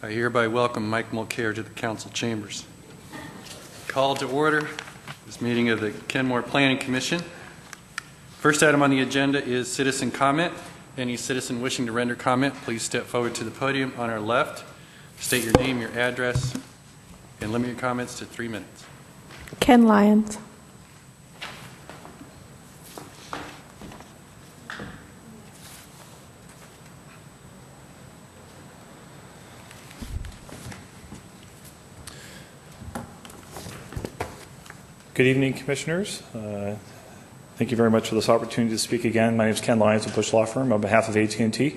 I hereby welcome Mike Mulcair to the council chambers. Call to order this meeting of the Kenmore Planning Commission. First item on the agenda is citizen comment. Any citizen wishing to render comment, please step forward to the podium on our left. State your name, your address, and limit your comments to 3 minutes. Ken Lyons. Good evening, Commissioners. Thank you very much for this opportunity to speak again. My name is Ken Lyons with Bush Law Firm on behalf of AT&T.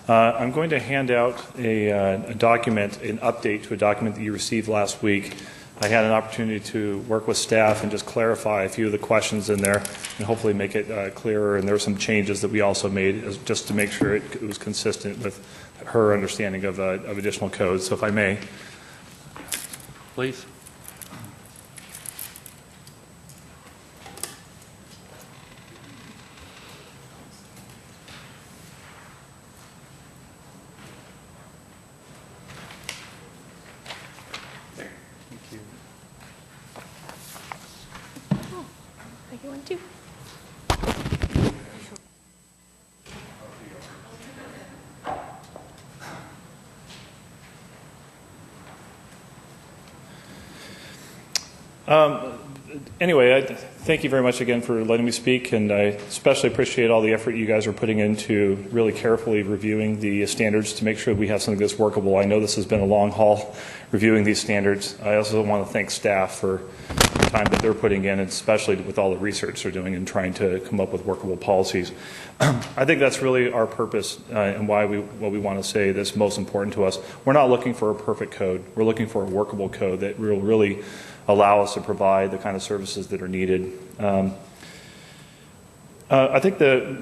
I'm going to hand out a document, an update to a document that you received last week. I had an opportunity to work with staff and just clarify a few of the questions in there and hopefully make it clearer. And there were some changes that we also made just to make sure it was consistent with her understanding of additional codes. So if I may. Please. Anyway, I thank you very much again for letting me speak, and I especially appreciate all the effort you guys are putting into really carefully reviewing the standards to make sure we have something that's workable. I know this has been a long haul reviewing these standards. I also want to thank staff for the time that they're putting in, and especially with all the research they're doing and trying to come up with workable policies. I think that's really our purpose and why what we want to say that's most important to us. We're not looking for a perfect code. We're looking for a workable code that will really allow us to provide the kind of services that are needed. I think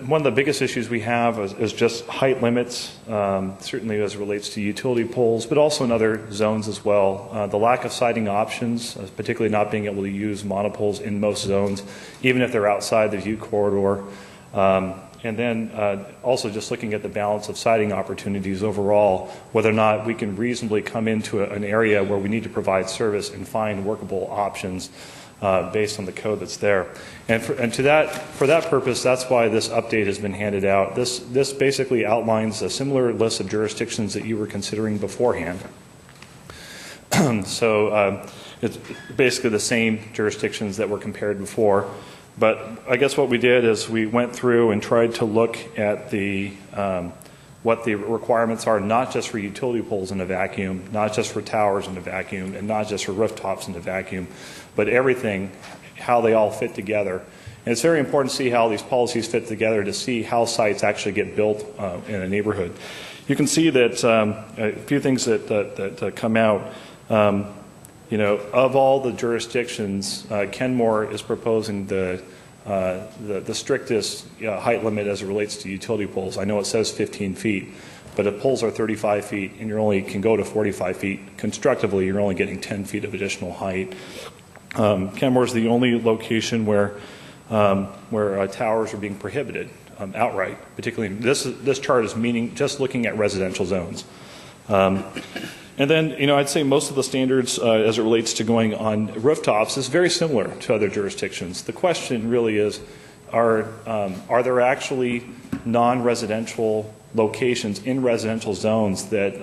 one of the biggest issues we have is just height limits, certainly as it relates to utility poles, but also in other zones as well. The lack of siting options, particularly not being able to use monopoles in most zones, even if they're outside the view corridor. And then also just looking at the balance of siting opportunities overall, whether or not we can reasonably come into an area where we need to provide service and find workable options based on the code that's there. And for that purpose, that's why this update has been handed out. This basically outlines a similar list of jurisdictions that you were considering beforehand. So it's basically the same jurisdictions that were compared before. But I guess what we did is we went through and tried to look at what the requirements are, not just for utility poles in a vacuum, not just for towers in a vacuum, and not just for rooftops in a vacuum, but everything, how they all fit together. And it's very important to see how these policies fit together to see how sites actually get built in a neighborhood. You can see that a few things that come out. Of all the jurisdictions, Kenmore is proposing the strictest height limit as it relates to utility poles. I know it says 15 feet, but if poles are 35 feet and you only can go to 45 feet, constructively you're only getting 10 feet of additional height. Kenmore is the only location where towers are being prohibited outright. Particularly, this chart is just looking at residential zones. And then, I'd say most of the standards as it relates to going on rooftops is very similar to other jurisdictions. The question really is, are there actually non-residential locations in residential zones that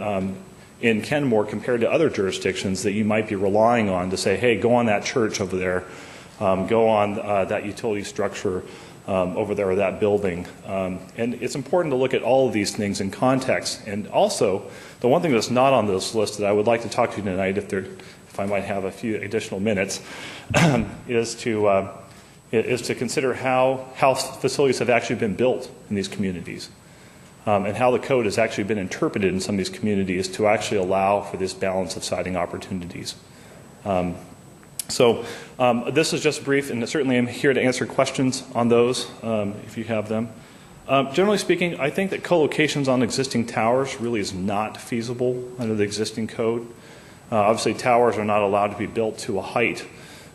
in Kenmore compared to other jurisdictions that you might be relying on to say, hey, go on that church over there, go on that utility structure over there or that building. And it's important to look at all of these things in context. And also, the one thing that's not on this list that I would like to talk to you tonight, if I might have a few additional minutes, is to consider how facilities have actually been built in these communities. And how the code has actually been interpreted in some of these communities to actually allow for this balance of siting opportunities. So this is just brief, and certainly I'm here to answer questions on those if you have them. Generally speaking, I think that co-locations on existing towers really is not feasible under the existing code. Obviously, towers are not allowed to be built to a height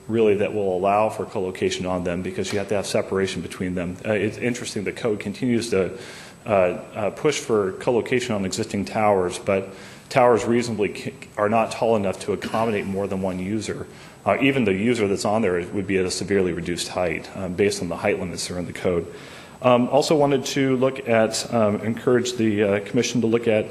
really that will allow for co-location on them because you have to have separation between them. It's interesting the code continues to push for co-location on existing towers, but towers reasonably are not tall enough to accommodate more than one user. Even the user that's on there would be at a severely reduced height based on the height limits that are in the code. Also wanted to look at, encourage the commission to look at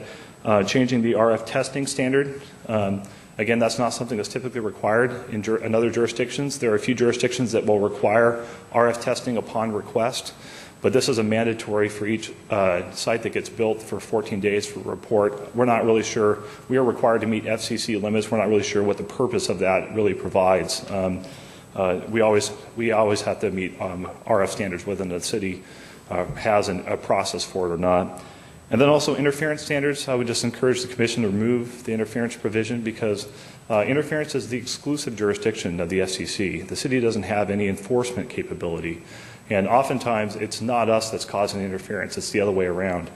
changing the RF testing standard. Again, that's not something that's typically required in other jurisdictions. There are a few jurisdictions that will require RF testing upon request, but this is a mandatory for each site that gets built for 14 days for report. We're not really sure. We are required to meet FCC limits. We're not really sure what the purpose of that really provides. We always have to meet RF standards, whether the city has a process for it or not. And then also interference standards. I would just encourage the commission to remove the interference provision because interference is the exclusive jurisdiction of the FCC. The city doesn't have any enforcement capability. And oftentimes it's not us that's causing the interference, it's the other way around.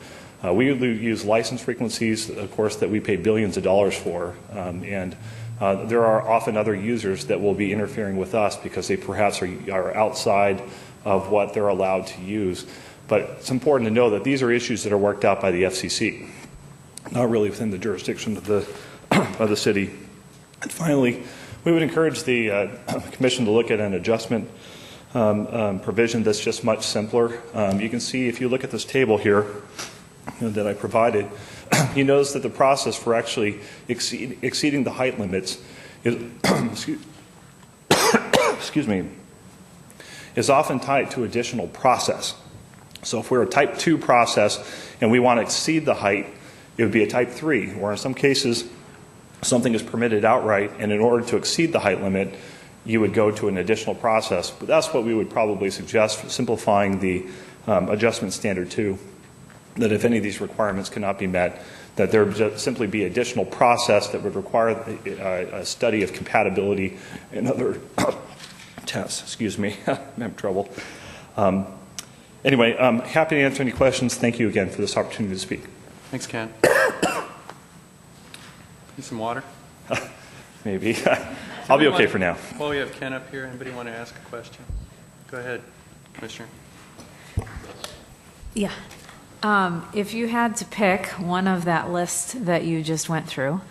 We use license frequencies, of course, that we pay billions of dollars for. There are often other users that will be interfering with us because they perhaps are outside of what they're allowed to use. But it's important to know that these are issues that are worked out by the FCC, not really within the jurisdiction of the city. And finally, we would encourage the commission to look at an adjustment provision that's just much simpler. You can see if you look at this table here that I provided, you notice that the process for actually exceeding the height limits is, excuse me, is often tied to additional process. So if we're a type 2 process and we want to exceed the height, it would be a type 3, or in some cases something is permitted outright, and in order to exceed the height limit, you would go to an additional process. But that's what we would probably suggest for simplifying the adjustment standard 2, that if any of these requirements cannot be met, that there would just simply be additional process that would require a study of compatibility and other tests. Excuse me, I'm having trouble. Anyway, I'm happy to answer any questions. Thank you again for this opportunity to speak. Thanks, Ken. Need some water? Maybe. I'll be okay for now. While we have Ken up here, anybody want to ask a question? Go ahead, Commissioner. Yeah. If you had to pick one of that list that you just went through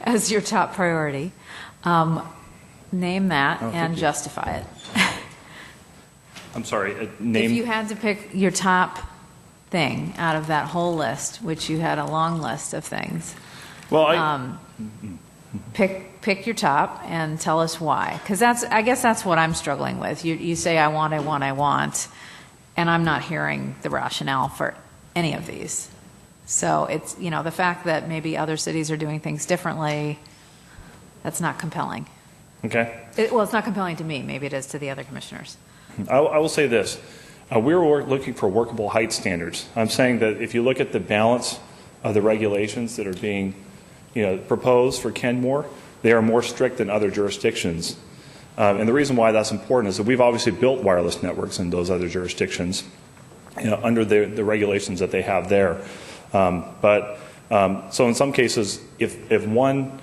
as your top priority, name that and justify it. I'm sorry, name? If you had to pick your top thing out of that whole list, which you had a long list of things, Well, pick your top and tell us why. Because I guess that's what I'm struggling with. You say, I want, and I'm not hearing the rationale for any of these. So it's, the fact that maybe other cities are doing things differently, that's not compelling. Okay. Well, it's not compelling to me. Maybe it is to the other commissioners. I will say this. We're looking for workable height standards. I'm saying that if you look at the balance of the regulations that are being proposed for Kenmore, they are more strict than other jurisdictions. And the reason why that's important is that we've obviously built wireless networks in those other jurisdictions under the regulations that they have there. So in some cases, if one,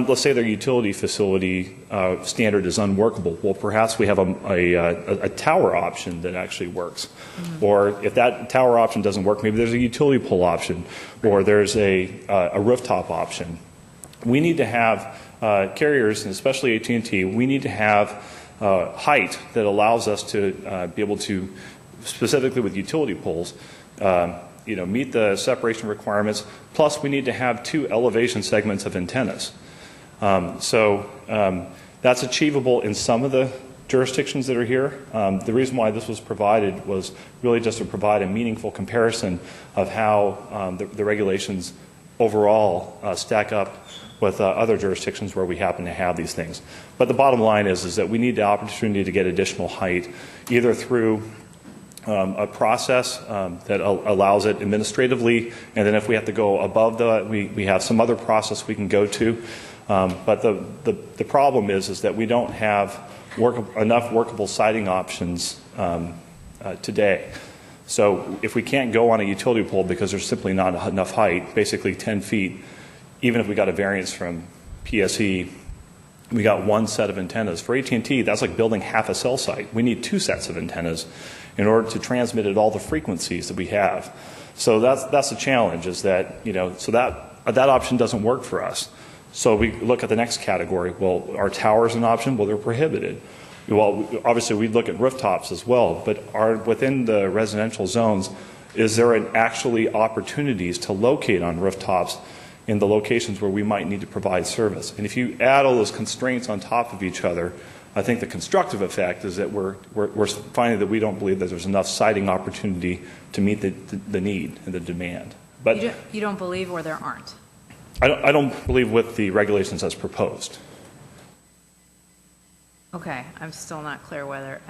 let's say their utility facility standard is unworkable, well, perhaps we have a tower option that actually works. Mm-hmm. Or if that tower option doesn't work, maybe there's a utility pole option, or there's a rooftop option. We need to have carriers, and especially AT&T, we need to have height that allows us to be able to, specifically with utility poles, meet the separation requirements. Plus, we need to have 2 elevation segments of antennas. That's achievable in some of the jurisdictions that are here. The reason why this was provided was really just to provide a meaningful comparison of how the regulations overall stack up with other jurisdictions where we happen to have these things. But the bottom line is that we need the opportunity to get additional height, either through a process that allows it administratively, and then if we have to go above that, we have some other process we can go to. But the problem is that we don't have enough workable siting options today. So if we can't go on a utility pole because there's simply not enough height, basically 10 feet, even if we got a variance from PSE, we got 1 set of antennas. For AT&T, that's like building half a cell site. We need 2 sets of antennas in order to transmit at all the frequencies that we have. So that's the challenge, is that, so that that option doesn't work for us. So we look at the next category. Well, are towers an option? Well, they're prohibited. Well, obviously, we look at rooftops as well, but within the residential zones, is there actually opportunities to locate on rooftops in the locations where we might need to provide service? And if you add all those constraints on top of each other, I think the constructive effect is that we're finding that we don't believe that there's enough siting opportunity to meet the need and the demand. But You don't believe or there aren't? I don't believe with the regulations as proposed. Okay, I'm still not clear whether,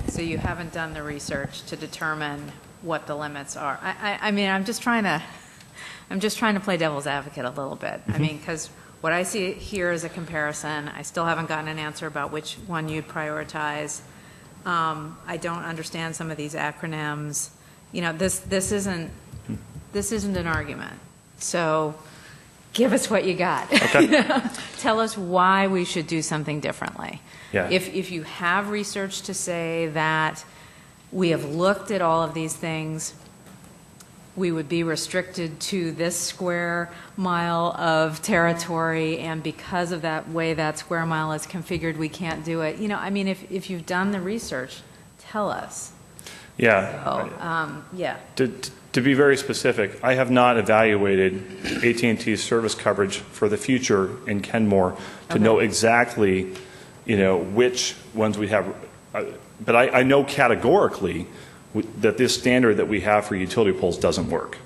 so you haven't done the research to determine what the limits are. I'm just trying to play devil's advocate a little bit. Because what I see here is a comparison. I still haven't gotten an answer about which one you'd prioritize. I don't understand some of these acronyms. This isn't an argument. So give us what you got. Okay. Tell us why we should do something differently. Yeah. If you have research to say that we have looked at all of these things, we would be restricted to this square mile of territory, and because of that way that square mile is configured, we can't do it. If you've done the research, tell us. Yeah. Yeah. To be very specific, I have not evaluated AT&T's service coverage for the future in Kenmore to know exactly, which ones we have. But I know categorically that this standard that we have for utility poles doesn't work.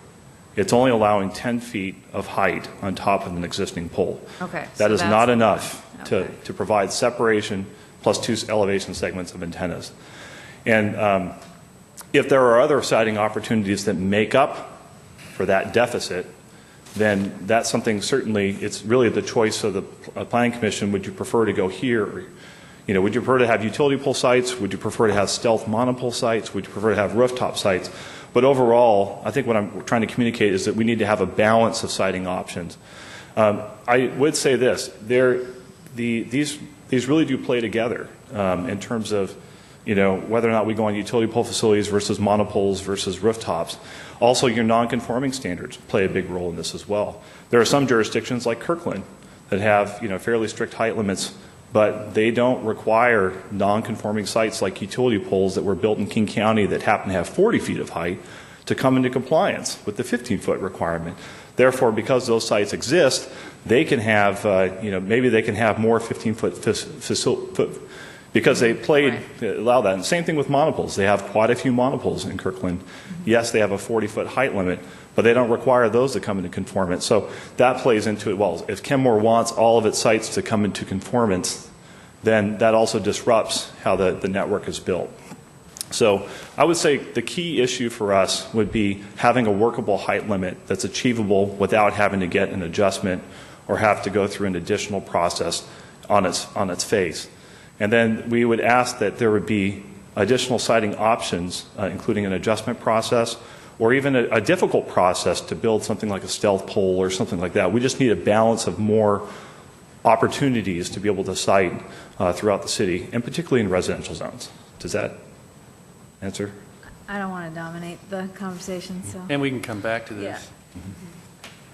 It's only allowing 10 feet of height on top of an existing pole. Okay. That is not enough okay. to provide separation plus 2 elevation segments of antennas. And if there are other siting opportunities that make up for that deficit, then that's something certainly, it's really the choice of the Planning Commission. Would you prefer to go here? Would you prefer to have utility pole sites? Would you prefer to have stealth monopole sites? Would you prefer to have rooftop sites? But overall, I think what I'm trying to communicate is that we need to have a balance of siting options. I would say this, these really do play together in terms of whether or not we go on utility pole facilities versus monopoles versus rooftops. Also, your non-conforming standards play a big role in this as well. There are some jurisdictions like Kirkland that have fairly strict height limits, but they don't require non-conforming sites like utility poles that were built in King County that happen to have 40 feet of height to come into compliance with the 15-foot requirement. Therefore, because those sites exist, they can have, maybe they can have more 15-foot because they allow that. And same thing with monopoles. They have quite a few monopoles in Kirkland. Yes, they have a 40-foot height limit, but they don't require those to come into conformance. So that plays into it. Well, if Kenmore wants all of its sites to come into conformance, then that also disrupts how the network is built. So I would say the key issue for us would be having a workable height limit that's achievable without having to get an adjustment or have to go through an additional process on its face. And then we would ask that there would be additional siting options, including an adjustment process or even a difficult process to build something like a stealth pole or something like that. We just need a balance of more opportunities to be able to site throughout the city, and particularly in residential zones. Does that answer? I don't want to dominate the conversation, so. And we can come back to this.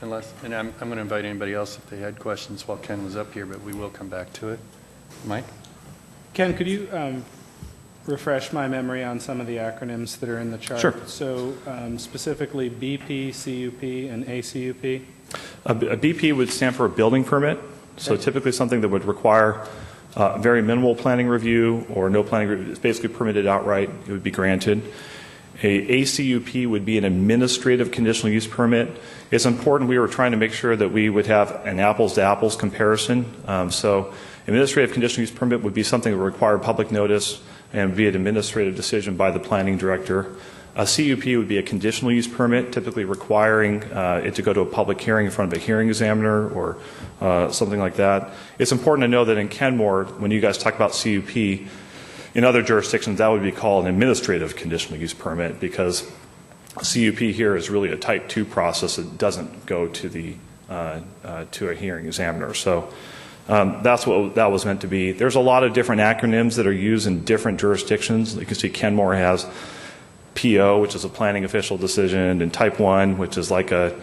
Yeah. And I'm going to invite anybody else if they had questions while Ken was up here, but we will come back to it. Mike? Ken, could you refresh my memory on some of the acronyms that are in the chart? Sure. So specifically BP, CUP, and ACUP? A BP would stand for a building permit, so typically something that would require very minimal planning review or no planning review. It's basically permitted outright. It would be granted. A ACUP would be an administrative conditional use permit. It's important. We were trying to make sure that we would have an apples-to-apples comparison. So administrative conditional use permit would be something that would require public notice and be an administrative decision by the planning director. A CUP would be a conditional use permit, typically requiring it to go to a public hearing in front of a hearing examiner or something like that. It's important to know that in Kenmore, when you guys talk about CUP, in other jurisdictions that would be called an administrative conditional use permit, because CUP here is really a type 2 process. It doesn't go to the to a hearing examiner. So that's what that was meant to be. There's a lot of different acronyms that are used in different jurisdictions. You can see Kenmore has PO, which is a planning official decision, and type 1, which is like a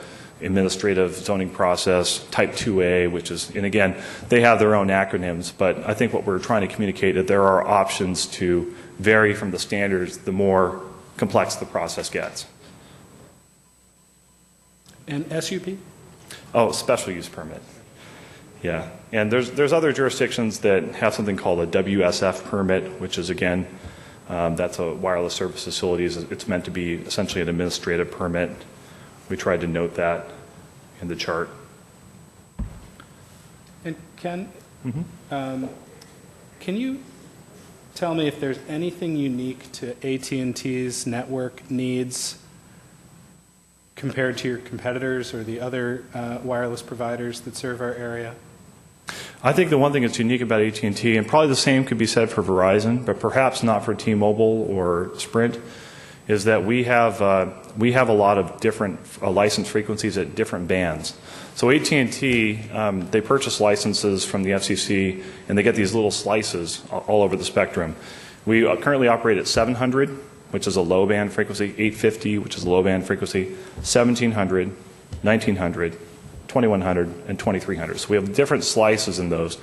administrative zoning process, type 2A, which is, and again, they have their own acronyms, but I think what we're trying to communicate that there are options to vary from the standards the more complex the process gets. And SUP? Oh, special use permit. Yeah, and there's other jurisdictions that have something called a WSF permit, which is, again, that's a wireless service facility. It's meant to be essentially an administrative permit. We tried to note that in the chart. And Ken, can you tell me if there's anything unique to AT&T's network needs compared to your competitors or the other wireless providers that serve our area? I think the one thing that's unique about AT&T, and probably the same could be said for Verizon, but perhaps not for T-Mobile or Sprint, is that we have a lot of different license frequencies at different bands. So AT&T, they purchase licenses from the FCC, and they get these little slices all over the spectrum. We currently operate at 700, which is a low band frequency, 850, which is a low band frequency, 1700, 1900, 2100, and 2300. So we have different slices in those.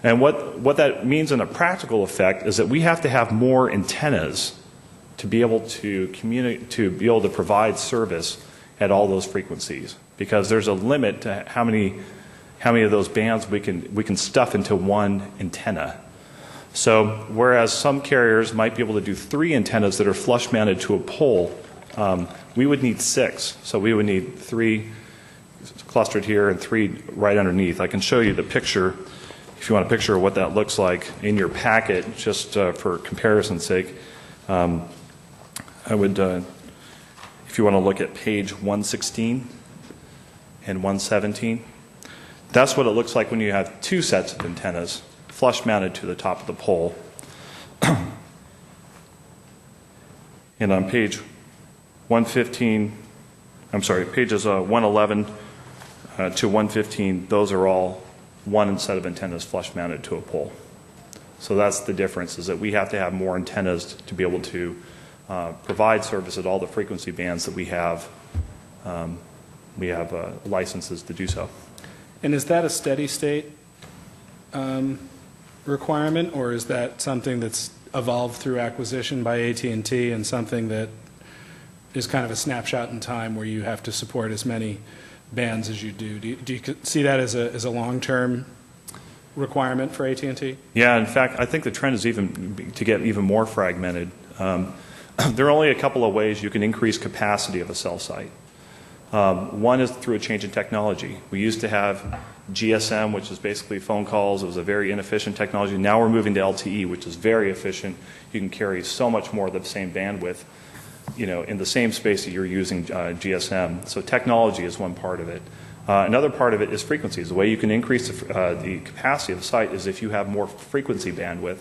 And what that means in a practical effect is that we have to have more antennas to be able to communicate, to be able to provide service at all those frequencies, because there's a limit to how many of those bands we can stuff into one antenna. So whereas some carriers might be able to do 3 antennas that are flush mounted to a pole, we would need 6. So we would need 3 clustered here and 3 right underneath. I can show you the picture if you want a picture of what that looks like in your packet, just for comparison's sake. I would, if you want to look at page 116 and 117, that's what it looks like when you have 2 sets of antennas flush mounted to the top of the pole. And on page 115, I'm sorry, pages 111 to 115, those are all one set of antennas flush mounted to a pole. So that's the difference, is that we have to have more antennas to be able to provide service at all the frequency bands that we have. We have licenses to do so. And is that a steady state requirement, or is that something that's evolved through acquisition by AT&T and something that is kind of a snapshot in time where you have to support as many bands as you do? Do you see that as a long-term requirement for AT&T? Yeah, in fact, I think the trend is even to get even more fragmented. There are only a couple of ways you can increase capacity of a cell site. One is through a change in technology. We used to have GSM, which is basically phone calls. It was a very inefficient technology. Now we're moving to LTE, which is very efficient. You can carry so much more of the same bandwidth, in the same space that you're using GSM. So technology is one part of it. Another part of it is frequencies. The way you can increase the capacity of the site is if you have more frequency bandwidth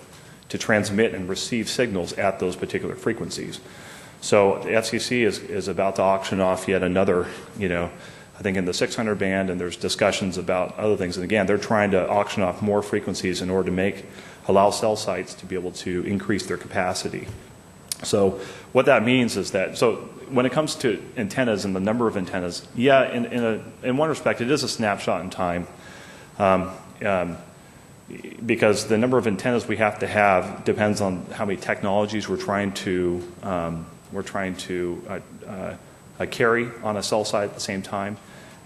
to transmit and receive signals at those particular frequencies. So the FCC is about to auction off yet another, I think in the 600 band, and there's discussions about other things. And again, they're trying to auction off more frequencies in order to allow cell sites to be able to increase their capacity. So what that means is that, so when it comes to antennas and the number of antennas, yeah, in one respect, it is a snapshot in time, because the number of antennas we have to have depends on how many technologies we're trying to carry on a cell site at the same time,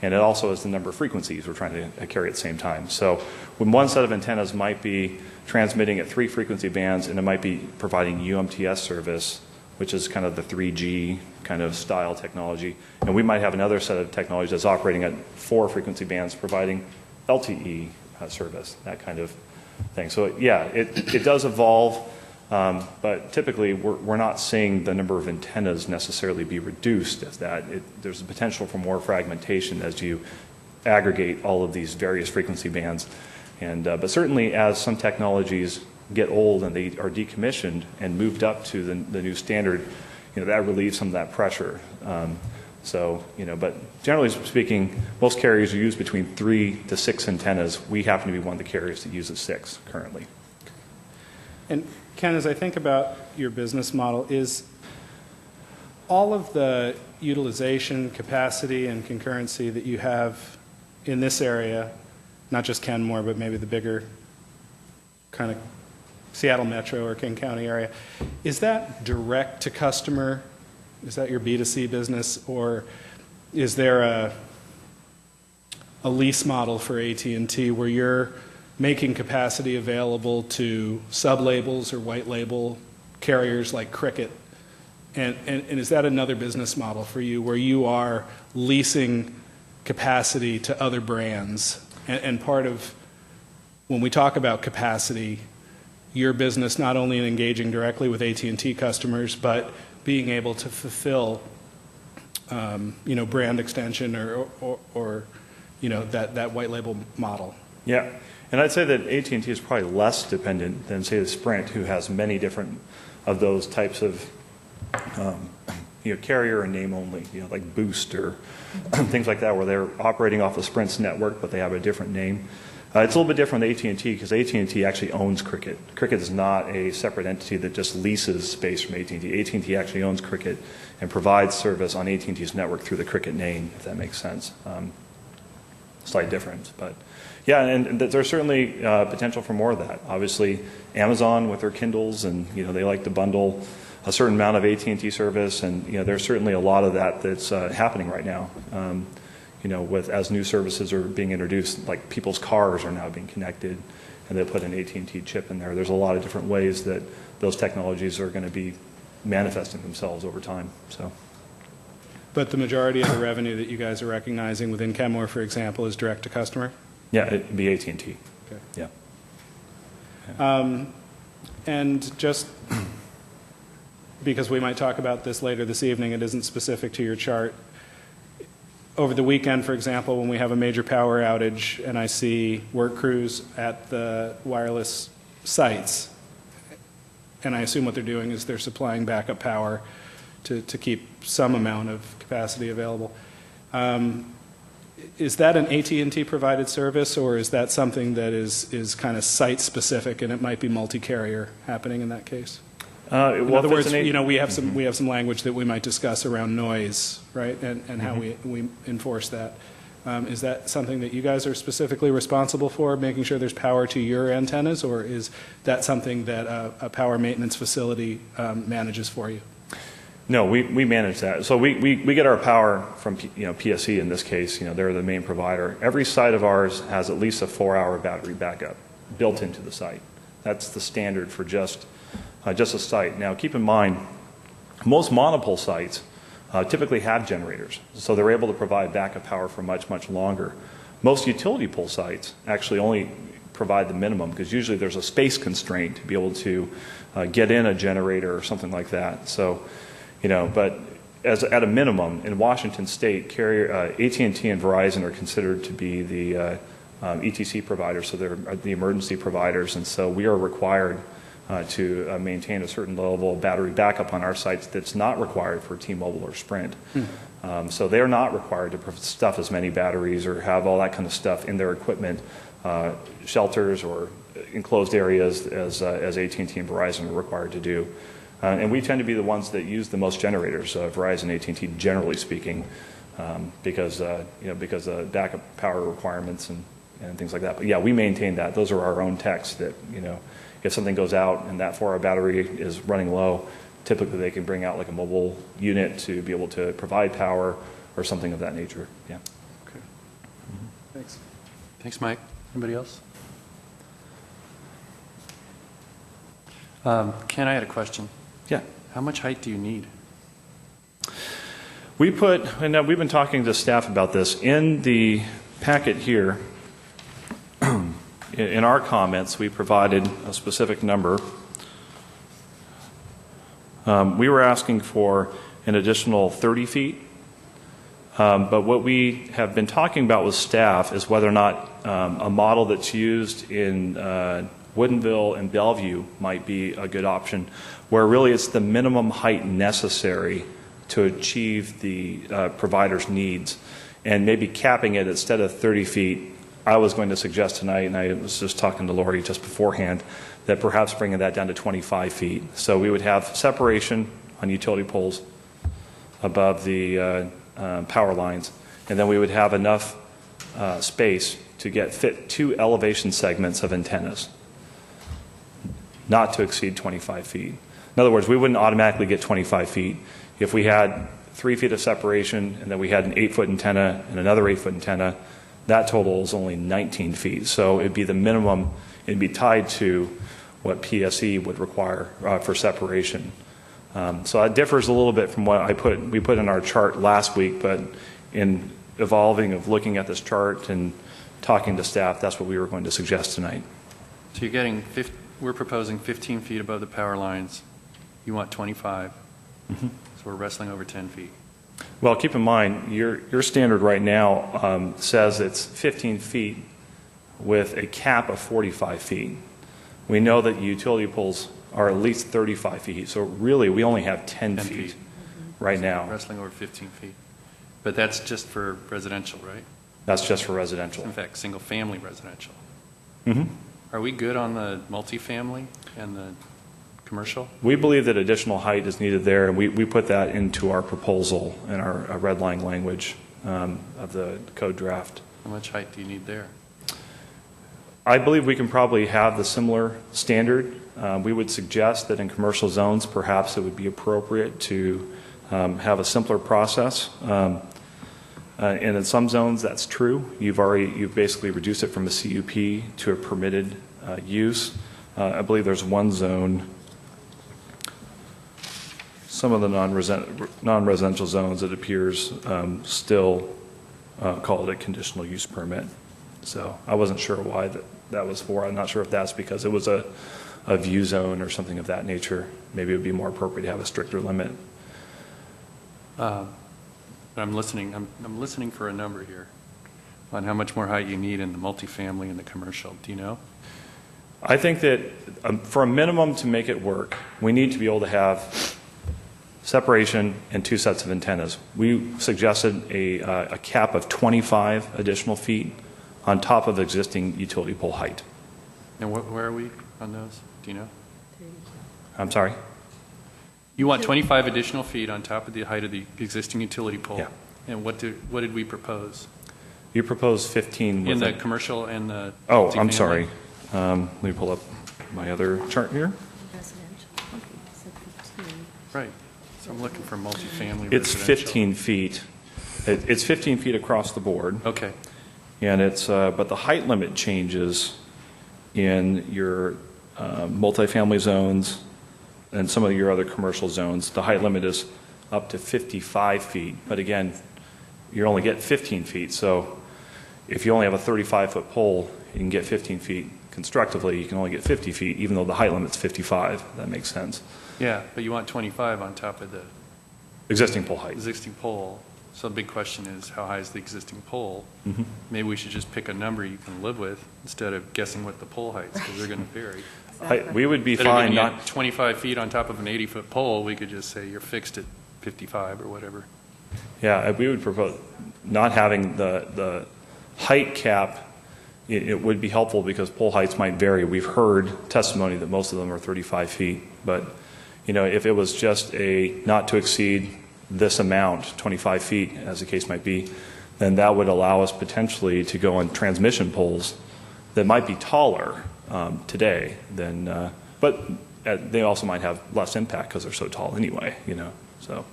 and it also is the number of frequencies we're trying to carry at the same time. So when one set of antennas might be transmitting at 3 frequency bands, and it might be providing UMTS service, which is kind of the 3G kind of style technology, and we might have another set of technology that's operating at 4 frequency bands providing LTE service, that kind of thing. So yeah, it does evolve. But typically, we're not seeing the number of antennas necessarily be reduced as that. There's a potential for more fragmentation as you aggregate all of these various frequency bands. But certainly, as some technologies get old and they are decommissioned and moved up to the new standard, that relieves some of that pressure. But generally speaking, most carriers use between 3 to 6 antennas. We happen to be one of the carriers that uses 6 currently. And Ken, as I think about your business model, all of the utilization, capacity, and concurrency that you have in this area, not just Kenmore, but maybe the bigger kind of Seattle Metro or King County area, is that direct to customer? Is that your B2C business, or is there a lease model for AT&T where you're making capacity available to sub-labels or white label carriers like Cricket? And is that another business model for you where you are leasing capacity to other brands? And part of, when we talk about capacity, your business not only in engaging directly with AT&T customers, but being able to fulfill, brand extension or that white label model. Yeah, and I'd say that AT&T is probably less dependent than, say, the Sprint, who has many different of those types of carrier and name only, like Boost or things like that, where they're operating off of Sprint's network, but they have a different name. It's a little bit different with AT&T because AT&T actually owns Cricket. Cricket is not a separate entity that just leases space from AT&T. AT&T actually owns Cricket and provides service on AT&T's network through the Cricket name, if that makes sense. Slight difference, but yeah, and there's certainly potential for more of that. Obviously, Amazon with their Kindles, and they like to bundle a certain amount of AT&T service, and there's certainly a lot of that that's happening right now. As new services are being introduced, like people's cars are now being connected, and they put an AT&T chip in there. There's a lot of different ways that those technologies are going to be manifesting themselves over time. So. But the majority of the revenue that you guys are recognizing within Kenmore, for example, is direct to customer? Yeah, it'd be AT&T. Okay. Yeah. And just because we might talk about this later this evening, it isn't specific to your chart. Over the weekend, for example, when we have a major power outage and I see work crews at the wireless sites, and I assume what they're doing is they're supplying backup power to keep some amount of capacity available. Is that an AT&T provided service, or is that something that is kind of site specific and it might be multi-carrier happening in that case? In other words, we have some language that we might discuss around noise, right, and how we enforce that. Is that something that you guys are specifically responsible for, making sure there's power to your antennas, or is that something that a power maintenance facility manages for you? No, we manage that. So we get our power from PSE in this case. They're the main provider. Every site of ours has at least a 4-hour battery backup built into the site. That's the standard for just a site. Now, keep in mind, most monopole sites typically have generators, so they're able to provide backup power for much, much longer. Most utility pole sites actually only provide the minimum because usually there's a space constraint to be able to get in a generator or something like that. So, but at a minimum, in Washington State, AT&T and Verizon are considered to be the ETC providers, so they're the emergency providers, and so we are required to maintain a certain level of battery backup on our sites that's not required for T-Mobile or Sprint. So they're not required to stuff as many batteries or have all that kind of stuff in their equipment, shelters or enclosed areas as AT&T and Verizon are required to do. And we tend to be the ones that use the most generators, Verizon, AT&T, generally speaking, because of backup power requirements and things like that. But yeah, we maintain that. Those are our own techs that, if something goes out and that 4-hour battery is running low, typically they can bring out like a mobile unit to be able to provide power or something of that nature. Yeah. Okay. Thanks. Thanks, Mike. Anybody else? Ken, I had a question. Yeah. How much height do you need? We've been talking to staff about this. In the packet here, in our comments, we provided a specific number. We were asking for an additional 30 feet, but what we have been talking about with staff is whether or not a model that's used in Woodinville and Bellevue might be a good option, where really it's the minimum height necessary to achieve the provider's needs, and maybe capping it instead of 30 feet. I was going to suggest tonight, and I was just talking to Lori just beforehand, that perhaps bringing that down to 25 feet. So we would have separation on utility poles, above the power lines. And then we would have enough space to fit 2 elevation segments of antennas, not to exceed 25 feet. In other words, we wouldn't automatically get 25 feet. If we had 3 feet of separation and then we had an 8-foot antenna and another 8-foot antenna, that total is only 19 feet. So it'd be the minimum, it'd be tied to what PSE would require for separation. So that differs a little bit from what we put in our chart last week, but in evolving of looking at this chart and talking to staff, that's what we were going to suggest tonight. So you're getting, we're proposing 15 feet above the power lines. You want 25. So we're wrestling over 10 feet. Well, keep in mind, your standard right now says it's 15 feet with a cap of 45 feet. We know that utility poles are at least 35 feet, so really we only have 10 feet right now. Wrestling over 15 feet. But that's just for residential, right? That's just for residential. In fact, single-family residential. Mm-hmm. Are we good on the multifamily and the commercial? We believe that additional height is needed there, and we put that into our proposal in our red line language of the code draft. How much height do you need there? I believe we can probably have the similar standard. We would suggest that in commercial zones, perhaps it would be appropriate to have a simpler process. And in some zones, that's true. You've basically reduced it from a CUP to a permitted use. I believe there's one zone. Some of the non-residential zones, it appears, still call it a conditional use permit. So I wasn't sure why that was for. I'm not sure if that's because it was a view zone or something of that nature. Maybe it would be more appropriate to have a stricter limit. I'm listening. I'm listening for a number here on how much more height you need in the multifamily and the commercial. Do you know? I think that for a minimum to make it work, we need to be able to have separation and 2 sets of antennas. We suggested a cap of 25 additional feet on top of existing utility pole height. And where are we on those? Do you know? I'm sorry? You want 25 additional feet on top of the height of the existing utility pole? Yeah. And what did we propose? You proposed 15 In the commercial and the Oh, I'm multifamily? sorry. Let me pull up my other chart here. Right. So I'm looking for multifamily It's residential. 15 feet. It's 15 feet across the board. Okay. And it's, but the height limit changes in your multifamily zones and some of your other commercial zones. The height limit is up to 55 feet. But again, you only get 15 feet. So if you only have a 35-foot pole, you can get 15 feet. Constructively, you can only get 50 feet, even though the height limit's 55. That makes sense. Yeah, but you want 25 on top of the Existing pole height. existing pole. So the big question is, how high is the existing pole? Mm-hmm. Maybe we should just pick a number you can live with instead of guessing what the pole height is, because they're going to vary. We would be Instead of fine giving you not 25 feet on top of an 80-foot pole, we could just say you're fixed at 55 or whatever. Yeah, we would propose not having the height cap. It would be helpful because pole heights might vary. We've heard testimony that most of them are 35 feet. But, if it was just a not to exceed this amount, 25 feet, as the case might be, then that would allow us potentially to go on transmission poles that might be taller today than, but they also might have less impact because they're so tall anyway, So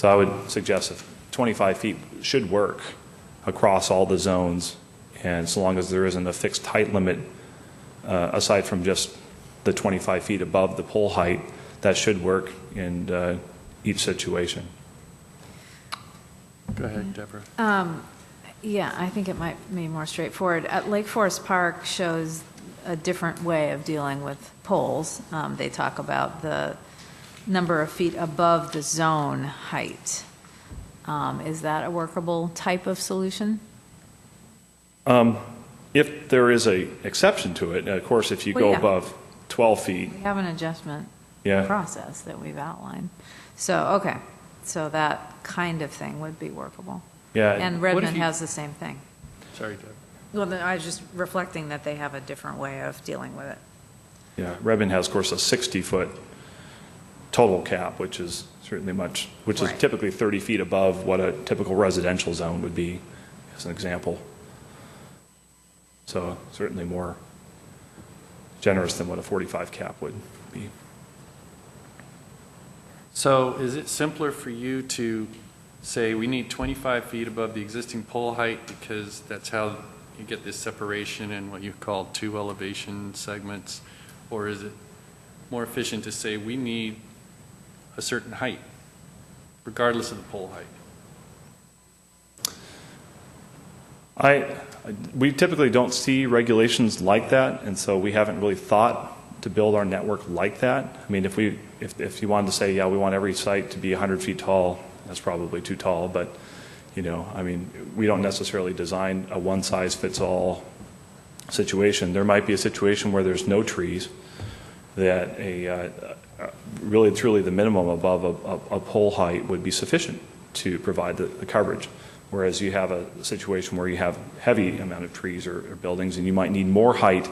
I would suggest if 25 feet should work across all the zones, and so long as there isn't a fixed height limit, aside from just the 25 feet above the pole height, that should work in each situation. Go ahead, Deborah. Yeah, I think it might be more straightforward. Lake Forest Park shows a different way of dealing with poles. They talk about the number of feet above the zone height. Is that a workable type of solution? If there is a exception to it, of course, if you Well, go yeah. above 12 feet, We have an adjustment yeah, process that we've outlined. So, okay, so that kind of thing would be workable. yeah. And What if Redmond you- has the same thing. Sorry, Deborah. Well, then I was just reflecting that they have a different way of dealing with it. Yeah, Redmond has, of course, a 60-foot total cap, which is certainly which is Right. typically 30 feet above what a typical residential zone would be, as an example. So certainly more generous than what a 45 cap would be. So is it simpler for you to say we need 25 feet above the existing pole height because that's how you get this separation in what you call two elevation segments? Or is it more efficient to say we need a certain height, regardless of the pole height? We typically don't see regulations like that, and so we haven't really thought to build our network like that. I mean, if you wanted to say, yeah, we want every site to be 100 feet tall, that's probably too tall, but, I mean, we don't necessarily design a one-size-fits-all situation. There might be a situation where there's no trees, that really truly the minimum above a pole height would be sufficient to provide the coverage. Whereas you have a situation where you have heavy amount of trees or buildings, and you might need more height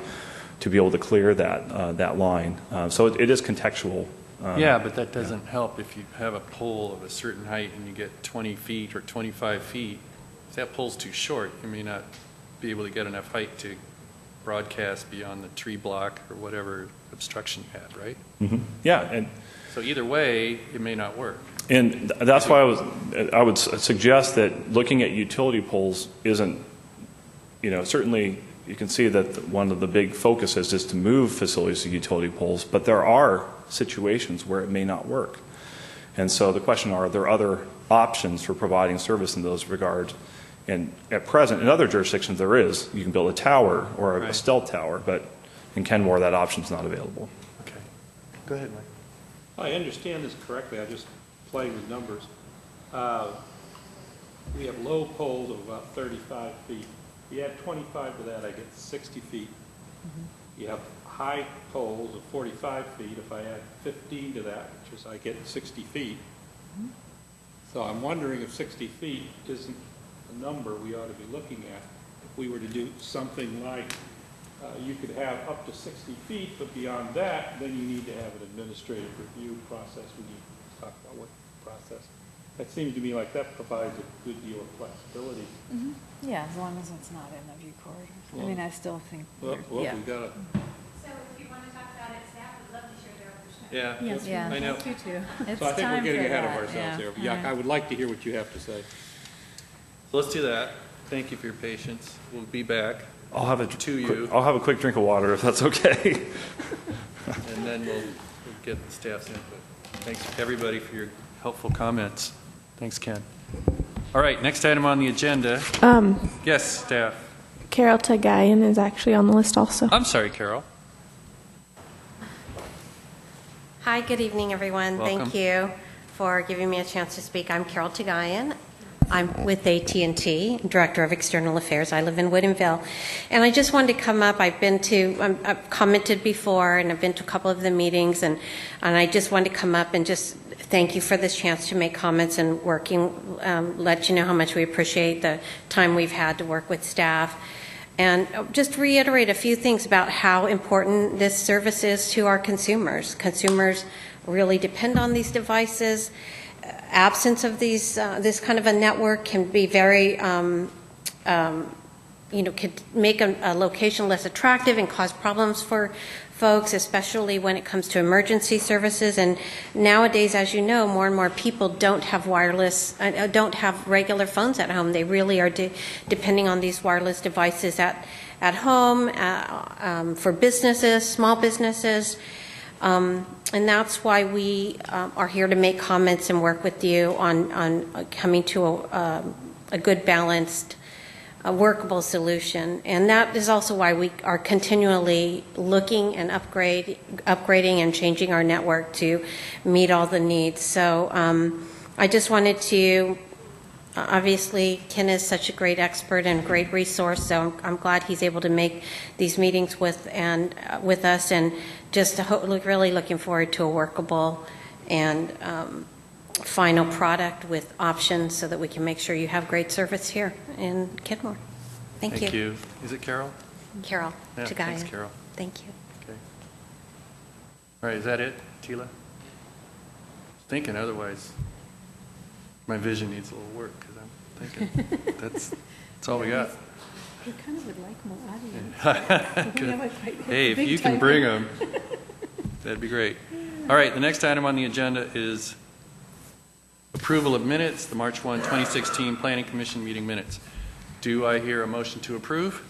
to be able to clear that line. So it is contextual. Yeah, but that doesn't help if you have a pole of a certain height and you get 20 feet or 25 feet. If that pole's too short, you may not be able to get enough height to broadcast beyond the tree block or whatever obstruction you had, right? Mm-hmm. Yeah, and So either way, it may not work. And that's why I would suggest that looking at utility poles isn't, certainly you can see that one of the big focuses is to move facilities to utility poles, but there are situations where it may not work. And so the question are there other options for providing service in those regards? And at present, in other jurisdictions there is. You can build a tower or a Right. stealth tower, but in Kenmore that option's not available. Okay. Go ahead, Mike. I understand this correctly, I'm just playing with numbers. We have low poles of about 35 feet. You add 25 to that, I get 60 feet. You have high poles of 45 feet. If I add 15 to that, which is I get 60 feet. So I'm wondering if 60 feet isn't a number we ought to be looking at. If we were to do something like, you could have up to 60 feet, but beyond that, then you need to have an administrative review process. We need to talk about what process. That seems to me like that provides a good deal of flexibility. Yeah, as long as it's not in the view corridor. I Well- mean, I still think, Well, yeah. we gotta, So if you want to talk about it, staff would love to share their perspective. Yeah. Yes, Yeah. I know. thank you too. It's so I think we're time getting for ahead of that, ourselves there. yeah. Yeah, I would like to hear what you have to say. So let's do that. Thank you for your patience. We'll be back, I'll have you. I'll have a quick drink of water if that's okay. and then we'll get the staff's input. Thanks, everybody, for your helpful comments. Thanks, Ken. All right, next item on the agenda. Yes, staff. Carol Tagayan is actually on the list also. I'm sorry, Carol. Hi, good evening, everyone. Welcome. Thank you for giving me a chance to speak. I'm Carol Tagayan. I'm with AT&T, Director of External Affairs. I live in Woodinville. And I just wanted to come up. I've commented before, and I've been to a couple of the meetings, and I just wanted to come up and just thank you for this chance to make comments and let you know how much we appreciate the time we've had to work with staff. And just reiterate a few things about how important this service is to our consumers. Consumers really depend on these devices. Absence of this kind of a network can be very, could make a location less attractive and cause problems for folks, especially when it comes to emergency services. And nowadays, as you know, more and more people don't have don't have regular phones at home. They really are depending on these wireless devices at home for businesses, small businesses. And that's why we are here to make comments and work with you on coming to a good, balanced, workable solution. And that is also why we are continually looking and upgrading and changing our network to meet all the needs. So I just wanted to, obviously, Ken is such a great expert and great resource, so I'm glad he's able to make these meetings with us, and just really looking forward to a workable and final product with options so that we can make sure you have great service here in Kenmore. Thank you. Is it Carol? Carol Yeah, Tagayan. thanks, Carol. Thank you. Okay. All right, is that it, Tila? thinking otherwise. My vision needs a little work, because I'm thinking that's all we got. We kind of would like more audience. We haven't quite hit Hey, the if big you can time. bring them, that'd be great. All right, the next item on the agenda is approval of minutes, the March 1, 2016 Planning Commission meeting minutes. Do I hear a motion to approve?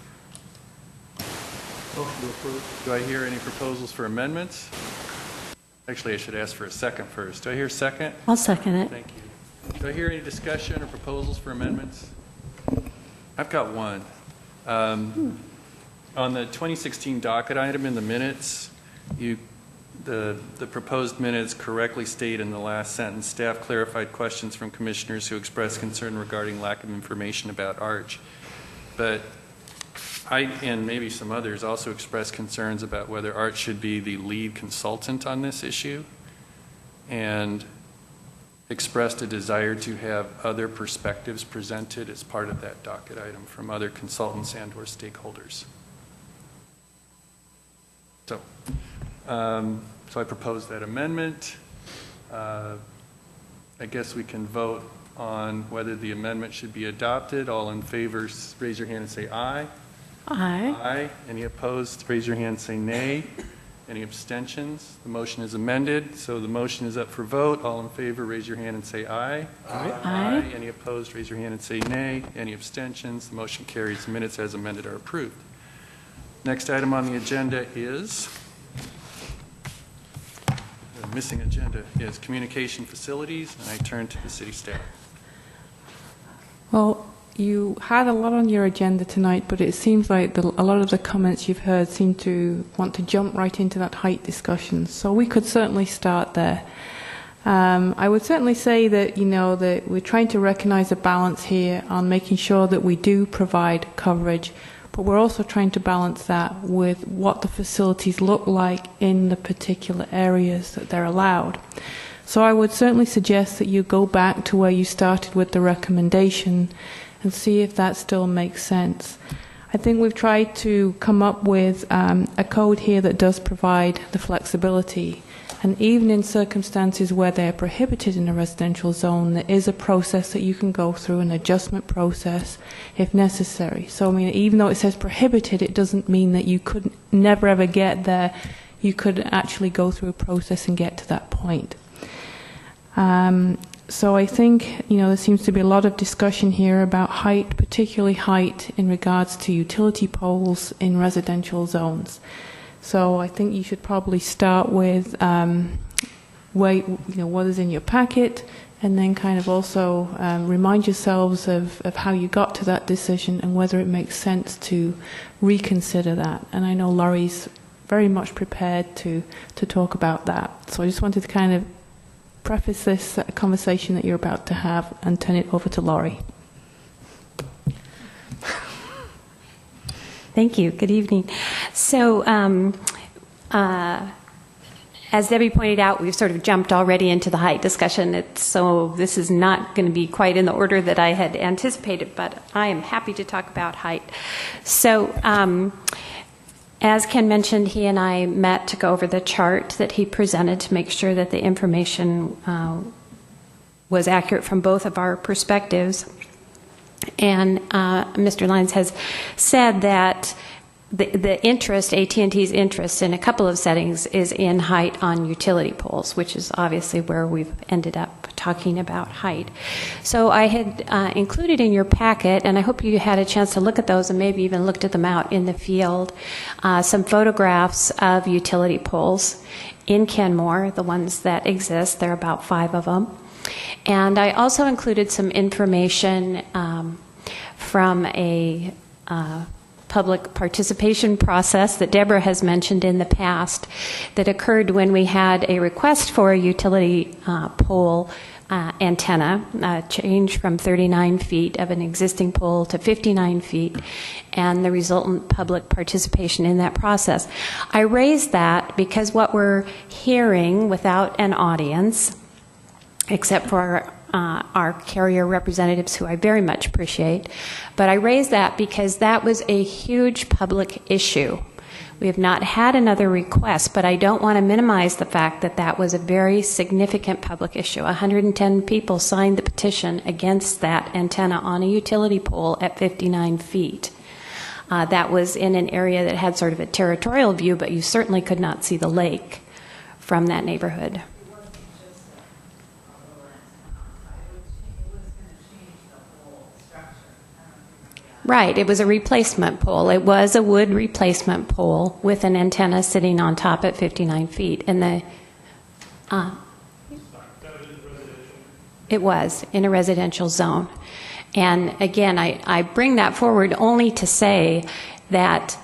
Motion to approve. Do I hear any proposals for amendments? Actually, I should ask for a second first. Do I hear a second? I'll second it. Thank you. Do I hear any discussion or proposals for amendments? I've got one. On the 2016 docket item in the minutes, the proposed minutes correctly state in the last sentence, staff clarified questions from commissioners who expressed concern regarding lack of information about ARCH. But I, and maybe some others, also expressed concerns about whether ARCH should be the lead consultant on this issue, and expressed a desire to have other perspectives presented as part of that docket item from other consultants and or stakeholders. So I propose that amendment. I guess we can vote on whether the amendment should be adopted. All in favor, raise your hand and say aye. Aye. Aye. Any opposed, raise your hand and say nay. Any abstentions? The motion is amended, so the motion is up for vote. All in favor, raise your hand and say aye. Aye. Any opposed, raise your hand and say nay. Any abstentions? The motion carries. The minutes as amended are approved. Next item on the agenda is, the missing agenda is communication facilities, and I turn to the city staff. Well, you had a lot on your agenda tonight, but it seems like a lot of the comments you've heard seem to want to jump right into that height discussion. So we could certainly start there. I would certainly say that, that we're trying to recognize a balance here on making sure that we do provide coverage, but we're also trying to balance that with what the facilities look like in the particular areas that they're allowed. So I would certainly suggest that you go back to where you started with the recommendation and see if that still makes sense. I think we've tried to come up with a code here that does provide the flexibility. And even in circumstances where they're prohibited in a residential zone, there is a process that you can go through, an adjustment process, if necessary. So, I mean, even though it says prohibited, it doesn't mean that you could never ever get there. You could actually go through a process and get to that point. So I think, there seems to be a lot of discussion here about height, particularly height in regards to utility poles in residential zones. So I think you should probably start with what is in your packet, and then kind of also remind yourselves of how you got to that decision and whether it makes sense to reconsider that. And I know Laurie's very much prepared to talk about that. So I just wanted to kind of preface this conversation that you're about to have and turn it over to Laurie. Thank you. Good evening. So, as Debbie pointed out, we've sort of jumped already into the height discussion. So this is not going to be quite in the order that I had anticipated, but I am happy to talk about height. So, as Ken mentioned, he and I met to go over the chart that he presented to make sure that the information was accurate from both of our perspectives. And Mr. Lyons has said that the interest, AT&T's interest in a couple of settings is in height on utility poles, which is obviously where we've ended up talking about height. So I had included in your packet, and I hope you had a chance to look at those and maybe even looked at them out in the field, some photographs of utility poles in Kenmore, the ones that exist. There are about 5 of them. And I also included some information from a public participation process that Deborah has mentioned in the past that occurred when we had a request for a utility pole antenna, change from 39 feet of an existing pole to 59 feet, and the resultant public participation in that process. I raised that because what we're hearing without an audience, except for our carrier representatives, who I very much appreciate. But I raised that because that was a huge public issue We have not had another request, but I don't want to minimize the fact that that was a very significant public issue. 110 people signed the petition against that antenna on a utility pole at 59 feet. That was in an area that had sort of a territorial view, but you certainly could not see the lake from that neighborhood. Right, it was a replacement pole. It was a wood replacement pole with an antenna sitting on top at 59 feet. And it was in a residential zone. And again, I bring that forward only to say that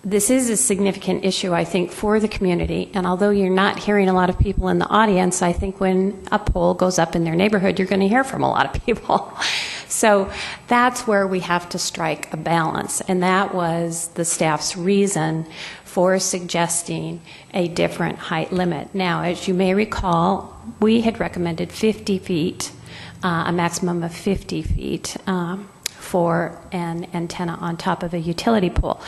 this is a significant issue, I think, for the community. And although you're not hearing a lot of people in the audience, I think when a pole goes up in their neighborhood, you're going to hear from a lot of people. So that's where we have to strike a balance. And that was the staff's reason for suggesting a different height limit. Now, as you may recall, we had recommended 50 feet, a maximum of 50 feet. For an antenna on top of a utility pole.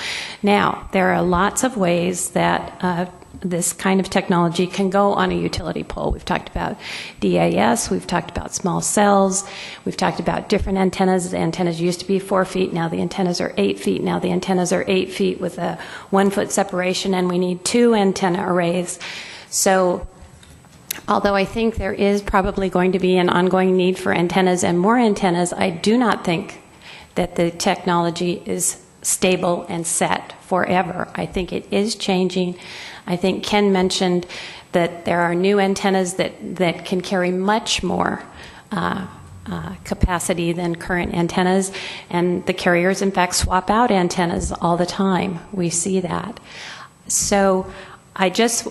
Now, there are lots of ways that this kind of technology can go on a utility pole. We've talked about DAS, we've talked about small cells, we've talked about different antennas. The antennas used to be 4 feet, now the antennas are 8 feet, now the antennas are 8 feet with a 1 foot separation, and we need 2 antenna arrays. So, although I think there is probably going to be an ongoing need for antennas and more antennas, I do not think that the technology is stable and set forever. I think it is changing. I think Ken mentioned that there are new antennas that can carry much more capacity than current antennas, and the carriers, in fact, swap out antennas all the time. We see that. So I just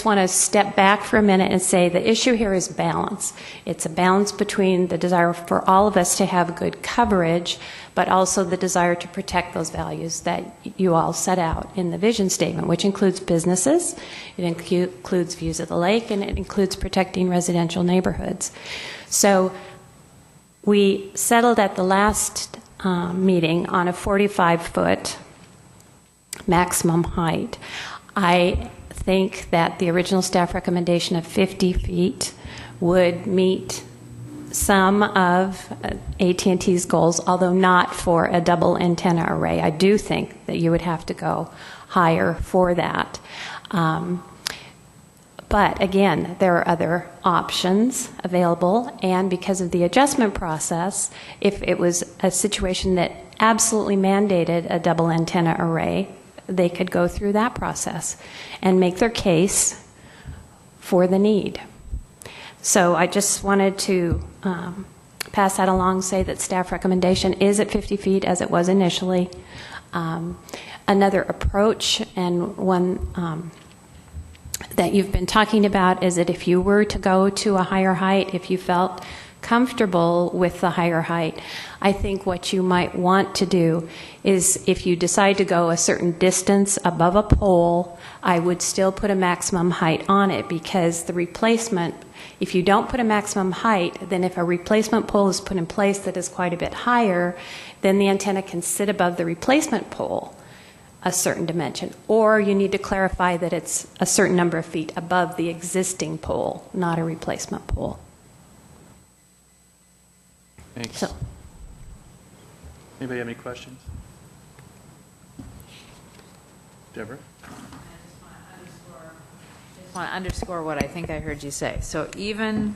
want to step back for a minute and say the issue here is balance. It's a balance between the desire for all of us to have good coverage, but also the desire to protect those values that you all set out in the vision statement, which includes businesses, it includes views of the lake, and it includes protecting residential neighborhoods. So we settled at the last meeting on a 45-foot maximum height. I think that the original staff recommendation of 50 feet would meet some of AT&T's goals, although not for a double antenna array. I do think that you would have to go higher for that. But again, there are other options available, and because of the adjustment process, if it was a situation that absolutely mandated a double antenna array, they could go through that process and make their case for the need. So I just wanted to pass that along, say that staff recommendation is at 50 feet as it was initially. Another approach, and one that you've been talking about, is that if you were to go to a higher height, if you felt comfortable with the higher height, I think what you might want to do is, if you decide to go a certain distance above a pole, I would still put a maximum height on it, because the replacement, if you don't put a maximum height, then if a replacement pole is put in place that is quite a bit higher, then the antenna can sit above the replacement pole a certain dimension, or you need to clarify that it's a certain number of feet above the existing pole, not a replacement pole. Thanks. So, Anybody have any questions? Deborah? I just want to underscore what I think I heard you say. So even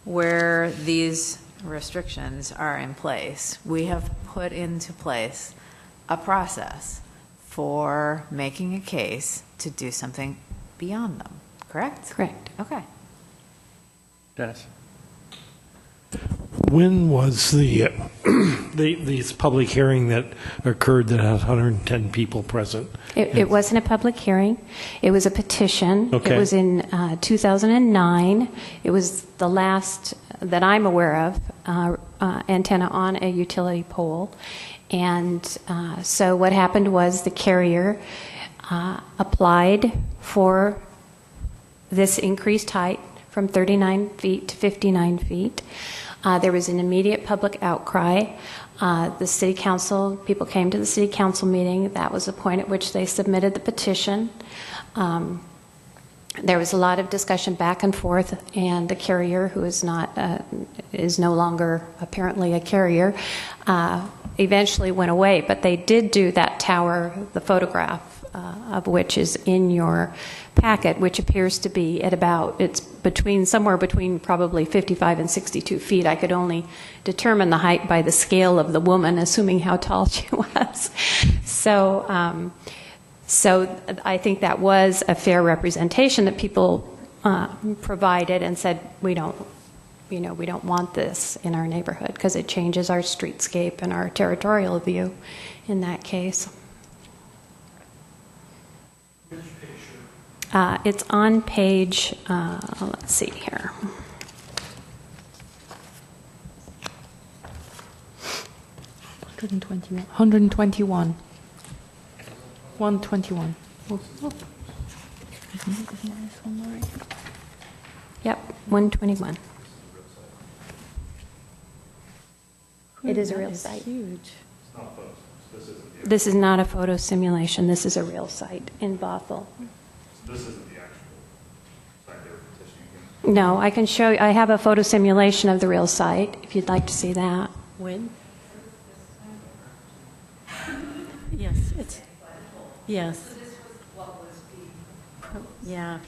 where these restrictions are in place, we have put into place a process for making a case to do something beyond them, correct? correct. Okay. Dennis? When was the this public hearing that occurred that had 110 people present? It wasn't a public hearing. It was a petition. Okay. It was in 2009. It was the last that I'm aware of antenna on a utility pole. And so what happened was the carrier applied for this increased height from 39 feet to 59 feet. There was an immediate public outcry. The city council, people came to the city council meeting. That was the point at which they submitted the petition. There was a lot of discussion back and forth, and the carrier, who is no longer apparently a carrier, eventually went away. But they did do that tower, the photograph of which is in your packet, which appears to be at it's somewhere between probably 55 and 62 feet. I could only determine the height by the scale of the woman, assuming how tall she was. So I think that was a fair representation that people provided and said, we don't want this in our neighborhood because it changes our streetscape and our territorial view in that case. It's on page, let's see here. Hundred and 121. 121. Yep, 121. It is a real site. It's not photos. This isn't the This is not a photo simulation. This is a real site in Bothell. This isn't the actual site they were petitioning against. No, I can show you. I have a photo simulation of the real site, if you'd like to see that. When? Yes, it's, yes. Yeah.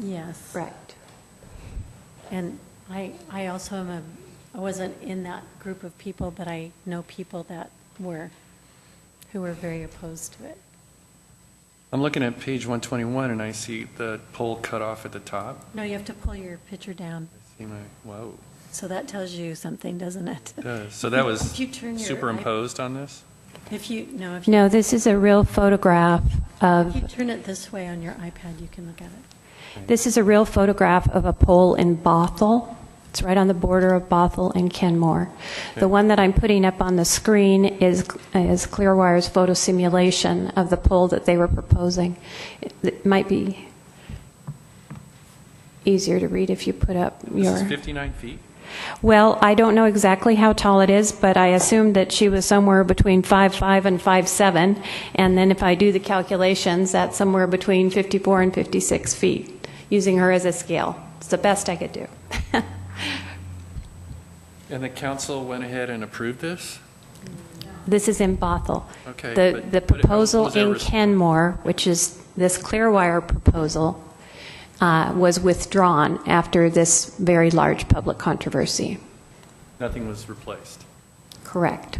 Yes. Right. And I also I wasn't in that group of people, but I know people who were very opposed to it. I'm looking at page 121, and I see the pole cut off at the top. No, you have to pull your picture down. I see whoa. So that tells you something, doesn't it? It does. So that was If you turn your superimposed on this? No, this is a real photograph If you of. turn it this way on your iPad, you can look at it. This is a real photograph of a pole in Bothell. It's right on the border of Bothell and Kenmore. Okay. The one that I'm putting up on the screen is Clearwire's photo simulation of the pole that they were proposing. It might be easier to read if you put up This your. is 59 feet? Well, I don't know exactly how tall it is, but I assumed that she was somewhere between 5'5" and 5'7", and then if I do the calculations, that's somewhere between 54 and 56 feet, using her as a scale. It's the best I could do. And the council went ahead and approved this? This is in Bothell. Okay, The but proposal was there in res- Kenmore, which is this Clearwire proposal, was withdrawn after this very large public controversy. Nothing was replaced? Correct.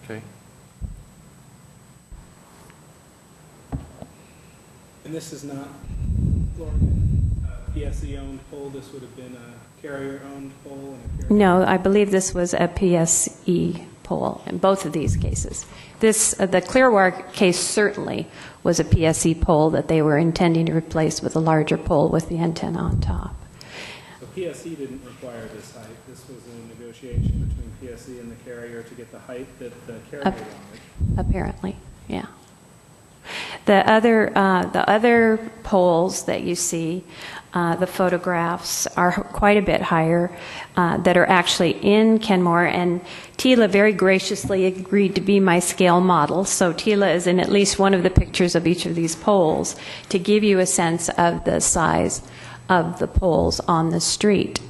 Okay. And this is not PSE-owned pole, this would have been a carrier-owned pole? And a carrier No, I believe this was a PSE pole in both of these cases. The Clearwire case certainly was a PSE pole that they were intending to replace with a larger pole with the antenna on top. So PSE didn't require this height. This was a negotiation between PSE and the carrier to get the height that the carrier wanted. Apparently, yeah. The other poles that you see, the photographs are quite a bit higher, that are actually in Kenmore, and Tila very graciously agreed to be my scale model. So Tila is in at least one of the pictures of each of these poles to give you a sense of the size of the poles on the street.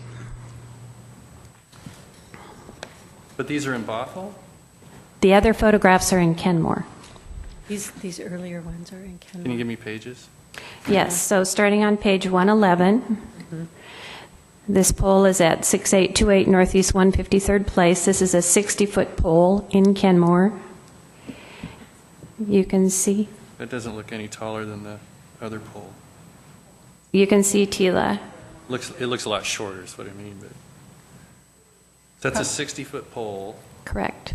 But these are in Bothell? The other photographs are in Kenmore. These earlier ones are in Kenmore. Can you give me pages? Yes, so starting on page 111, this pole is at 6828 Northeast 153rd Place. This is a 60-foot pole in Kenmore. You can see That doesn't look any taller than the other pole. Tila. It looks a lot shorter is what I mean, but that's a 60-foot pole. Correct.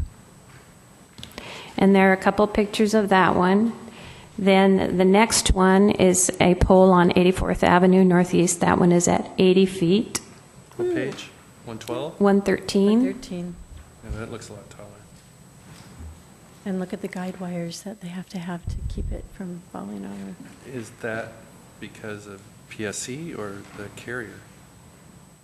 And there are a couple pictures of that one. Then the next one is a pole on 84th Avenue Northeast. That one is at 80 feet. What page? 112? 113. 13. Yeah, that looks a lot taller. And look at the guide wires that they have to keep it from falling over. Is that because of PSC or the carrier?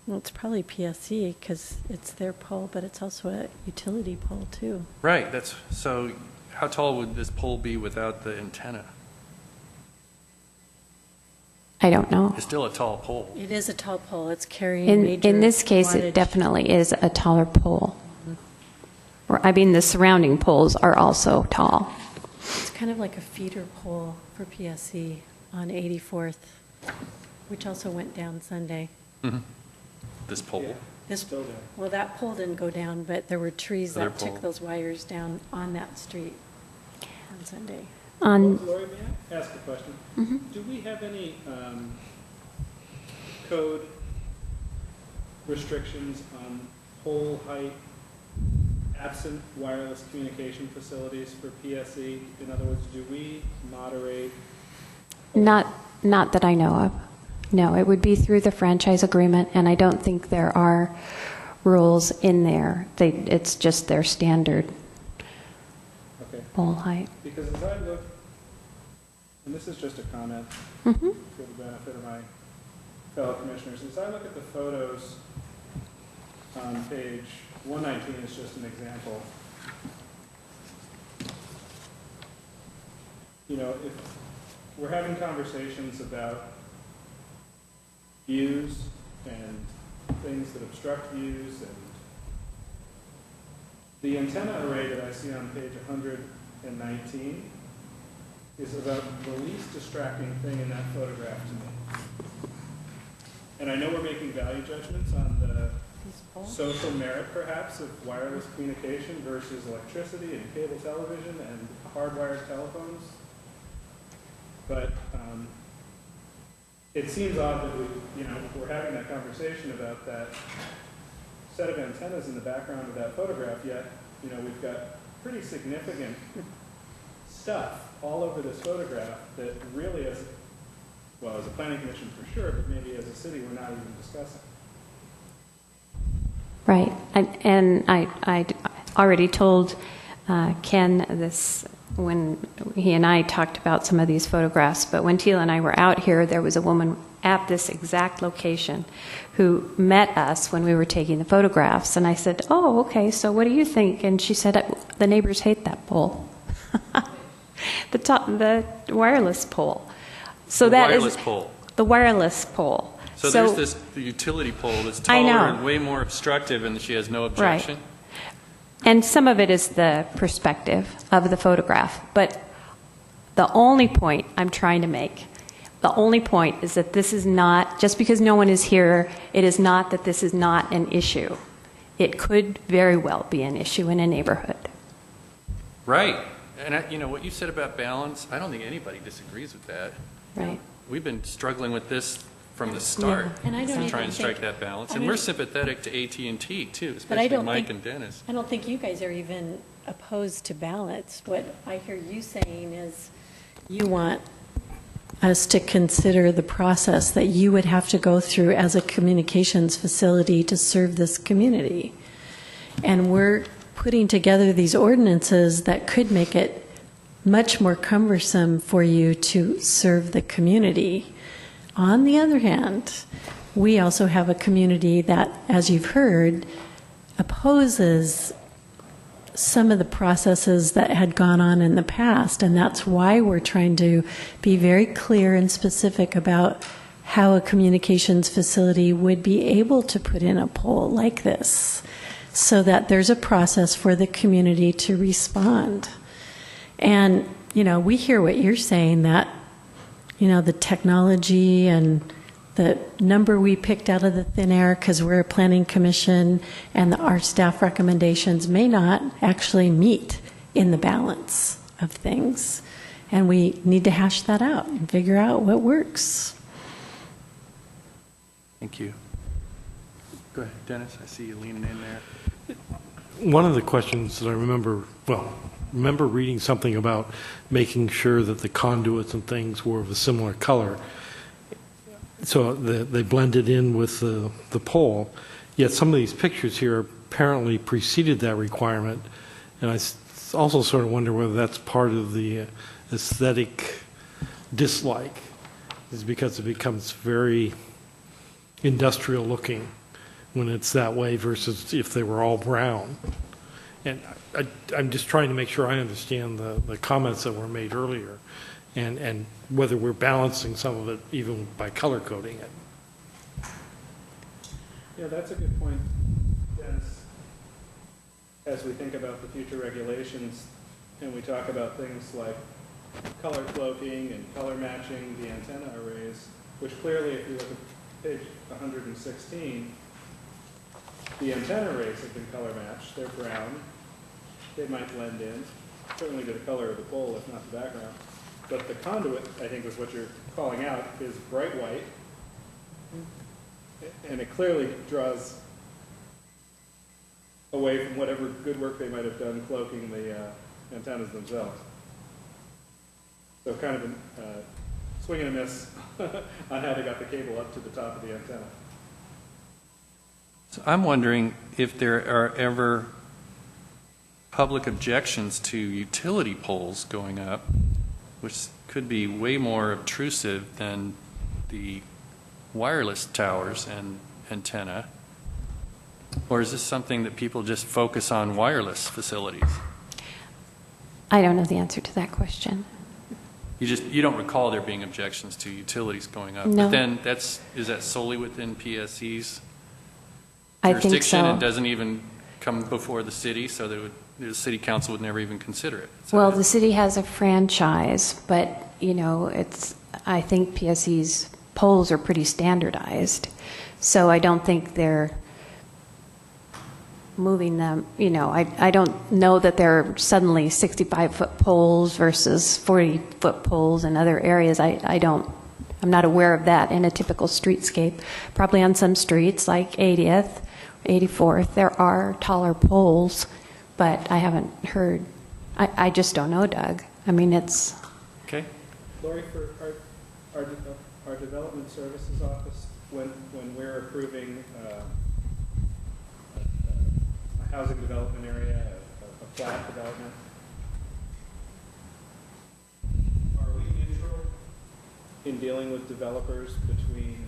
Well, it's probably PSC because it's their pole, but it's also a utility pole too. Right, so how tall would this pole be without the antenna? I don't know. It's still a tall pole. It is a tall pole. It's carrying major In this case, wattage. it definitely is a taller pole. I mean, the surrounding poles are also tall. It's kind of like a feeder pole for PSC on 84th, which also went down Sunday. This pole? This, well, that pole didn't go down, but there were trees Other that took pole. those wires down on that street on Sunday. On Lori, may I ask a question? Do we have any code restrictions on pole height absent wireless communication facilities for PSE? In other words, do we moderate? not that I know of. No, it would be through the franchise agreement, and I don't think there are rules in there. It's just their standard Okay. pole height. Because as I look, and this is just a comment for the benefit of my fellow commissioners, as I look at the photos on page 119 is just an example. You know, if we're having conversations about views and things that obstruct views, and the antenna array that I see on page 119 is about the least distracting thing in that photograph to me. And I know we're making value judgments on the social merit, perhaps, of wireless communication versus electricity and cable television and hardwired telephones. But it seems odd that we're having that conversation about that set of antennas in the background of that photograph, yet, we've got pretty significant stuff all over this photograph that really, as a planning commission for sure, but maybe as a city, we're not even discussing. Right. And I already told Ken this when he and I talked about some of these photographs, but when Tila and I were out here, there was a woman at this exact location who met us when we were taking the photographs. And I said, oh, okay, so what do you think? And she said, the neighbors hate that pole. The wireless pole. So The that is wireless pole. the wireless pole. So there's the utility pole that's I know. taller and way more obstructive, and she has no objection? Right. And some of it is the perspective of the photograph. But the only point I'm trying to make, the only point is that this is not, just because no one is here, it is not that this is not an issue. It could very well be an issue in a neighborhood. Right. And what you said about balance, I don't think anybody disagrees with that. Right. We've been struggling with this from the start, And I don't to even try and strike think- that balance. I And don't we're even- sympathetic to AT&T too, But I especially don't Mike think- and Dennis. I don't think you guys are even opposed to balance. What I hear you saying is you want us to consider the process that you would have to go through as a communications facility to serve this community. And we're putting together these ordinances that could make it much more cumbersome for you to serve the community. On the other hand, we also have a community that, as you've heard, opposes some of the processes that had gone on in the past, and that's why we're trying to be very clear and specific about how a communications facility would be able to put in a pole like this, so that there's a process for the community to respond. And, we hear what you're saying, that, the technology and the number we picked out of the thin air because we're a planning commission and our staff recommendations may not actually meet in the balance of things. And we need to hash that out and figure out what works. Thank you. Go ahead, Dennis. I see you leaning in there. One of the questions that I remember reading something about making sure that the conduits and things were of a similar color. So they blended in with the pole. Yet some of these pictures here apparently preceded that requirement. And I also sort of wonder whether that's part of the aesthetic dislike, is because it becomes very industrial looking when it's that way versus if they were all brown. And I'm just trying to make sure I understand the comments that were made earlier and whether we're balancing some of it even by color coding it. Yeah, that's a good point, Dennis. As we think about the future regulations and we talk about things like color cloaking and color matching the antenna arrays, which clearly, if you look at page 116, the antenna arrays have been color matched. They're brown. They might blend in, certainly to the color of the pole, if not the background. But the conduit, I think is what you're calling out, is bright white. And it clearly draws away from whatever good work they might have done cloaking the antennas themselves. So kind of a swing and a miss on how they got the cable up to the top of the antenna. So I'm wondering if there are ever public objections to utility poles going up, which could be way more obtrusive than the wireless towers and antenna. Or is this something that people just focus on wireless facilities? I don't know the answer to that question. You don't recall there being objections to utilities going up? No. But then is that solely within PSC's I think jurisdiction so. and doesn't even come before the city, so that the city council would never even consider it? Well, the city has a franchise, but, you know, I think PSC's poles are pretty standardized. So I don't think they're moving them, you know, I don't know that they're suddenly 65-foot poles versus 40-foot poles in other areas. I'm not aware of that in a typical streetscape. Probably on some streets like 80th, 84th, there are taller poles, but I haven't heard, I just don't know, Doug. I mean, it's... Okay. Lori, for our development services office, when we're approving a housing development area, a flat development, are we neutral in dealing with developers between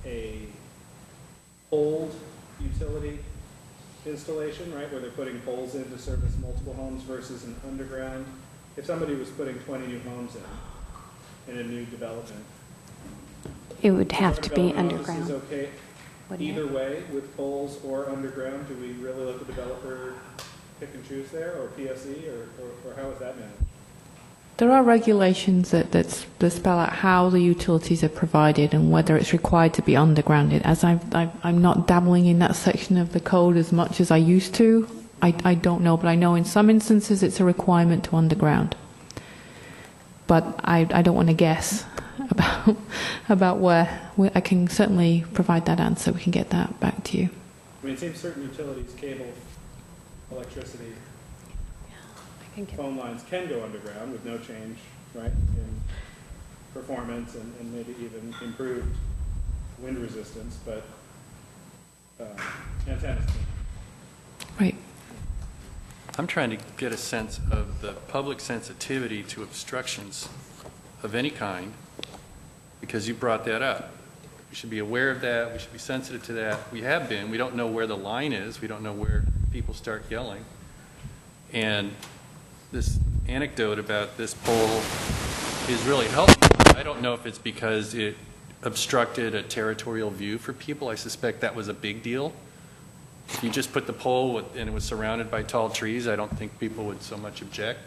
a old utility installation, right, where they're putting poles in to service multiple homes versus an underground? If somebody was putting 20 new homes in a new development, It would have to be development office underground. is okay wouldn't either it? way, with poles or underground? Do we really let the developer pick and choose there, or PSE, or how is that managed? There are regulations that spell out how the utilities are provided and whether it's required to be undergrounded. As I'm not dabbling in that section of the code as much as I used to, I don't know, but I know in some instances it's a requirement to underground. But I don't want to guess about where. I can certainly provide that answer. We can get that back to you. I mean, it seems certain utilities, cable, electricity, phone lines can go underground with no change, right, in performance and maybe even improved wind resistance, but antennas can't. Right. I'm trying to get a sense of the public sensitivity to obstructions of any kind, because you brought that up. We should be aware of that. We should be sensitive to that. We have been. We don't know where the line is. We don't know where people start yelling. And this anecdote about this pole is really helpful. I don't know if it's because it obstructed a territorial view for people. I suspect that was a big deal. If you just put the pole and it was surrounded by tall trees, I don't think people would so much object.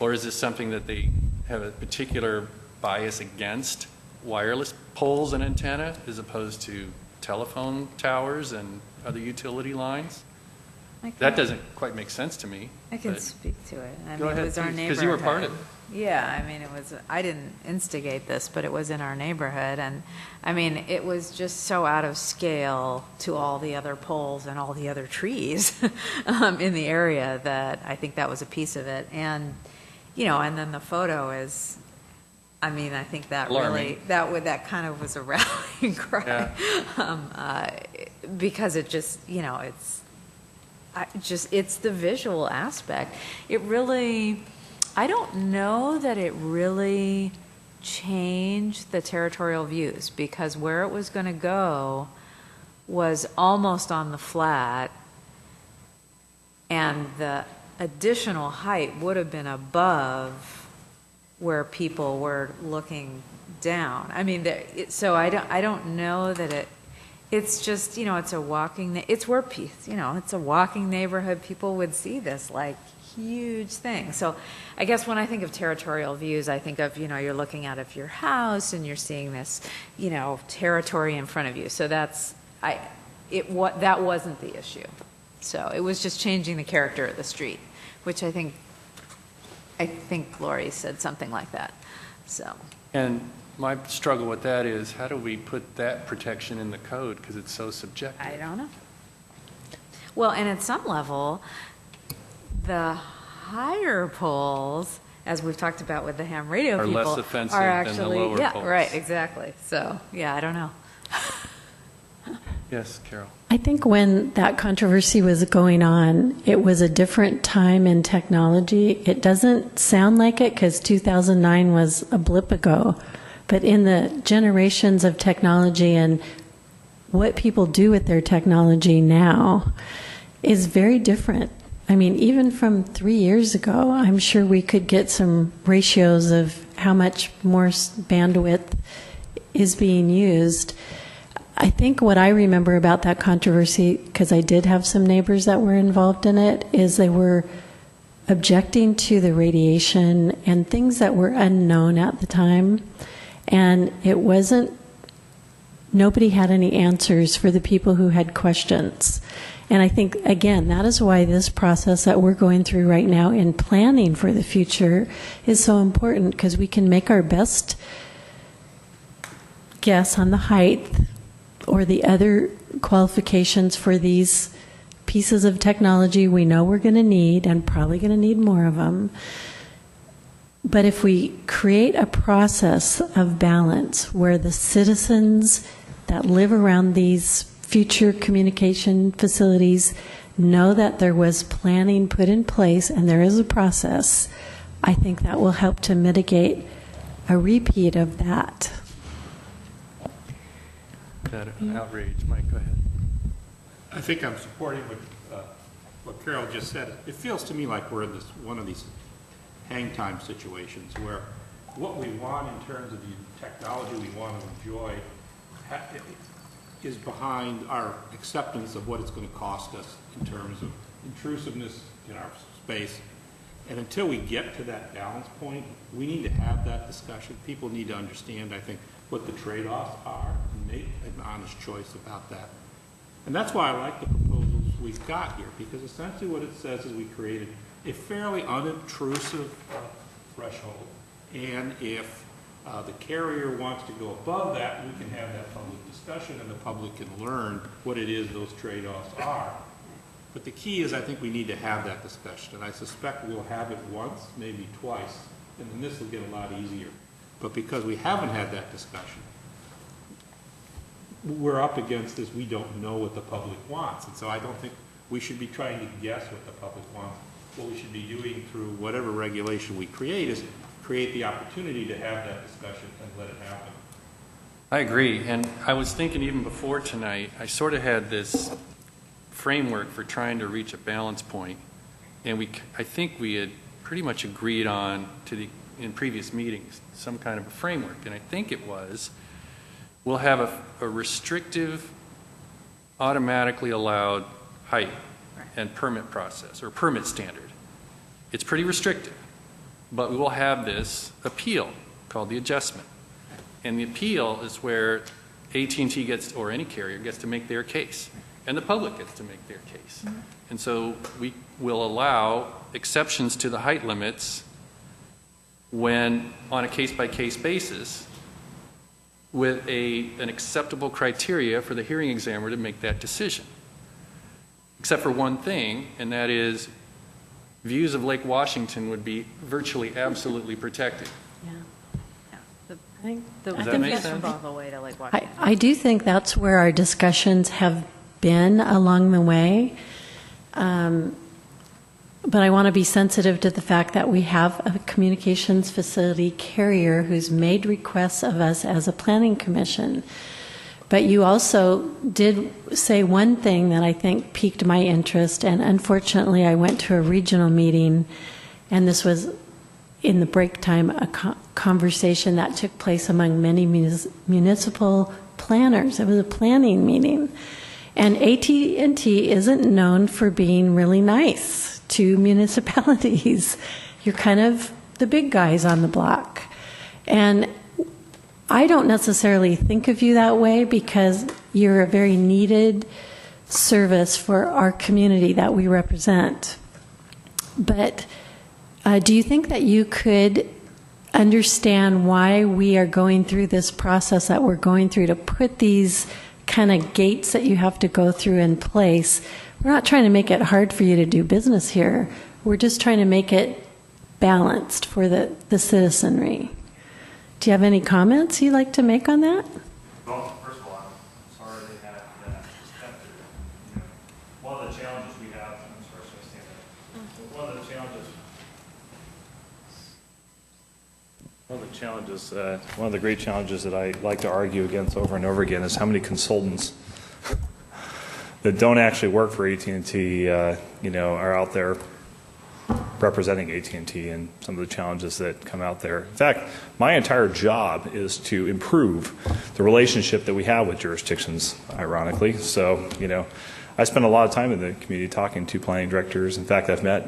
Or is this something that they have a particular bias against wireless poles and antenna as opposed to telephone towers and other utility lines? That doesn't quite make sense to me. I can but- speak to it. I Go mean, ahead, it was our please, neighborhood. 'cause you were part of it. Yeah, I mean, I didn't instigate this, but it was in our neighborhood. And I mean, it was just so out of scale to all the other poles and all the other trees in the area that I think that was a piece of it. And, you know, and then the photo is, I mean, I think that Alarming. really, that kind of was a rallying cry. Because it just, you know, it's the visual aspect. It really, I don't know that it really changed the territorial views, because where it was going to go was almost on the flat, and the additional height would have been above where people were looking down. I mean, so I don't know that it's just, it's a walking, it's where, it's a walking neighborhood. People would see this like huge thing. So I guess when I think of territorial views, I think of, you're looking out of your house and you're seeing this, territory in front of you. So that wasn't the issue. So it was just changing the character of the street, which I think Lori said something like that. So. And my struggle with that is, how do we put that protection in the code, because it's so subjective? I don't know. Well, and at some level, the higher poles, as we've talked about with the ham radio Are people, less offensive are than actually, the lower yeah, poles. right, exactly. So, yeah, I don't know. Yes, Carol. I think when that controversy was going on, it was a different time in technology. It doesn't sound like it because 2009 was a blip ago, but in the generations of technology and what people do with their technology now is very different. I mean, even from 3 years ago, I'm sure we could get some ratios of how much more bandwidth is being used. I think what I remember about that controversy, because I did have some neighbors that were involved in it, is they were objecting to the radiation and things that were unknown at the time. And it wasn't, nobody had any answers for the people who had questions. And I think, again, that is why this process that we're going through right now in planning for the future is so important, because we can make our best guess on the height or the other qualifications for these pieces of technology we know we're going to need, and probably going to need more of them. But if we create a process of balance where the citizens that live around these future communication facilities know that there was planning put in place and there is a process, I think that will help to mitigate a repeat of that. That outrage. Mike, go ahead. I think I'm supporting what Carol just said. It feels to me like we're in one of these hang time situations where what we want in terms of the technology we want to enjoy is behind our acceptance of what it's going to cost us in terms of intrusiveness in our space. And until we get to that balance point, we need to have that discussion. People need to understand, I think, what the trade-offs are and make an honest choice about that. And that's why I like the proposals we've got here, because essentially what it says is we created a fairly unobtrusive threshold, and if the carrier wants to go above that, we can have that public discussion and the public can learn what it is those trade-offs are. But the key is I think we need to have that discussion, and I suspect we'll have it once, maybe twice, and then this will get a lot easier. But because we haven't had that discussion, we're up against this, we don't know what the public wants. And so I don't think we should be trying to guess what the public wants. What we should be doing through whatever regulation we create is create the opportunity to have that discussion and let it happen. I agree. And I was thinking even before tonight, I sort of had this framework for trying to reach a balance point. And I think we had pretty much agreed on in previous meetings, some kind of a framework. And I think it was, we'll have a restrictive, automatically allowed height and permit process, or permit standard. It's pretty restrictive, but we will have this appeal called the adjustment. And the appeal is where AT&T gets, or any carrier gets to make their case, and the public gets to make their case. Mm-hmm. And so we will allow exceptions to the height limits when on a case-by-case basis with an acceptable criteria for the hearing examiner to make that decision. Except for one thing, and that is views of Lake Washington would be virtually absolutely protected. Yeah. I think Does that make sense? all the way to Lake Washington. I do think that's where our discussions have been along the way. but I want to be sensitive to the fact that we have a communications facility carrier who's made requests of us as a planning commission. But you also did say one thing that I think piqued my interest, and unfortunately I went to a regional meeting, and this was in the break time, a conversation that took place among many municipal planners. It was a planning meeting. And AT&T isn't known for being really nice to municipalities. You're kind of the big guys on the block. And I don't necessarily think of you that way because you're a very needed service for our community that we represent. But do you think that you could understand why we are going through this process that we're going through to put these kind of gates that you have to go through in place? We're not trying to make it hard for you to do business here. We're just trying to make it balanced for the citizenry. Do you have any comments you'd like to make on that? Well, first of all, I'm sorry they had that disconnected. You know, one of the challenges we have, I'm sorry, should I stand up? One of the great challenges that I like to argue against over and over again is how many consultants that don't actually work for AT&T, are out there representing AT&T and some of the challenges that come out there. In fact, my entire job is to improve the relationship that we have with jurisdictions, ironically. So, I spend a lot of time in the community talking to planning directors. In fact, I've met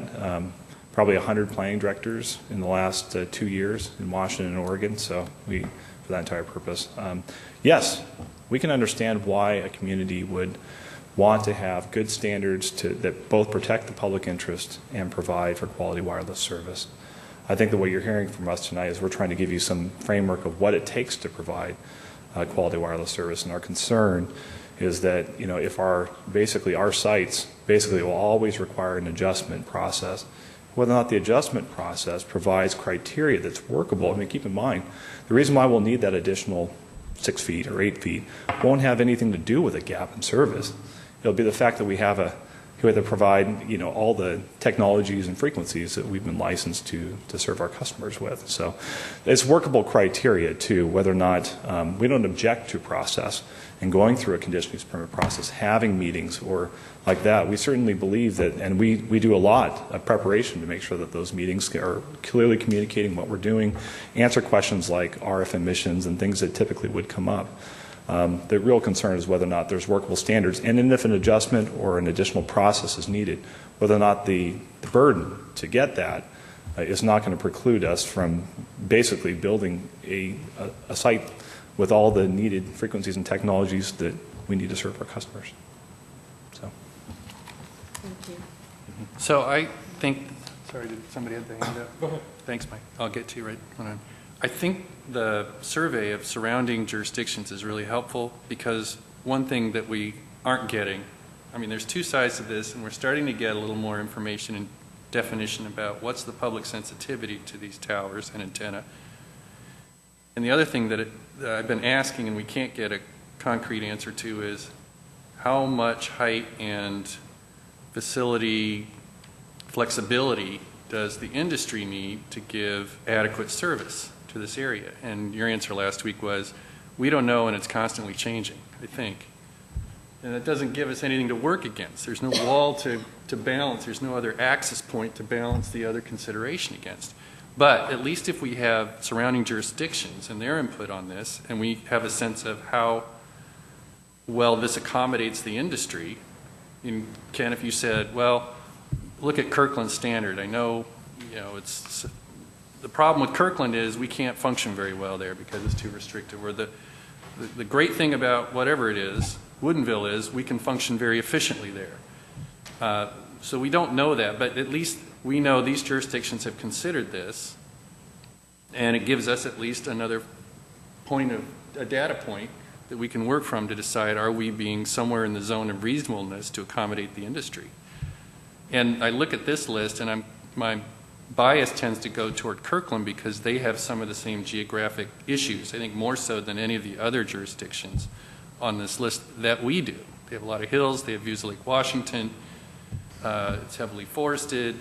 probably 100 planning directors in the last 2 years in Washington and Oregon, so for that entire purpose. Yes, we can understand why a community would want to have good standards that both protect the public interest and provide for quality wireless service. I think that what you're hearing from us tonight is we're trying to give you some framework of what it takes to provide quality wireless service, and our concern is that if our sites will always require an adjustment process, whether or not the adjustment process provides criteria that's workable. I mean, keep in mind, the reason why we'll need that additional 6 feet or 8 feet won't have anything to do with a gap in service. It'll be the fact that we have to provide, all the technologies and frequencies that we've been licensed to serve our customers with. So it's workable criteria, too, whether or not we don't object to process and going through a conditional use permit process, having meetings or like that. We certainly believe that, and we do a lot of preparation to make sure that those meetings are clearly communicating what we're doing, answer questions like RF emissions and things that typically would come up. The real concern is whether or not there's workable standards, and if an adjustment or an additional process is needed, whether or not the burden to get that is not going to preclude us from basically building a site with all the needed frequencies and technologies that we need to serve our customers. So. Thank you. So I think, sorry, did somebody have their hand up? Go ahead. Thanks, Mike. I'll get to you right on. I think the survey of surrounding jurisdictions is really helpful because one thing that we aren't getting, there's two sides to this, and we're starting to get a little more information and definition about what's the public sensitivity to these towers and antenna. And the other thing that I've been asking and we can't get a concrete answer to is how much height and facility flexibility does the industry need to give adequate service to this area? And your answer last week was, we don't know and it's constantly changing, I think. And that doesn't give us anything to work against. There's no wall to balance. There's no other access point to balance the other consideration against. But at least if we have surrounding jurisdictions and their input on this, and we have a sense of how well this accommodates the industry. And Ken, if you said, well, look at Kirkland's standard. I know, it's the problem with Kirkland is we can't function very well there because it's too restrictive. Or the great thing about whatever it is, Woodinville is, we can function very efficiently there. So we don't know that, but at least we know these jurisdictions have considered this, and it gives us at least another a data point that we can work from to decide, are we being somewhere in the zone of reasonableness to accommodate the industry? And I look at this list, and my bias tends to go toward Kirkland because they have some of the same geographic issues, I think more so than any of the other jurisdictions on this list that we do. They have a lot of hills, they have views of Lake Washington, it's heavily forested,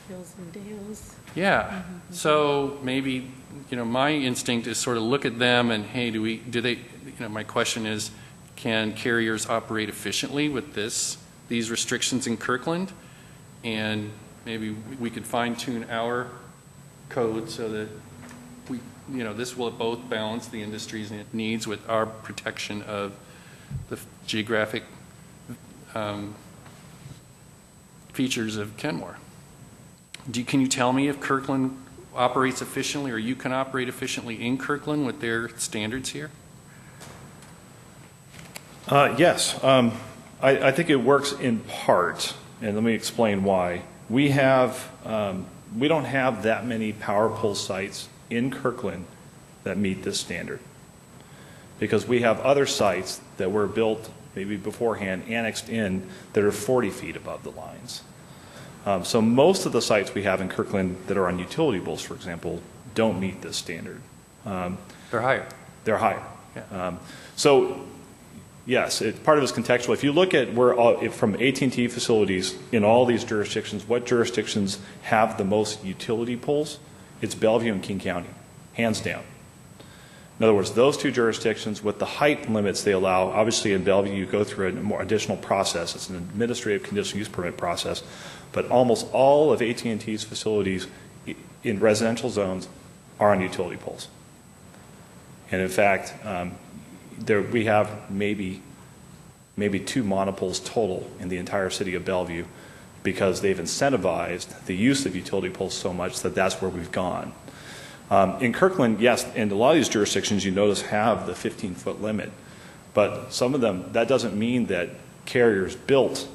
Hills and Dales. Yeah, so maybe, my instinct is sort of look at them and, hey, do they, my question is, can carriers operate efficiently with these restrictions in Kirkland? And maybe we could fine tune our code so that this will both balance the industry's needs with our protection of the geographic features of Kenmore. Can you tell me if Kirkland operates efficiently, or you can operate efficiently in Kirkland with their standards here? Yes. I think it works in part, and let me explain why. We don't have that many power pole sites in Kirkland that meet this standard, because we have other sites that were built maybe beforehand, annexed in, that are 40 feet above the lines. So most of the sites we have in Kirkland that are on utility poles, for example, don't meet this standard. They're higher. They're higher. Yeah. So yes, part of it is contextual. If you look at from AT&T facilities in all these jurisdictions, what jurisdictions have the most utility poles? It's Bellevue and King County, hands down. In other words, those two jurisdictions with the height limits they allow, obviously in Bellevue you go through a more additional process. It's an administrative conditional use permit process. But almost all of AT&T's facilities in residential zones are on utility poles. And in fact, we have maybe 2 monopoles total in the entire city of Bellevue, because they've incentivized the use of utility poles so much that that's where we've gone. In Kirkland, yes, and a lot of these jurisdictions you notice have the 15-foot limit, but some of them, that doesn't mean that carriers built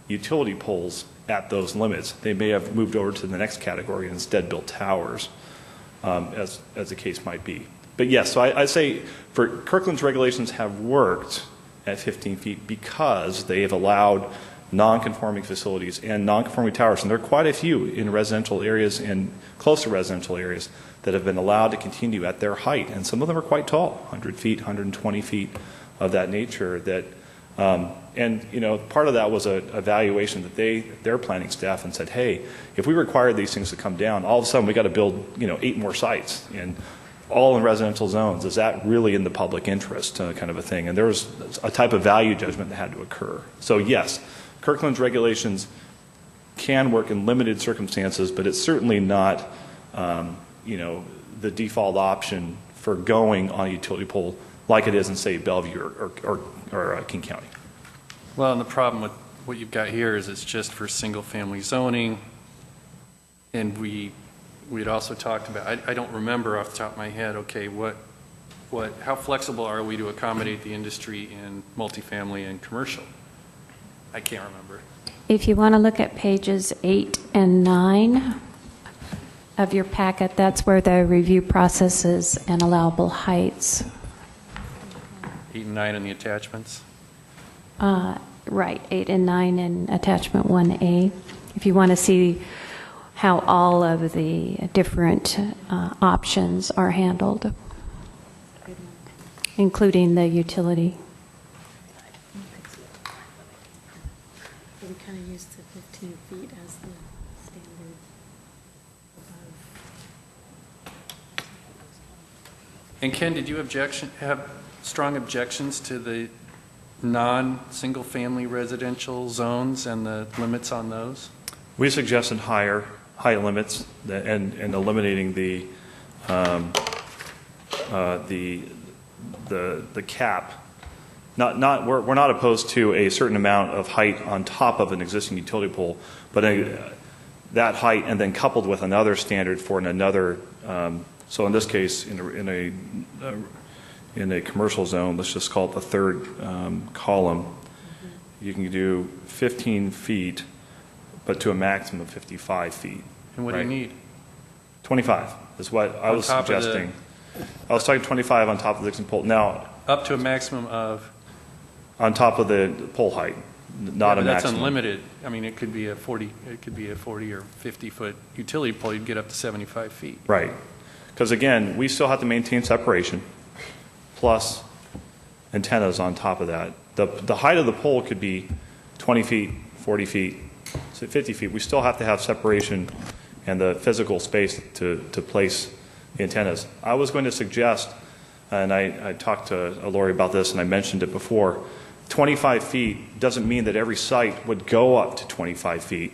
utility poles at those limits. They may have moved over to the next category and instead built towers, as the case might be. But yes, so I'd say for Kirkland's regulations have worked at 15 feet because they have allowed non-conforming facilities and non-conforming towers, and there are quite a few in residential areas and close to residential areas that have been allowed to continue at their height, and some of them are quite tall, 100 feet, 120 feet of that nature. That and part of that was a evaluation that their planning staff and said, hey, if we require these things to come down, all of a sudden we got to build 8 more sites, and all in residential zones. Is that really in the public interest, kind of a thing? And there was a type of value judgment that had to occur. So yes, Kirkland's regulations can work in limited circumstances, but it's certainly not the default option for going on a utility pole like it is in, say, Bellevue or King County. Well, and the problem with what you've got here is it's just for single-family zoning, and we had also talked about, I don't remember off the top of my head, okay, how flexible are we to accommodate the industry in multifamily and commercial? I can't remember. If you want to look at pages 8 and 9 of your packet, that's where the review processes and allowable heights. 8 and 9 in the attachments? Right, 8 and 9 in attachment 1A. If you want to see how all of the different options are handled, including the utility. We kind of used the 15 feet as the standard above. And Ken, did you have strong objections to the non-single-family residential zones and the limits on those? We suggested high limits and eliminating the cap. We're not opposed to a certain amount of height on top of an existing utility pole, but that height and then coupled with another standard for another. So in this case, in a commercial zone, let's just call it the third column, you can do 15 feet, but to a maximum of 55 feet. And what do you need? 25 is what I was suggesting. I was talking 25 on top of the existing pole. Now, up to a maximum of? On top of the pole height, not a maximum. That's unlimited. I mean, it could be a 40 or 50 foot utility pole. You'd get up to 75 feet. Right. Because again, we still have to maintain separation, plus antennas on top of that. The height of the pole could be 20 feet, 40 feet, so 50 feet. We still have to have separation and the physical space to place the antennas. I was going to suggest, and I talked to Lori about this and I mentioned it before, 25 feet doesn't mean that every site would go up to 25 feet.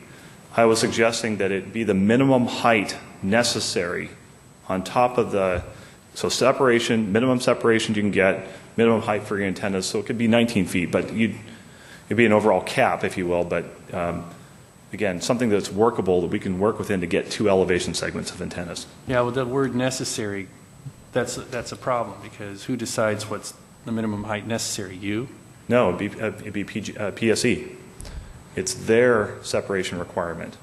I was suggesting that it be the minimum height necessary on top of so separation, minimum separation you can get, minimum height for your antennas, so it could be 19 feet, but it'd be an overall cap, if you will, but again, something that's workable that we can work within to get 2 elevation segments of antennas. Yeah, well, the word necessary, that's a problem, because who decides what's the minimum height necessary? You? No, it'd be PSE. It's their separation requirement.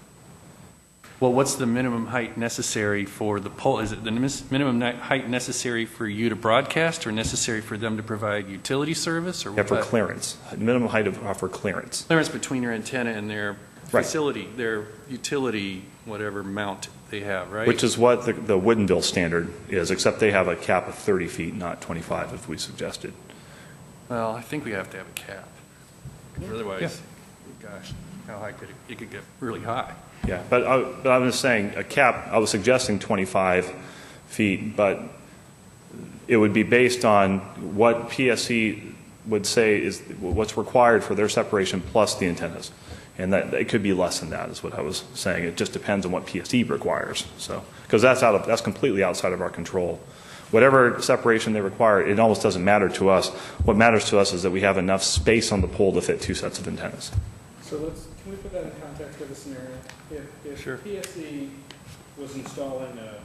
Well, what's the minimum height necessary for the pole? Is it the minimum height necessary for you to broadcast, or necessary for them to provide utility service? Or Yeah, for what? clearance. Minimum height for clearance. Clearance between your antenna and their Right. facility, their utility, whatever mount they have, right? Which is what the Woodenville standard is, except they have a cap of 30 feet, not 25, as we suggested. Well, I think we have to have a cap. 'Cause otherwise, gosh, how high could it could get really high. Yeah, but I was saying a cap, I was suggesting 25 feet, but it would be based on what PSE would say is what's required for their separation plus the antennas. And that it could be less than that is what I was saying. It just depends on what PSE requires. So, because that's completely outside of our control. Whatever separation they require, it almost doesn't matter to us. What matters to us is that we have enough space on the pole to fit 2 sets of antennas. So can we put that in context of the scenario? If Sure. PSE was installing a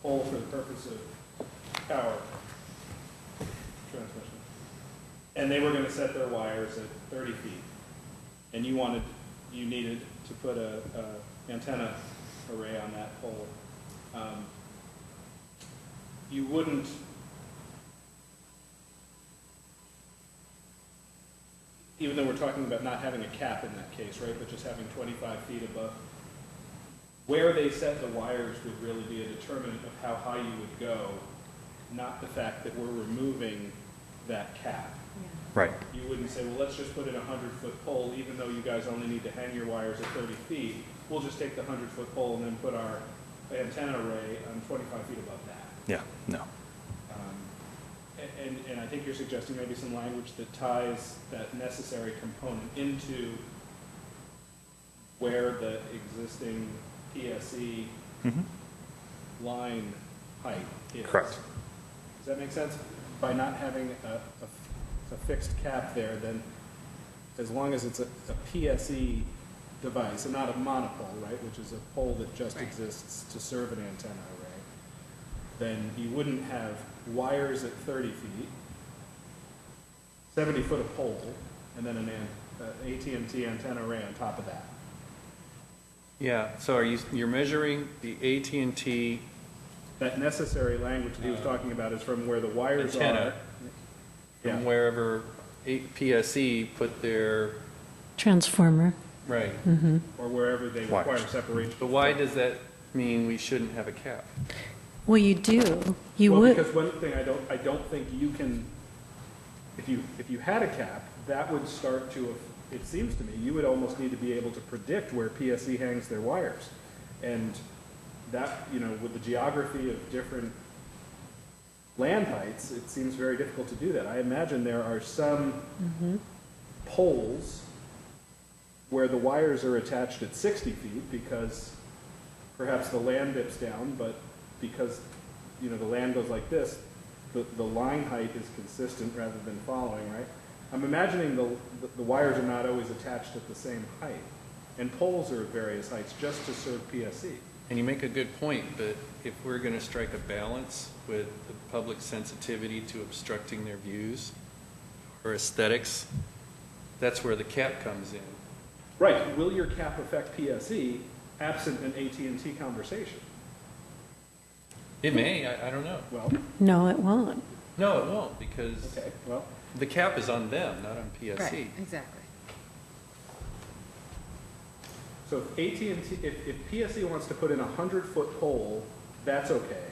pole for the purpose of power transmission, and they were going to set their wires at 30 feet, and you needed to put a antenna array on that pole, you wouldn't, even though we're talking about not having a cap in that case, right, but just having 25 feet above, where they set the wires would really be a determinant of how high you would go, not the fact that we're removing that cap. Right. You wouldn't say, well, let's just put in a 100-foot pole, even though you guys only need to hang your wires at 30 feet. We'll just take the 100-foot pole and then put our antenna array on 25 feet above that. Yeah, no. And I think you're suggesting maybe some language that ties that necessary component into where the existing PSE line height is. Correct. Does that make sense? By not having a fixed cap there, then as long as it's a PSE device and not a monopole, right, which is a pole that just exists to serve an antenna array, then you wouldn't have wires at 30 feet, 70 foot of pole, and then an AT&T antenna array on top of that. Yeah, so you're measuring the AT&T That necessary language that he was talking about is from where the wires antenna are. from wherever PSE put their, Transformer. right. Or wherever they require separation. But why does that mean we shouldn't have a cap? Well, you do. You Well, would. because one thing I don't think you can, if you had a cap, that would start to, it seems to me, you would almost need to be able to predict where PSE hangs their wires. And that, with the geography of different land heights, it seems very difficult to do that. I imagine there are some poles where the wires are attached at 60 feet because perhaps the land dips down, but because the land goes like this, the line height is consistent rather than following, right? I'm imagining the wires are not always attached at the same height, and poles are at various heights just to serve PSE. And you make a good point, but if we're going to strike a balance with the public sensitivity to obstructing their views or aesthetics, that's where the cap comes in. Right. Will your cap affect PSE absent an AT&T conversation? It may, I don't know. Well, No, it won't. No, it won't, because okay. Well, the cap is on them, not on PSE. Right, exactly. so if AT&T, if PSE wants to put in a 100-foot pole, that's okay.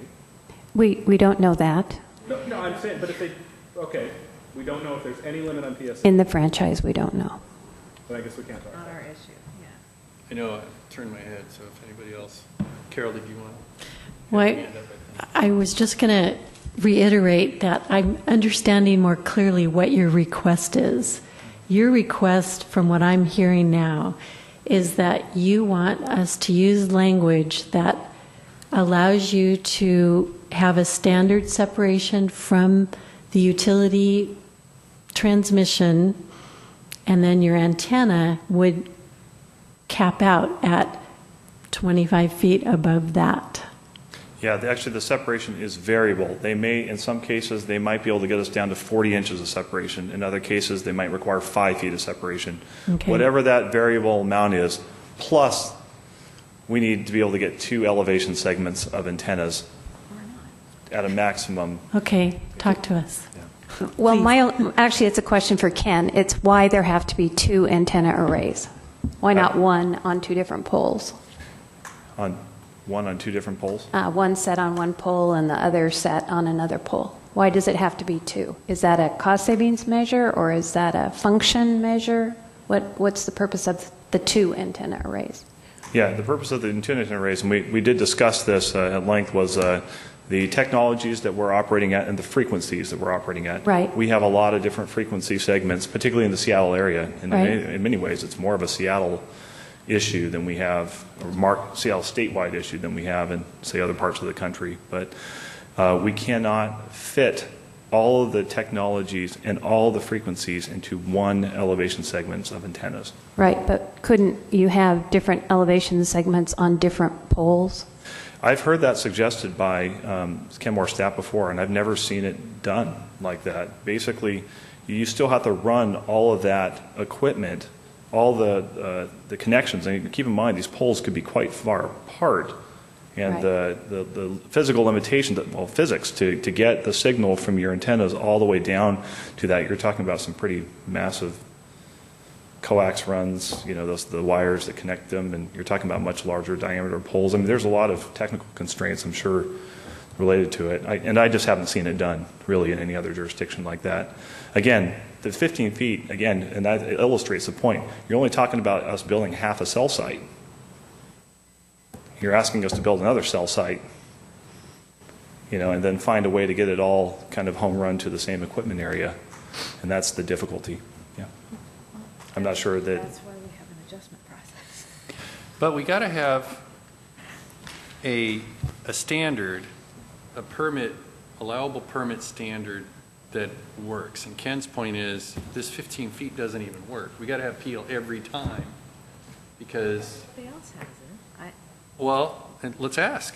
We don't know that. No, I'm saying, but if they, okay, we don't know if there's any limit on PSE. In the franchise, we don't know. But I guess we can't talk Not about our it. issue, yeah. I know I turned my head, so if anybody else. Carol, did you want to? Well, I was just going to reiterate that I'm understanding more clearly what your request is. Your request, from what I'm hearing now, is that you want us to use language that allows you to have a standard separation from the utility transmission, and then your antenna would cap out at 25 feet above that. Yeah, actually the separation is variable. They may, in some cases, they might be able to get us down to 40 inches of separation. In other cases, they might require 5 feet of separation. Okay. Whatever that variable amount is, plus we need to be able to get 2 elevation segments of antennas at a maximum. Okay, talk to us. Well, actually, it's a question for Ken. It's why there have to be 2 antenna arrays. Why not one on 2 different poles? One on 2 different poles? One set on one pole and the other set on another pole. Why does it have to be 2? Is that a cost savings measure or is that a function measure? What's the purpose of the 2 antenna arrays? Yeah, the purpose of the antenna arrays, and we did discuss this at length, was the technologies that we're operating at and the frequencies that we're operating at. Right. We have a lot of different frequency segments, particularly in the Seattle area. And right. in many ways, it's more of a Seattle issue than we have, or Seattle statewide issue than we have in, say, other parts of the country. But we cannot fit all of the technologies and all the frequencies into one elevation segments of antennas. Right, but couldn't you have different elevation segments on different poles? I've heard that suggested by Kenmore staff before, and I've never seen it done like that. Basically, you still have to run all of that equipment, all the connections. And keep in mind, these poles could be quite far apart. And right. the physical limitations, well, physics, to get the signal from your antennas all the way down to that, you're talking about some pretty massive coax runs, you know, the wires that connect them, and you're talking about much larger diameter poles. I mean, there's a lot of technical constraints, I'm sure, related to it. And I just haven't seen it done, really, in any other jurisdiction like that. Again, the 15 feet, again, and that illustrates the point. You're only talking about us building half a cell site. You're asking us to build another cell site, you know, and then find a way to get it all kind of home run to the same equipment area. And that's the difficulty. Yeah. I'm not sure that. That's why we have an adjustment process. But we got to have a standard, a permit, allowable permit standard that works. And Ken's point is this 15 feet doesn't even work. We got to have peel every time because. Everybody else has it. Well, let's ask.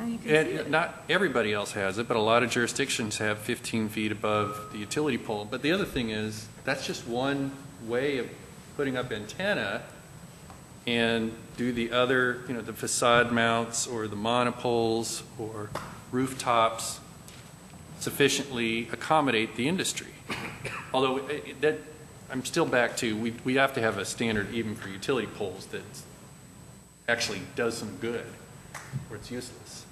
You can see Not everybody else has it, but a lot of jurisdictions have 15 feet above the utility pole. But the other thing is, that's just one way of putting up antenna, and do the other, you know, the facade mounts or the monopoles or rooftops sufficiently accommodate the industry. Although that, I'm still back to, we have to have a standard even for utility poles that actually does some good, or it's useless.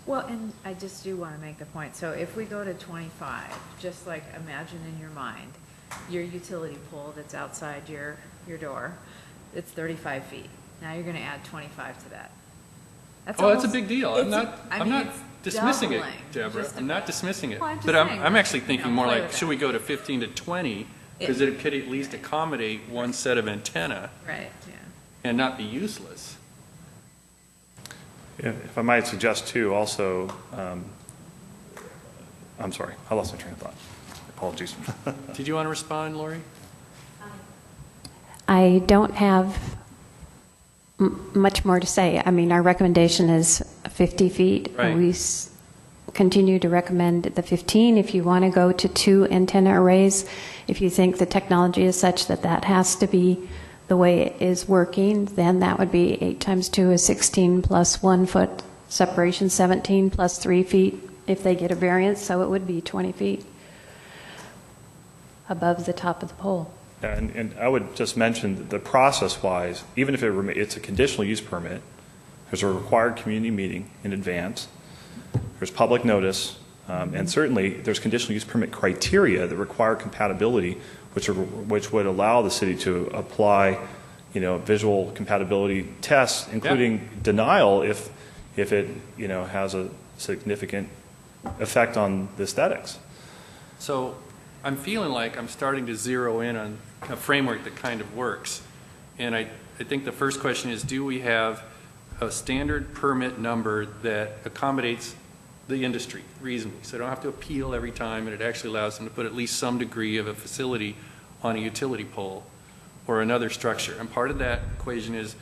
Well, and I just do want to make the point. So if we go to 25, just like imagine in your mind, your utility pole that's outside your door, it's 35 feet. Now you're going to add 25 to that. That's That's a big deal. I'm not it's dismissing it, doubling, Deborah. just I'm not dismissing it. Well, I'm just But saying, I'm actually you thinking know, more play like, with should that. we go to 15 to 20? Because it could at least accommodate one set of antenna Right, yeah. and not be useless. Yeah, if I might suggest too, also, I'm sorry, I lost my train of thought. Apologies. Did you want to respond, Lori? I don't have much more to say. I mean, our recommendation is 50 feet. Right. We continue to recommend the 15. If you want to go to 2 antenna arrays, if you think the technology is such that that has to be the way it is working, then that would be 8 times 2 is 16 plus 1 foot separation, 17 plus 3 feet if they get a variance, so it would be 20 feet above the top of the pole. And I would just mention the process-wise, even if it's a conditional use permit, there's a required community meeting in advance, there's public notice, and certainly there's conditional use permit criteria that require compatibility, which would allow the city to apply visual compatibility tests, including denial if it, has a significant effect on the aesthetics. So I'm feeling like I'm starting to zero in on a framework that kind of works. And I think the first question is, do we have a standard permit number that accommodates the industry reasonably? So they don't have to appeal every time, and it actually allows them to put at least some degree of a facility on a utility pole or another structure. And part of that equation is,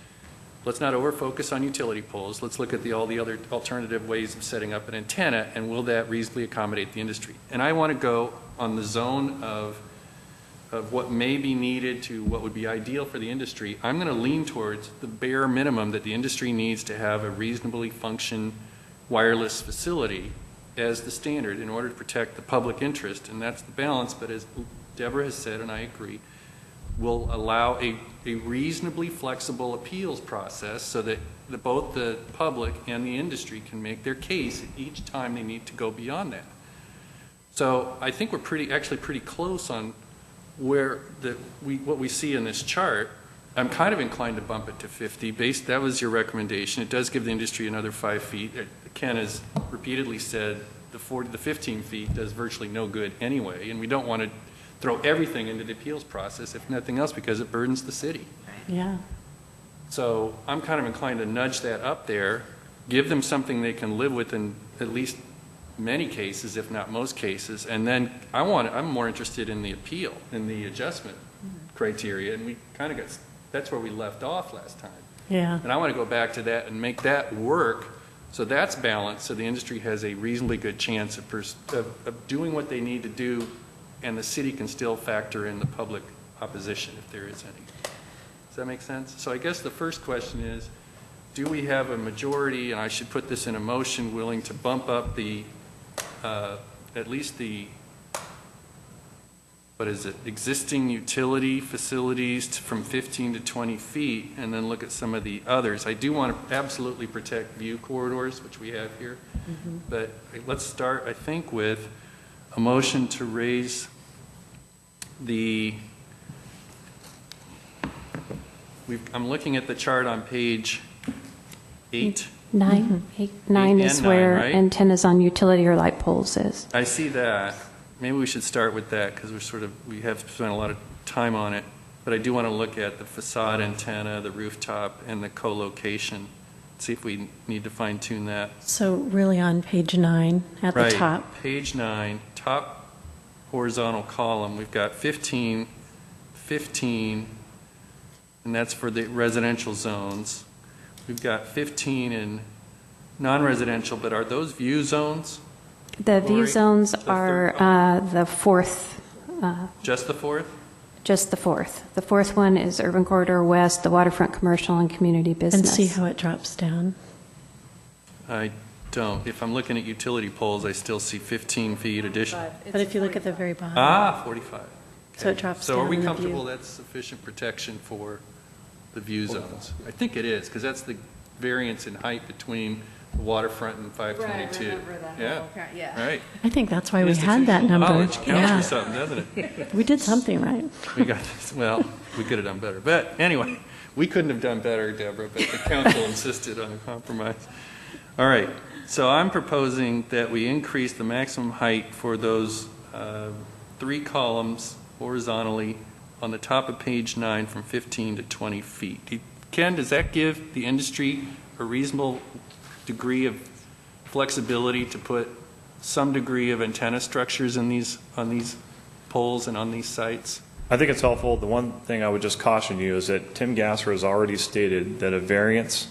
let's not over-focus on utility poles. Let's look at all the other alternative ways of setting up an antenna, and will that reasonably accommodate the industry? And I want to go on the zone of what may be needed to what would be ideal for the industry. I'm going to lean towards the bare minimum that the industry needs to have a reasonably function wireless facility as the standard in order to protect the public interest, and that's the balance. But as Deborah has said, and I agree, will allow a reasonably flexible appeals process so that both the public and the industry can make their case each time they need to go beyond that. So I think we're actually pretty close on where what we see in this chart. I'm kind of inclined to bump it to 50. That was your recommendation. It does give the industry another 5 feet. Ken has repeatedly said the 15 feet does virtually no good anyway, and we don't want to throw everything into the appeals process, if nothing else, because it burdens the city. Yeah. So I'm kind of inclined to nudge that up there, give them something they can live with in at least many cases, if not most cases, and then I'm more interested in the appeal, in the adjustment criteria, and we kind of that's where we left off last time. Yeah. And I want to go back to that and make that work so that's balanced, so the industry has a reasonably good chance of doing what they need to do, and the city can still factor in the public opposition if there is any. Does that make sense? So I guess the first question is, do we have a majority, and I should put this in a motion, willing to bump up the, at least the, existing utility facilities from 15 to 20 feet, and then look at some of the others. I do want to absolutely protect view corridors, which we have here, but let's start, I think, with a motion to raise I'm looking at the chart on page 8. 9 is where right? antennas on utility or light poles is. I see that. Maybe we should start with that because we have spent a lot of time on it. But I do want to look at the facade antenna, the rooftop, and the co-location. See if we need to fine tune that. So really on page 9 at the top. Page 9, top horizontal column, we've got 15, 15, and that's for the residential zones. We've got 15 in non-residential, but are those view zones? The view zones are the fourth. Just the fourth? Just the fourth. The fourth one is Urban Corridor West, the waterfront commercial and community business. And see how it drops down. I don't. If I'm looking at utility poles, I still see 15 feet additional. But if you look at the very bottom. 45. Okay. So it drops down. So are we in the comfortable view. that's sufficient protection for the view zones? I think it is, because that's the variance in height between the waterfront and 522. Yeah. Right. I think that's why we had that number. Knowledge counts for something, doesn't it? We did something right. We got this. Well, we could have done better. But anyway, we couldn't have done better, Deborah, but the council insisted on a compromise. All right. So I'm proposing that we increase the maximum height for those 3 columns horizontally on the top of page 9 from 15 to 20 feet. Ken, does that give the industry a reasonable degree of flexibility to put some degree of antenna structures on these poles and on these sites? I think it's helpful. The one thing I would just caution you is that Tim Gasser has already stated that a variance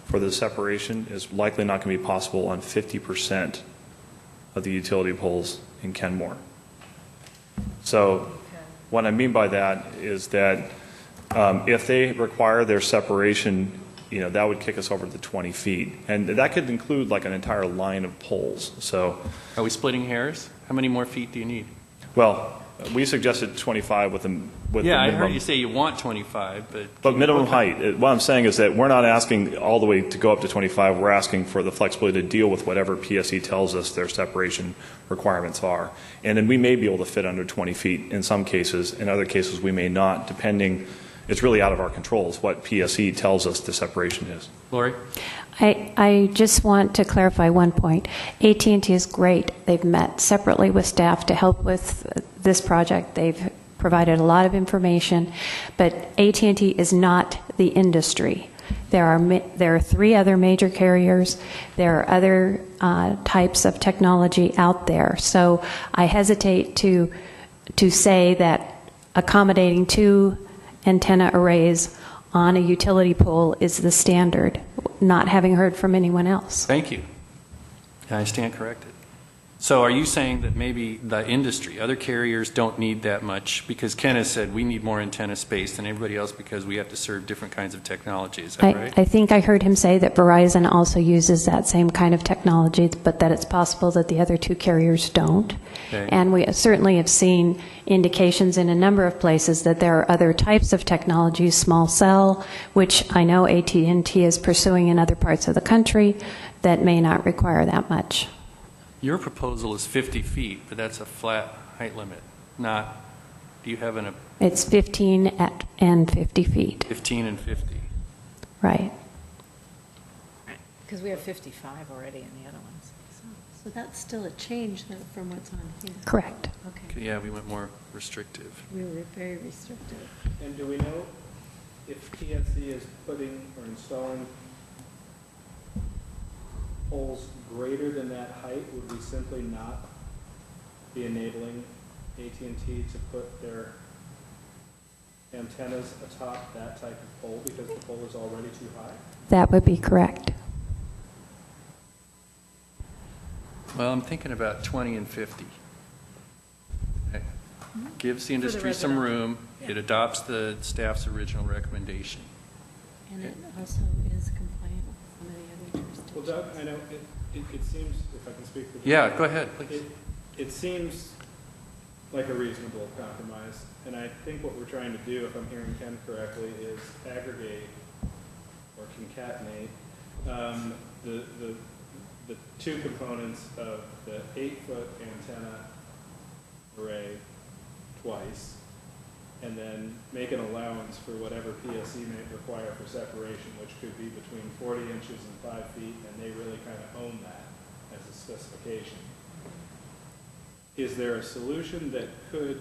for the separation is likely not going to be possible on 50% of the utility poles in Kenmore. So what I mean by that is that if they require their separation, that would kick us over to 20 feet. And that could include like an entire line of poles. So, are we splitting hairs? How many more feet do you need? Well, we suggested 25 with the minimum. I heard you say you want 25, but minimum height. What I'm saying is that we're not asking all the way to go up to 25. We're asking for the flexibility to deal with whatever PSE tells us their separation requirements are. And then we may be able to fit under 20 feet in some cases. In other cases, we may not, depending it's really out of our control. It's what PSE tells us the separation is. Lori? I just want to clarify one point. AT&T is great. They've met separately with staff to help with this project. They've provided a lot of information, but AT&T is not the industry. There are 3 other major carriers. There are other types of technology out there. So I hesitate to say that accommodating 2 antenna arrays on a utility pole is the standard, not having heard from anyone else. Thank you. I stand corrected. So are you saying that maybe the industry, other carriers don't need that much? Because Ken has said we need more antenna space than everybody else because we have to serve different kinds of technology. Is that right? I think I heard him say that Verizon also uses that same kind of technology, but that it's possible that the other 2 carriers don't. Okay. And we certainly have seen indications in a number of places that there are other types of technologies, small cell, which I know AT&T is pursuing in other parts of the country, that may not require that much. Your proposal is 50 feet, but that's a flat height limit, not, do you have It's 15 and 50 feet. 15 and 50? Right. Because we have 55 already in the other ones. So that's still a change, though, from what's on here. Correct. Okay. Yeah, we went more restrictive. We were very restrictive. And do we know if PSC is putting or installing poles greater than that height? Would we simply not be enabling AT&T to put their antennas atop that type of pole because the pole is already too high? That would be correct. Well, I'm thinking about 20 and 50. Okay. Gives the industry some room. It adopts the staff's original recommendation. And it also is compliant with some of the other jurisdictions. Well, Doug, I know it seems, if I can speak for the Yeah, go ahead, please. It seems like a reasonable compromise, and I think what we're trying to do, if I'm hearing Ken correctly, is aggregate or concatenate the 2 components of the 8-foot antenna array twice, and then make an allowance for whatever PSC may require for separation, which could be between 40 inches and 5 feet, and they really kind of own that as a specification. Is there a solution that could,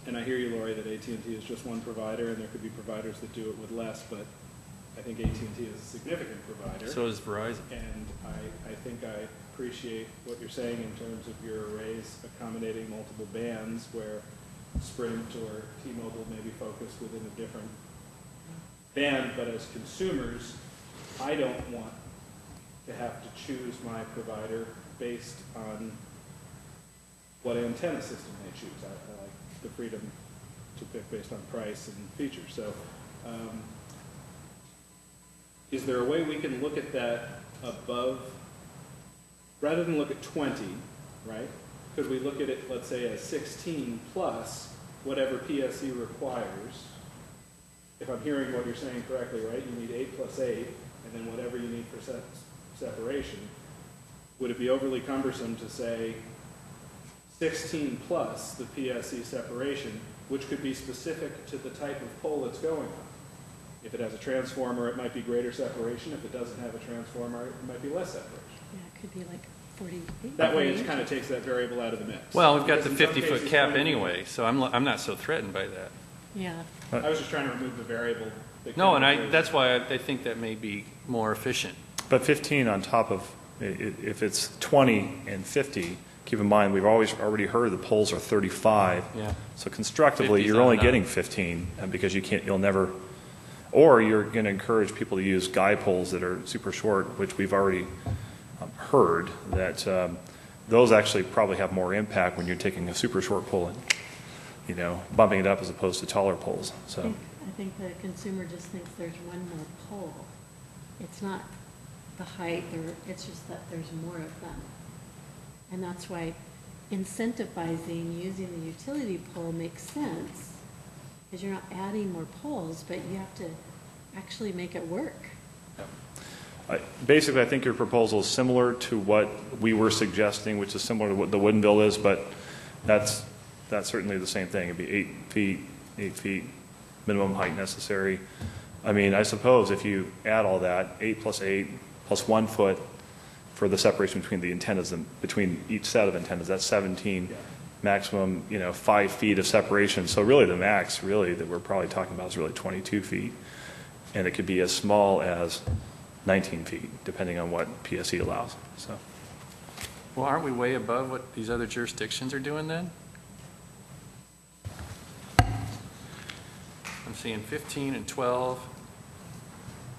and I hear you, Lori, that AT&T is just one provider, and there could be providers that do it with less, but I think AT&T is a significant provider. So is Verizon. And I think I appreciate what you're saying in terms of your arrays accommodating multiple bands where Sprint or T-Mobile may be focused within a different band, but as consumers, I don't want to have to choose my provider based on what antenna system they choose. I like the freedom to pick based on price and features. So is there a way we can look at that above, rather than look at 20, right? Could we look at it, let's say, as 16 plus whatever PSE requires? If I'm hearing what you're saying correctly, right? You need 8 plus 8, and then whatever you need for separation. Would it be overly cumbersome to say 16 plus the PSE separation, which could be specific to the type of pole it's going on? If it has a transformer, it might be greater separation. If it doesn't have a transformer, it might be less separation. Yeah, it could be like 40. That way, it kind of takes that variable out of the mix. Well, we've got the Because in some 50-foot cases, cap 20 anyway, so I'm not so threatened by that. Yeah. I was just trying to remove the variable. No, and that's why I think that may be more efficient. But 15 on top of, if it's 20 and 50, keep in mind, we've already heard the poles are 35. Yeah. So constructively, 50's you're not only enough. getting 15 because you'll never, or you're going to encourage people to use guy poles that are super short, which we've already heard that those actually probably have more impact when you're taking a super short pole and, bumping it up as opposed to taller poles. So. I think the consumer just thinks there's one more pole. It's not the height, it's just that there's more of them. And that's why incentivizing using the utility pole makes sense, because you're not adding more poles, but you have to actually make it work. Basically, I think your proposal is similar to what we were suggesting, which is similar to what the Woodinville is, but that's that's certainly the same thing. It'd be 8 feet, minimum height necessary. I mean, I suppose if you add all that, 8 plus 1 foot for the separation between the antennas and between each set of antennas, that's 17. Yeah. Maximum, 5 feet of separation. So really the max really that we're probably talking about is really 22 feet. And it could be as small as 19 feet, depending on what PSE allows. So, Well, aren't we way above what these other jurisdictions are doing then? I'm seeing 15 and 12,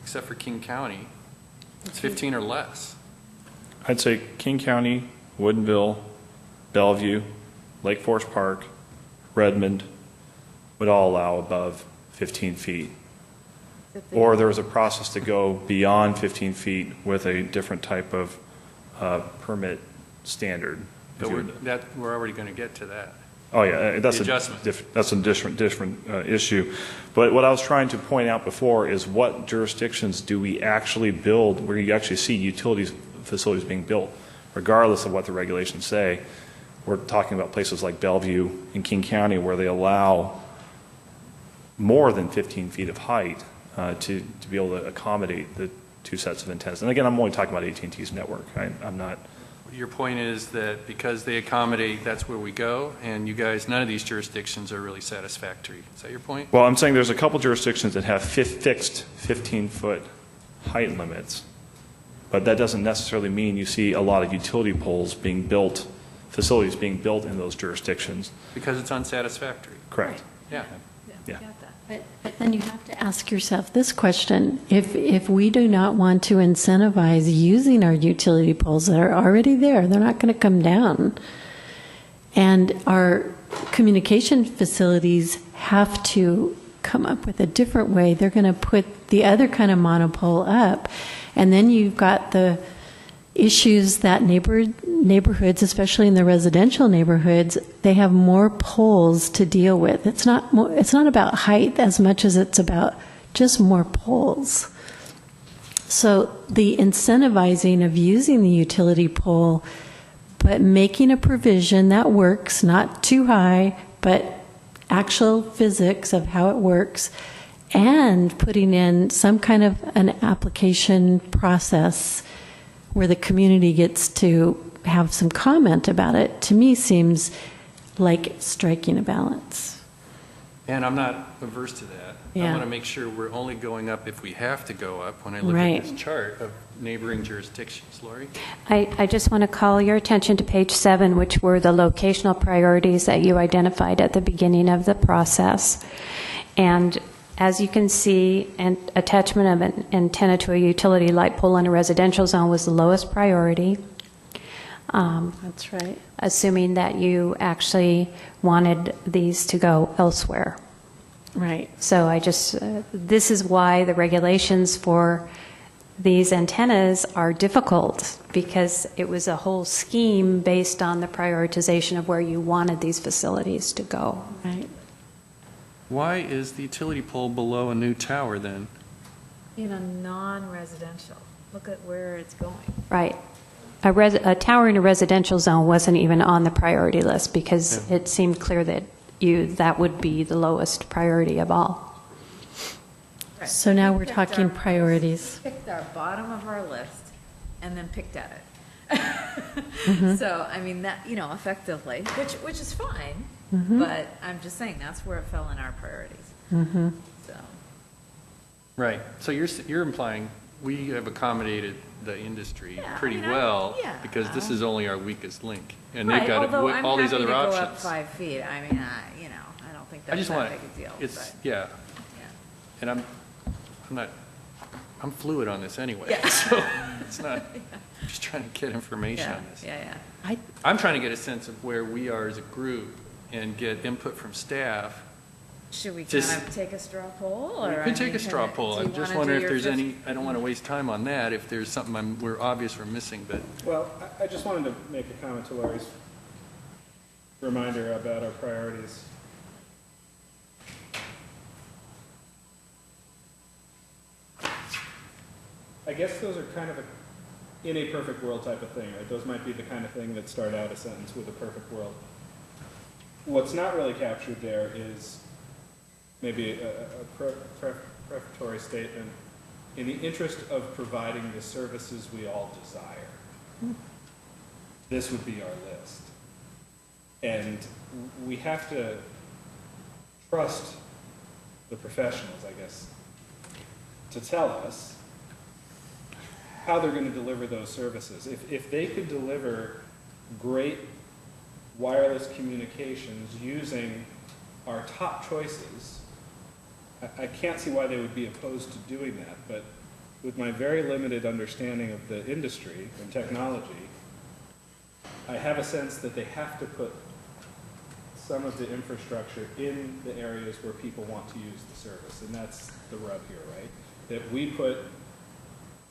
except for King County. It's 15 or less. I'd say King County, Woodinville, Bellevue, Lake Forest Park, Redmond would all allow above 15 feet. Or there was a process to go beyond 15 feet with a different type of permit standard. But we're already going to get to that. Oh, yeah, that's The adjustment. that's a different issue. But what I was trying to point out before is what jurisdictions do we actually build where you actually see utilities facilities being built, regardless of what the regulations say. We're talking about places like Bellevue and King County where they allow more than 15 feet of height to be able to accommodate the two sets of antennas. And again, I'm only talking about AT&T's network. I'm not. Your point is that because they accommodate, that's where we go, and you guys, none of these jurisdictions are really satisfactory. Is that your point? Well, I'm saying there's a couple jurisdictions that have fixed 15-foot height limits, but that doesn't necessarily mean you see a lot of utility poles being built, facilities being built in those jurisdictions. Because it's unsatisfactory. Correct. Yeah. Yeah. But then you have to ask yourself this question. If we do not want to incentivize using our utility poles that are already there, they're not going to come down. And our communication facilities have to come up with a different way. They're going to put the other kind of monopole up. And then you've got the issues that neighborhoods, especially in the residential neighborhoods, they have more poles to deal with. It's not about height as much as it's about just more poles. So the incentivizing of using the utility pole, but making a provision that works, not too high, but actual physics of how it works, and putting in some kind of an application process where the community gets to have some comment about it, to me seems like striking a balance. And I'm not averse to that. Yeah. I want to make sure we're only going up if we have to go up when I look Right. at this chart of neighboring jurisdictions. Lori? I just want to call your attention to page 7, which were the locational priorities that you identified at the beginning of the process. And as you can see, an attachment of an antenna to a utility light pole in a residential zone was the lowest priority. That's right. Assuming that you actually wanted these to go elsewhere. Right. So this is why the regulations for these antennas are difficult, because it was a whole scheme based on the prioritization of where you wanted these facilities to go. Right. Why is the utility pole below a new tower then? In a non-residential, look at where it's going. Right. A tower in a residential zone wasn't even on the priority list because it seemed clear that that would be the lowest priority of all. Right. So now We we're picked talking our- priorities. Picked our bottom of our list and then picked at it. Mm-hmm. So, I mean, that, effectively, which is fine, Mm-hmm. but I'm just saying that's where it fell in our priorities. Mm-hmm. So, Right. So you're implying we have accommodated the industry Yeah, pretty I mean, well yeah. because this is only our weakest link. And right, they've got although I'm all these happy other to options. Go up 5 feet. I mean, I don't think I that's just that want big a deal. it's but, yeah. yeah. And I'm fluid on this anyway. Yeah. So it's not I'm just trying to get information Yeah, on this. yeah. I'm trying to get a sense of where we are as a group and get input from staff. Should we Just- kind of take a straw poll? Or, We I could take mean, a straw can- poll. do I you just wanna wonder do if your there's fifth- any, I don't want to waste time on that, if there's something we're obvious we're missing, but Well, I just wanted to make a comment to Laurie's reminder about our priorities. I guess those are kind of in a perfect world type of thing, right? Those might be the kind of thing that start out a sentence with a perfect world. what's not really captured there is maybe a prefatory statement. In the interest of providing the services we all desire, this would be our list. And we have to trust the professionals, I guess, to tell us how they're going to deliver those services. If they could deliver great wireless communications using our top choices, I can't see why they would be opposed to doing that, but with my very limited understanding of the industry and technology, I have a sense that they have to put some of the infrastructure in the areas where people want to use the service, and that's the rub here, right? That we put,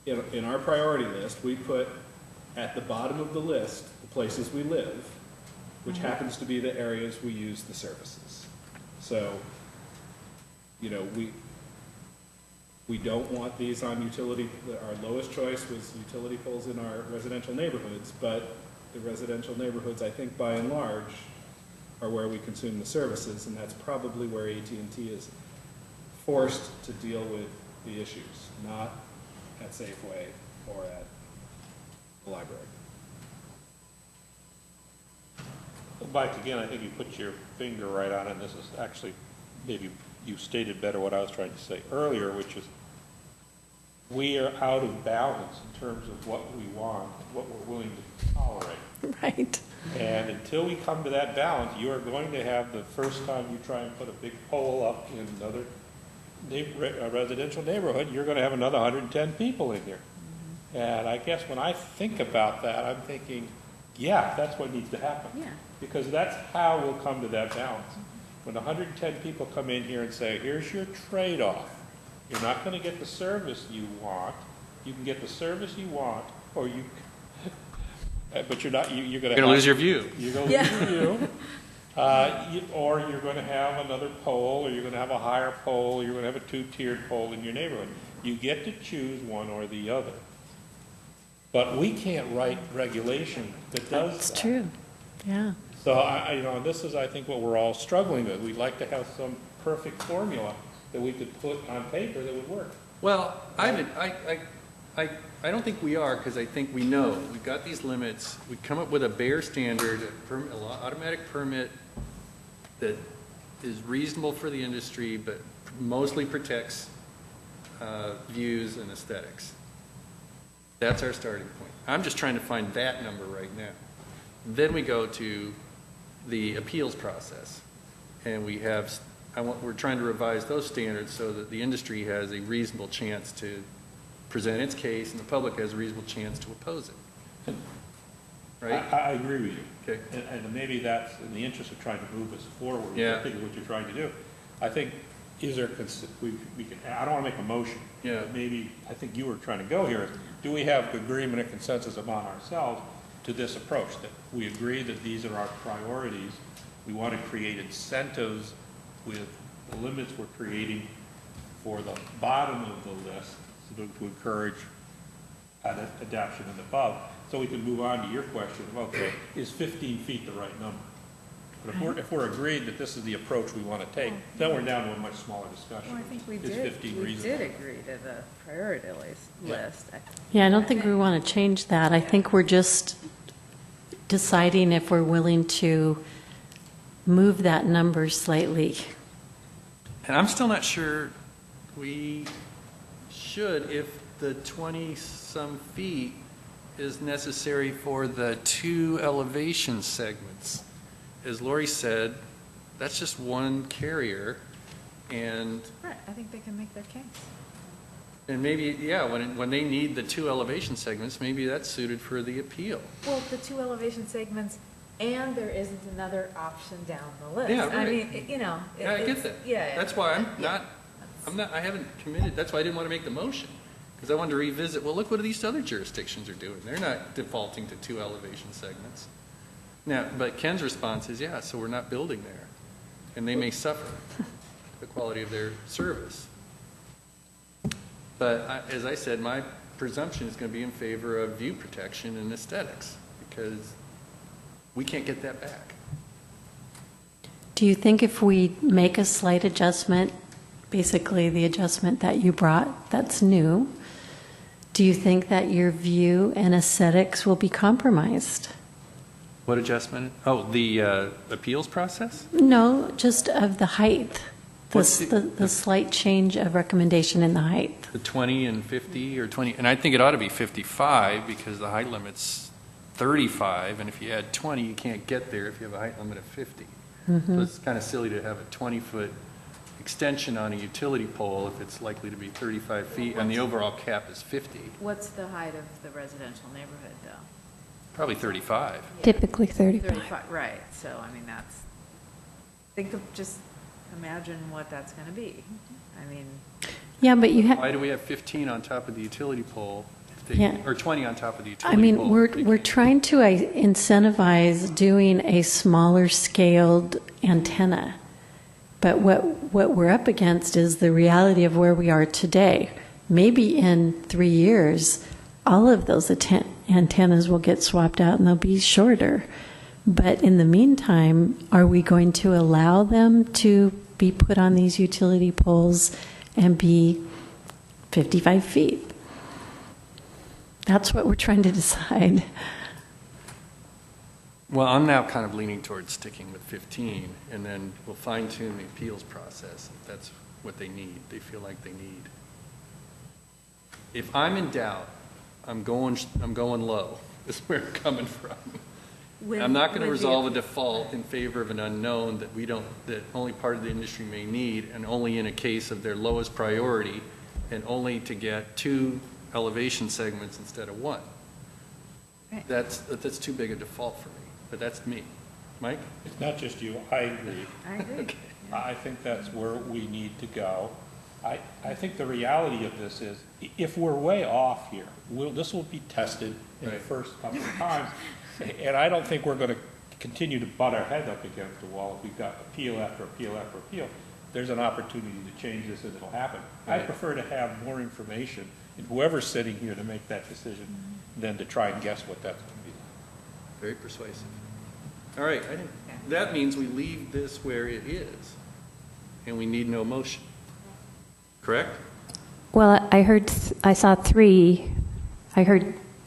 in our priority list, we put at the bottom of the list the places we live, which happens to be the areas we use the services. So, we don't want these on utility, our lowest choice was utility poles in our residential neighborhoods, but the residential neighborhoods, I think by and large, are where we consume the services, and that's probably where AT&T is forced to deal with the issues, not at Safeway or at the library. Well, Mike, again, I think you put your finger right on it, and this is actually, maybe you stated better what I was trying to say earlier, which is we are out of balance in terms of what we want, what we're willing to tolerate. Right. And until we come to that balance, you are going to have the first time you try and put a big pole up in another residential neighborhood, you're going to have another 110 people in here. And I guess when I think about that, I'm thinking, yeah, that's what needs to happen. Yeah. Because that's how we'll come to that balance. When 110 people come in here and say, here's your trade-off. You're not going to get the service you want. You can get the service you want, or you, but you're not. You're going to lose your view. You're going to lose your view. Or you're going to have another pole, or you're going to have a higher pole, or you're going to have a two-tiered pole in your neighborhood. You get to choose one or the other. But we can't write regulation that does It's that. true. Yeah. So, and this is, I think, what we're all struggling with. We'd like to have some perfect formula that we could put on paper that would work. Well, I don't think we are, because I think we know. We've got these limits. We come up with a bare standard, an automatic permit that is reasonable for the industry, but mostly protects views and aesthetics. That's our starting point. I'm just trying to find that number right now. Then we go to the appeals process, and we're trying to revise those standards so that the industry has a reasonable chance to present its case and the public has a reasonable chance to oppose it. Right? I agree with you. Okay. And maybe that's in the interest of trying to move us forward. Yeah. I think is what you're trying to do. I think, we can, I don't want to make a motion. Yeah. But maybe, I think you were trying to go here. Do we have agreement and consensus among ourselves to this approach, that we agree that these are our priorities? We want to create incentives with the limits we're creating for the bottom of the list to encourage adoption and above. So we can move on to your question of, okay, is 15 feet the right number? But if we're agreed that this is the approach we want to take, then we're down to a much smaller discussion. Well, I think we Is did. 15 We reasonable? did agree to the priority list. Yeah, I don't think we want to change that. I think we're just deciding if we're willing to move that number slightly. And I'm still not sure we should, if the 20-some feet is necessary for the two elevation segments. As Lori said, that's just one carrier, and Right, I think they can make their case. maybe, yeah, when they need the two elevation segments, maybe that's suited for the appeal. Well, the two elevation segments, and there isn't another option down the list. Yeah, I right. mean, Yeah, I get that. Yeah. That's why I haven't committed, that's why I didn't want to make the motion, because I wanted to revisit, well, look what these other jurisdictions are doing. They're not defaulting to two elevation segments. Now, but Ken's response is, yeah, so we're not building there, and they may suffer the quality of their service. But as I said, my presumption is going to be in favor of view protection and aesthetics, because we can't get that back. Do you think if we make a slight adjustment, basically the adjustment that you brought that's new, do you think that your view and aesthetics will be compromised? What adjustment? Oh, the appeals process? No, just of the height, What's the slight change of recommendation in the height. The 20 and 50 or 20, and I think it ought to be 55 because the height limit's 35, and if you add 20, you can't get there if you have a height limit of 50. So it's kind of silly to have a 20-foot extension on a utility pole if it's likely to be 35 feet, and the overall cap is 50. What's the height of the residential neighborhood, though? Probably 35. Typically 35. 35, right, so, I mean, just imagine what that's going to be. I mean, Yeah, but you have. Why do we have 15 on top of the utility pole, Yeah. or 20 on top of the utility I pole? mean, we're trying to incentivize doing a smaller scaled antenna. But what we're up against is the reality of where we are today. Maybe in 3 years, all of those antennas will get swapped out and they'll be shorter. But in the meantime, are we going to allow them to be put on these utility poles and be 55 feet? That's what we're trying to decide. Well, I'm now kind of leaning towards sticking with 15, and then we'll fine-tune the appeals process if that's what they need, they feel like they need. If I'm in doubt, I'm going low, is where I'm coming from. I'm not going to resolve a default in favor of an unknown that only part of the industry may need, and only in a case of their lowest priority, and only to get 2 elevation segments instead of 1. Right. That's too big a default for me, but that's me. Mike? It's not just you, I agree. I agree. Okay. I think that's where we need to go. I think the reality of this is, if we're way off here, this will be tested in the Right. first couple of times, and I don't think we're going to continue to butt our head up against the wall if we've got appeal after appeal after appeal. There's an opportunity to change this and it'll happen. I Right. prefer to have more information in whoever's sitting here to make that decision than to try and guess what that's going to be. Very persuasive. All right, that means we leave this where it is, and we need no motion. Correct? Well, I saw 3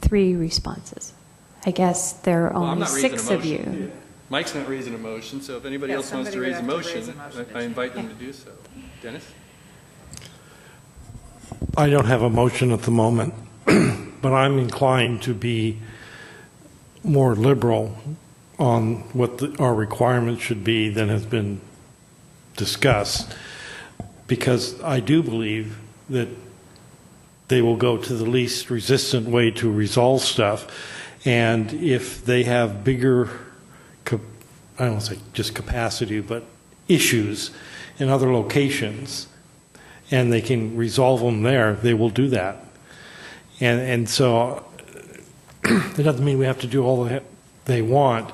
responses. I guess there are Well, I'm only not raising a 6 of motion. you. Mike's not raising a motion, so if anybody Yeah, else wants to somebody raise a would have to motion, raise a motion to I invite change. them to do so. Dennis? I don't have a motion at the moment, but I'm inclined to be more liberal on what our requirements should be than has been discussed, because I do believe that they will go to the least resistant way to resolve stuff. And if they have bigger, I don't want to say just capacity, but issues in other locations, and they can resolve them there, they will do that. And so it doesn't mean we have to do all that they want,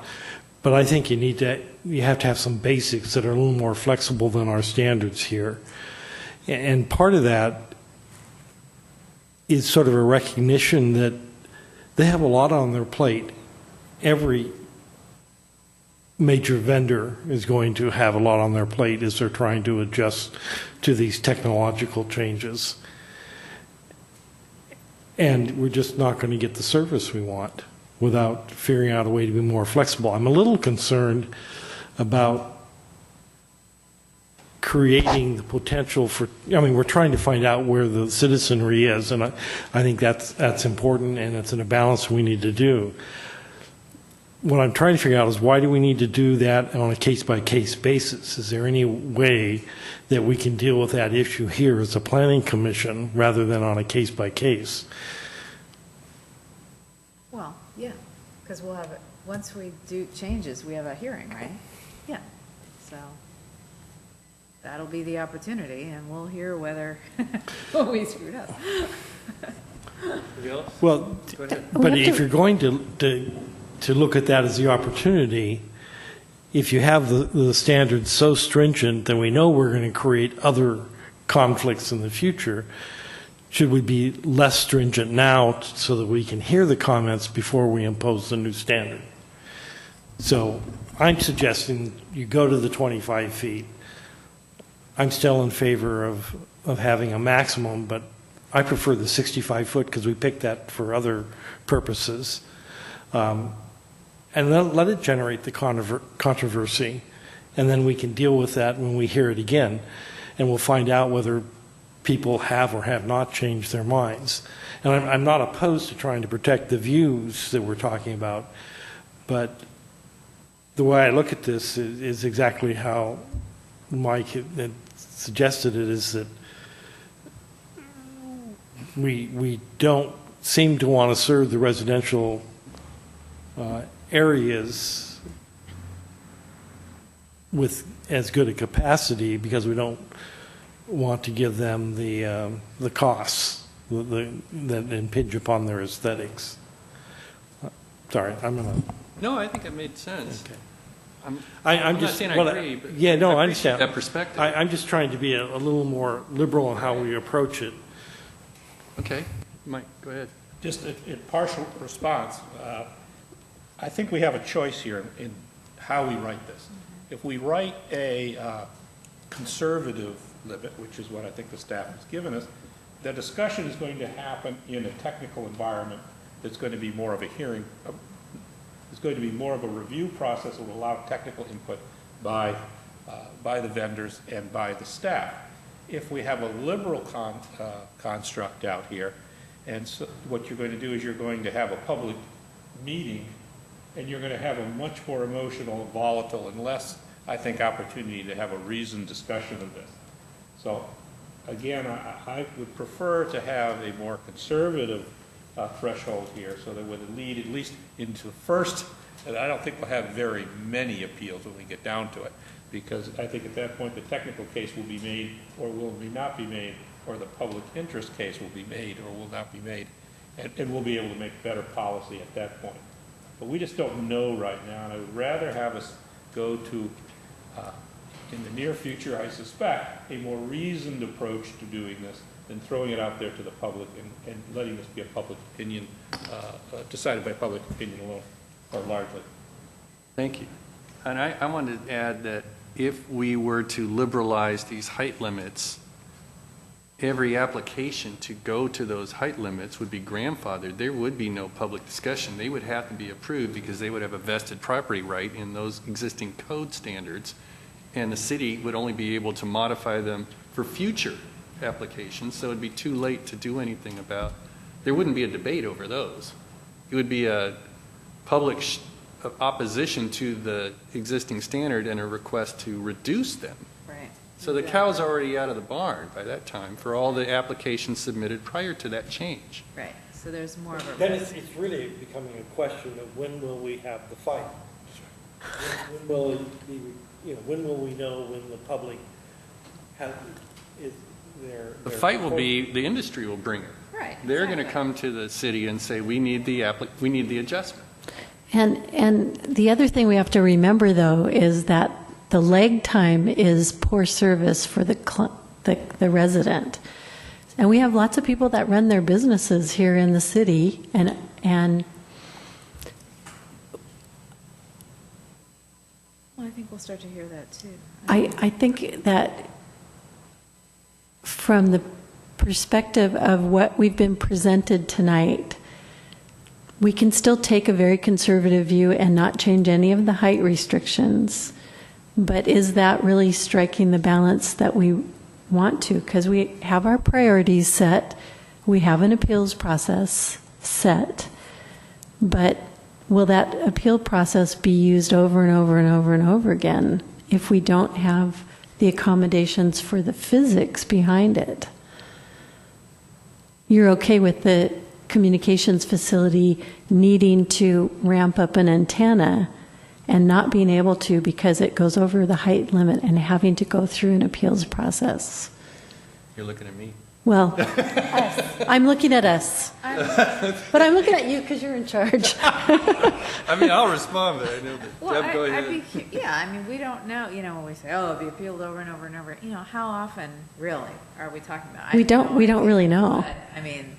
but I think you have to have some basics that are a little more flexible than our standards here. And part of that is sort of a recognition that they have a lot on their plate. Every major vendor is going to have a lot on their plate as they're trying to adjust to these technological changes. And we're just not going to get the service we want without figuring out a way to be more flexible. I'm a little concerned about creating the potential for, we're trying to find out where the citizenry is, and I think that's important, and it's in a balance we need to do. What I'm trying to figure out is, why do we need to do that on a case-by-case basis? Is there any way that we can deal with that issue here as a planning commission rather than on a case-by-case? Well, yeah, because we'll have it, once we do changes, we have a hearing, right? Yeah, so that'll be the opportunity, and we'll hear whether we screwed up. Anybody else? Well, Go ahead. but if you're going to look at that as the opportunity, if you have the standards so stringent, then we know we're going to create other conflicts in the future. Should we be less stringent now so that we can hear the comments before we impose the new standard? So I'm suggesting you go to the 25 feet. I'm still in favor of having a maximum, but I prefer the 65 foot because we picked that for other purposes. And then let it generate the controversy, and then we can deal with that when we hear it again, and we'll find out whether people have or have not changed their minds. And I'm not opposed to trying to protect the views that we're talking about, but the way I look at this is exactly how Mike had suggested it, is that we don't seem to want to serve the residential areas with as good a capacity because we don't want to give them the costs that impinge upon their aesthetics. Sorry, I'm gonna. No, I think it made sense. Okay. I'm just not saying I well, agree, but yeah, no, I appreciate understand that perspective. I'm just trying to be a little more liberal in how we approach it. Okay, Mike, go ahead. Just in partial response, I think we have a choice here in how we write this. If we write a conservative limit, which is what I think the staff has given us, the discussion is going to happen in a technical environment that's going to be more of a hearing. It's going to be more of a review process that will allow technical input by the vendors and by the staff. If we have a liberal construct out here, and so what you're going to do is you're going to have a public meeting, and you're going to have a much more emotional, volatile, and less, I think, opportunity to have a reasoned discussion of this. So, again, I would prefer to have a more conservative threshold here, so that would lead at least into the first, and I don't think we'll have very many appeals when we get down to it, because I think at that point the technical case will be made or will not be made, or the public interest case will be made or will not be made, and we'll be able to make better policy at that point. But we just don't know right now, and I would rather have us go to, in the near future, I suspect, a more reasoned approach to doing this than throwing it out there to the public and letting this be a public opinion, decided by public opinion alone, or largely. Thank you. And I wanted to add that if we were to liberalize these height limits, every application to go to those height limits would be grandfathered. There would be no public discussion. They would have to be approved because they would have a vested property right in those existing code standards, and the city would only be able to modify them for future applications, so it'd be too late to do anything about. There wouldn't be a debate over those. It would be a public opposition to the existing standard and a request to reduce them. Right. So the cow's already out of the barn by that time for all the applications submitted prior to that change. Right. So there's more of a. Then it's really becoming a question of when will we have the fight? When will it be, when will we know when the public is their. The fight will be, the industry will bring it. Right. They're going to come to the city and say, we need the adjustment. And the other thing we have to remember, though, is that the lag time is poor service for the resident. And we have lots of people that run their businesses here in the city, and Well, I think we'll start to hear that too. I think that from the perspective of what we've been presented tonight, we can still take a very conservative view and not change any of the height restrictions. But is that really striking the balance that we want to? Because we have our priorities set, we have an appeals process set, but will that appeal process be used over and over and over and over again if we don't have the accommodations for the physics behind it? You're okay with the communications facility needing to ramp up an antenna and not being able to because it goes over the height limit and having to go through an appeals process? You're looking at me. Well, I'm looking at us. But I'm looking at you because you're in charge. I mean, I'll respond, but I know that. Well, Deb, go ahead. I mean, we don't know, when we say, oh, it'll be appealed over and over and over, how often really are we talking about? We don't really know. But, I mean,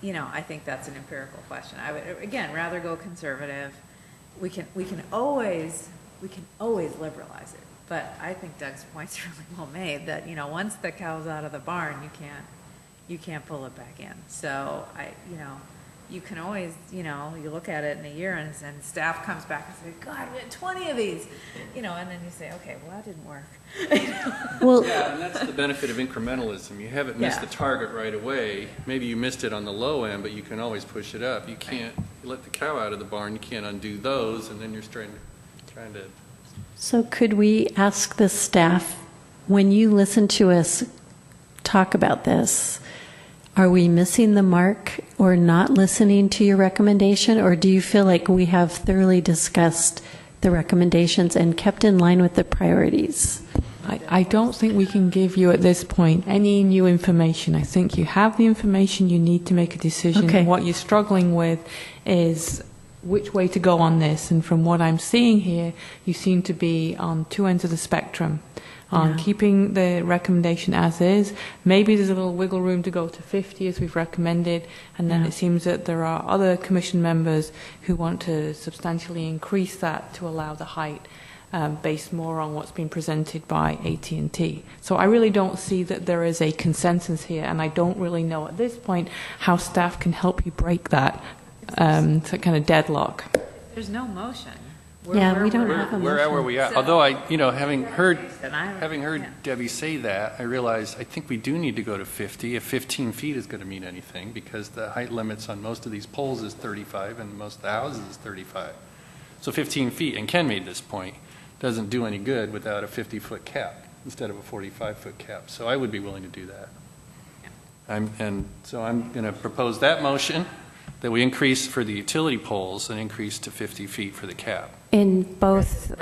I think that's an empirical question. I would, again, rather go conservative. We can always we can always liberalize it. But I think Doug's point's really well made, that, once the cow's out of the barn, you can't pull it back in. So you can always, you look at it in a year and staff comes back and says, God, we had 20 of these, and then you say, okay, well, that didn't work. Well, Yeah, and that's the benefit of incrementalism. You haven't missed the target right away. Maybe you missed it on the low end, but you can always push it up. You can't you let the cow out of the barn, you can't undo those, and then you're trying to. so could we ask the staff, when you listen to us talk about this, are we missing the mark or not listening to your recommendation, or do you feel like we have thoroughly discussed the recommendations and kept in line with the priorities? I don't think we can give you at this point any new information. I think you have the information you need to make a decision. Okay. And what you're struggling with is which way to go on this. And from what I'm seeing here, you seem to be on two ends of the spectrum. On keeping the recommendation as is. Maybe there's a little wiggle room to go to 50 as we've recommended, and then it seems that there are other commission members who want to substantially increase that to allow the height based more on what's been presented by AT&T. So I really don't see that there is a consensus here, and I don't really know at this point how staff can help you break that kind of deadlock. There's no motion. We don't have a Where motion. are we at? So- Although having heard Yeah. Debbie say that, I realized I think we do need to go to 50 if 15 feet is going to mean anything, because the height limits on most of these poles is 35 and most of the houses is 35. So 15 feet, and Ken made this point, doesn't do any good without a 50-foot cap instead of a 45-foot cap. So I would be willing to do that. So I'm going to propose that motion, that we increase for the utility poles and increase to 50 feet for the cap. In both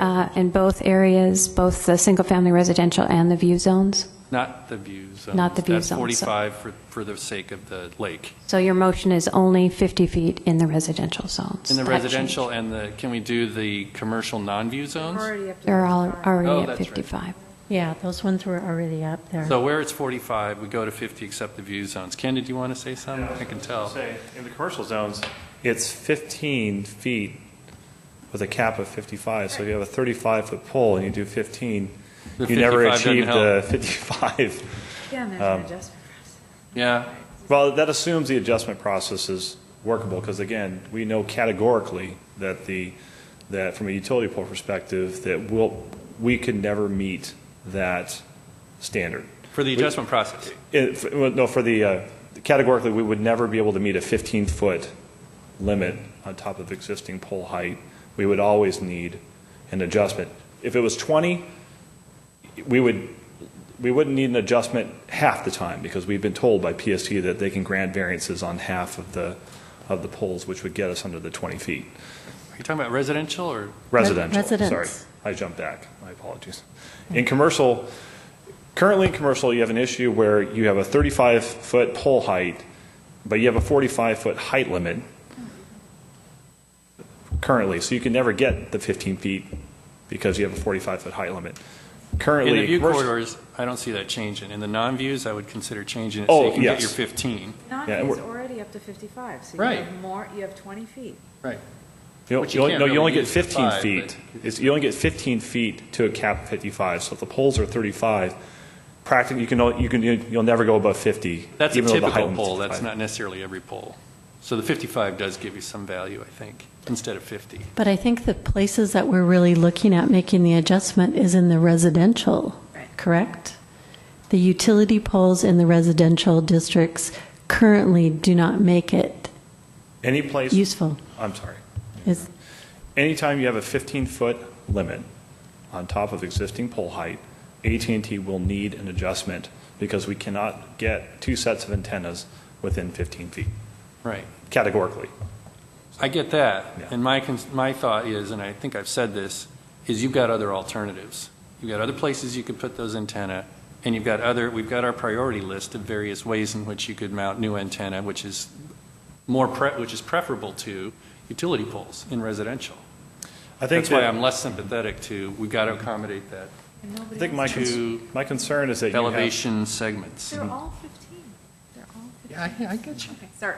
areas, both the single-family residential and the view zones? Not the view zones. Not the view That's zones, so- 45 for the sake of the lake. So your motion is only 50 feet in the residential zones? In the That residential changed. can we do the commercial non-view zones? They're all Oh, already at that's right. 55. Yeah, those ones were already up there. So where it's 45, we go to 50 except the view zones. Ken, did you want to say something? I can tell. Say, in the commercial zones, it's 15 feet with a cap of 55. So if you have a 35-foot pole and you do 15, The you never 55 doesn't achieve the help. 55. Yeah, and there's an adjustment. Yeah, Well, that assumes the adjustment process is workable, because again, we know categorically that that from a utility pole perspective, that we could never meet that standard. for the adjustment process. Categorically, we would never be able to meet a 15-foot limit on top of existing pole height. We would always need an adjustment. If it was 20, we wouldn't need an adjustment half the time, because we've been told by PST that they can grant variances on half of the poles, which would get us under the 20 feet. Are you talking about residential or? Residential, Residence. sorry. I jumped back. My apologies. In commercial, currently in commercial, you have an issue where you have a 35-foot pole height, but you have a 45-foot height limit currently. So you can never get the 15 feet because you have a 45-foot height limit. Currently, In the view commercial- corridors, I don't see that changing. In the non-views, I would consider changing it so you can get yes. your 15. Yeah, Non-views we're- already up to 55, so Right. you have 20 feet. Right. You Which you only, can't no, you really only get use for 15 five, feet. but- You only get 15 feet to a cap of 55. So if the poles are 35, practically you'll never go above 50. That's a even though the height typical limit's pole. That's 55. not necessarily every pole. So the 55 does give you some value, I think, instead of 50. But I think the places that we're really looking at making the adjustment is in the residential, Right. correct? The utility poles in the residential districts currently do not make it Any place. useful. I'm sorry. Is Anytime you have a 15-foot limit on top of existing pole height, AT&T will need an adjustment, because we cannot get two sets of antennas within 15 feet, Right. categorically. I get that. Yeah. And my thought is, and I think I've said this, is you've got other alternatives. You've got other places you could put those antenna, and we've got our priority list of various ways in which you could mount new antenna, which is preferable to utility poles in residential. I think That's why I'm less sympathetic to, we've got to accommodate that I think my concern is that you have, elevation segments. They're all 15. They're all 15. Yeah, I get you. Okay, sorry.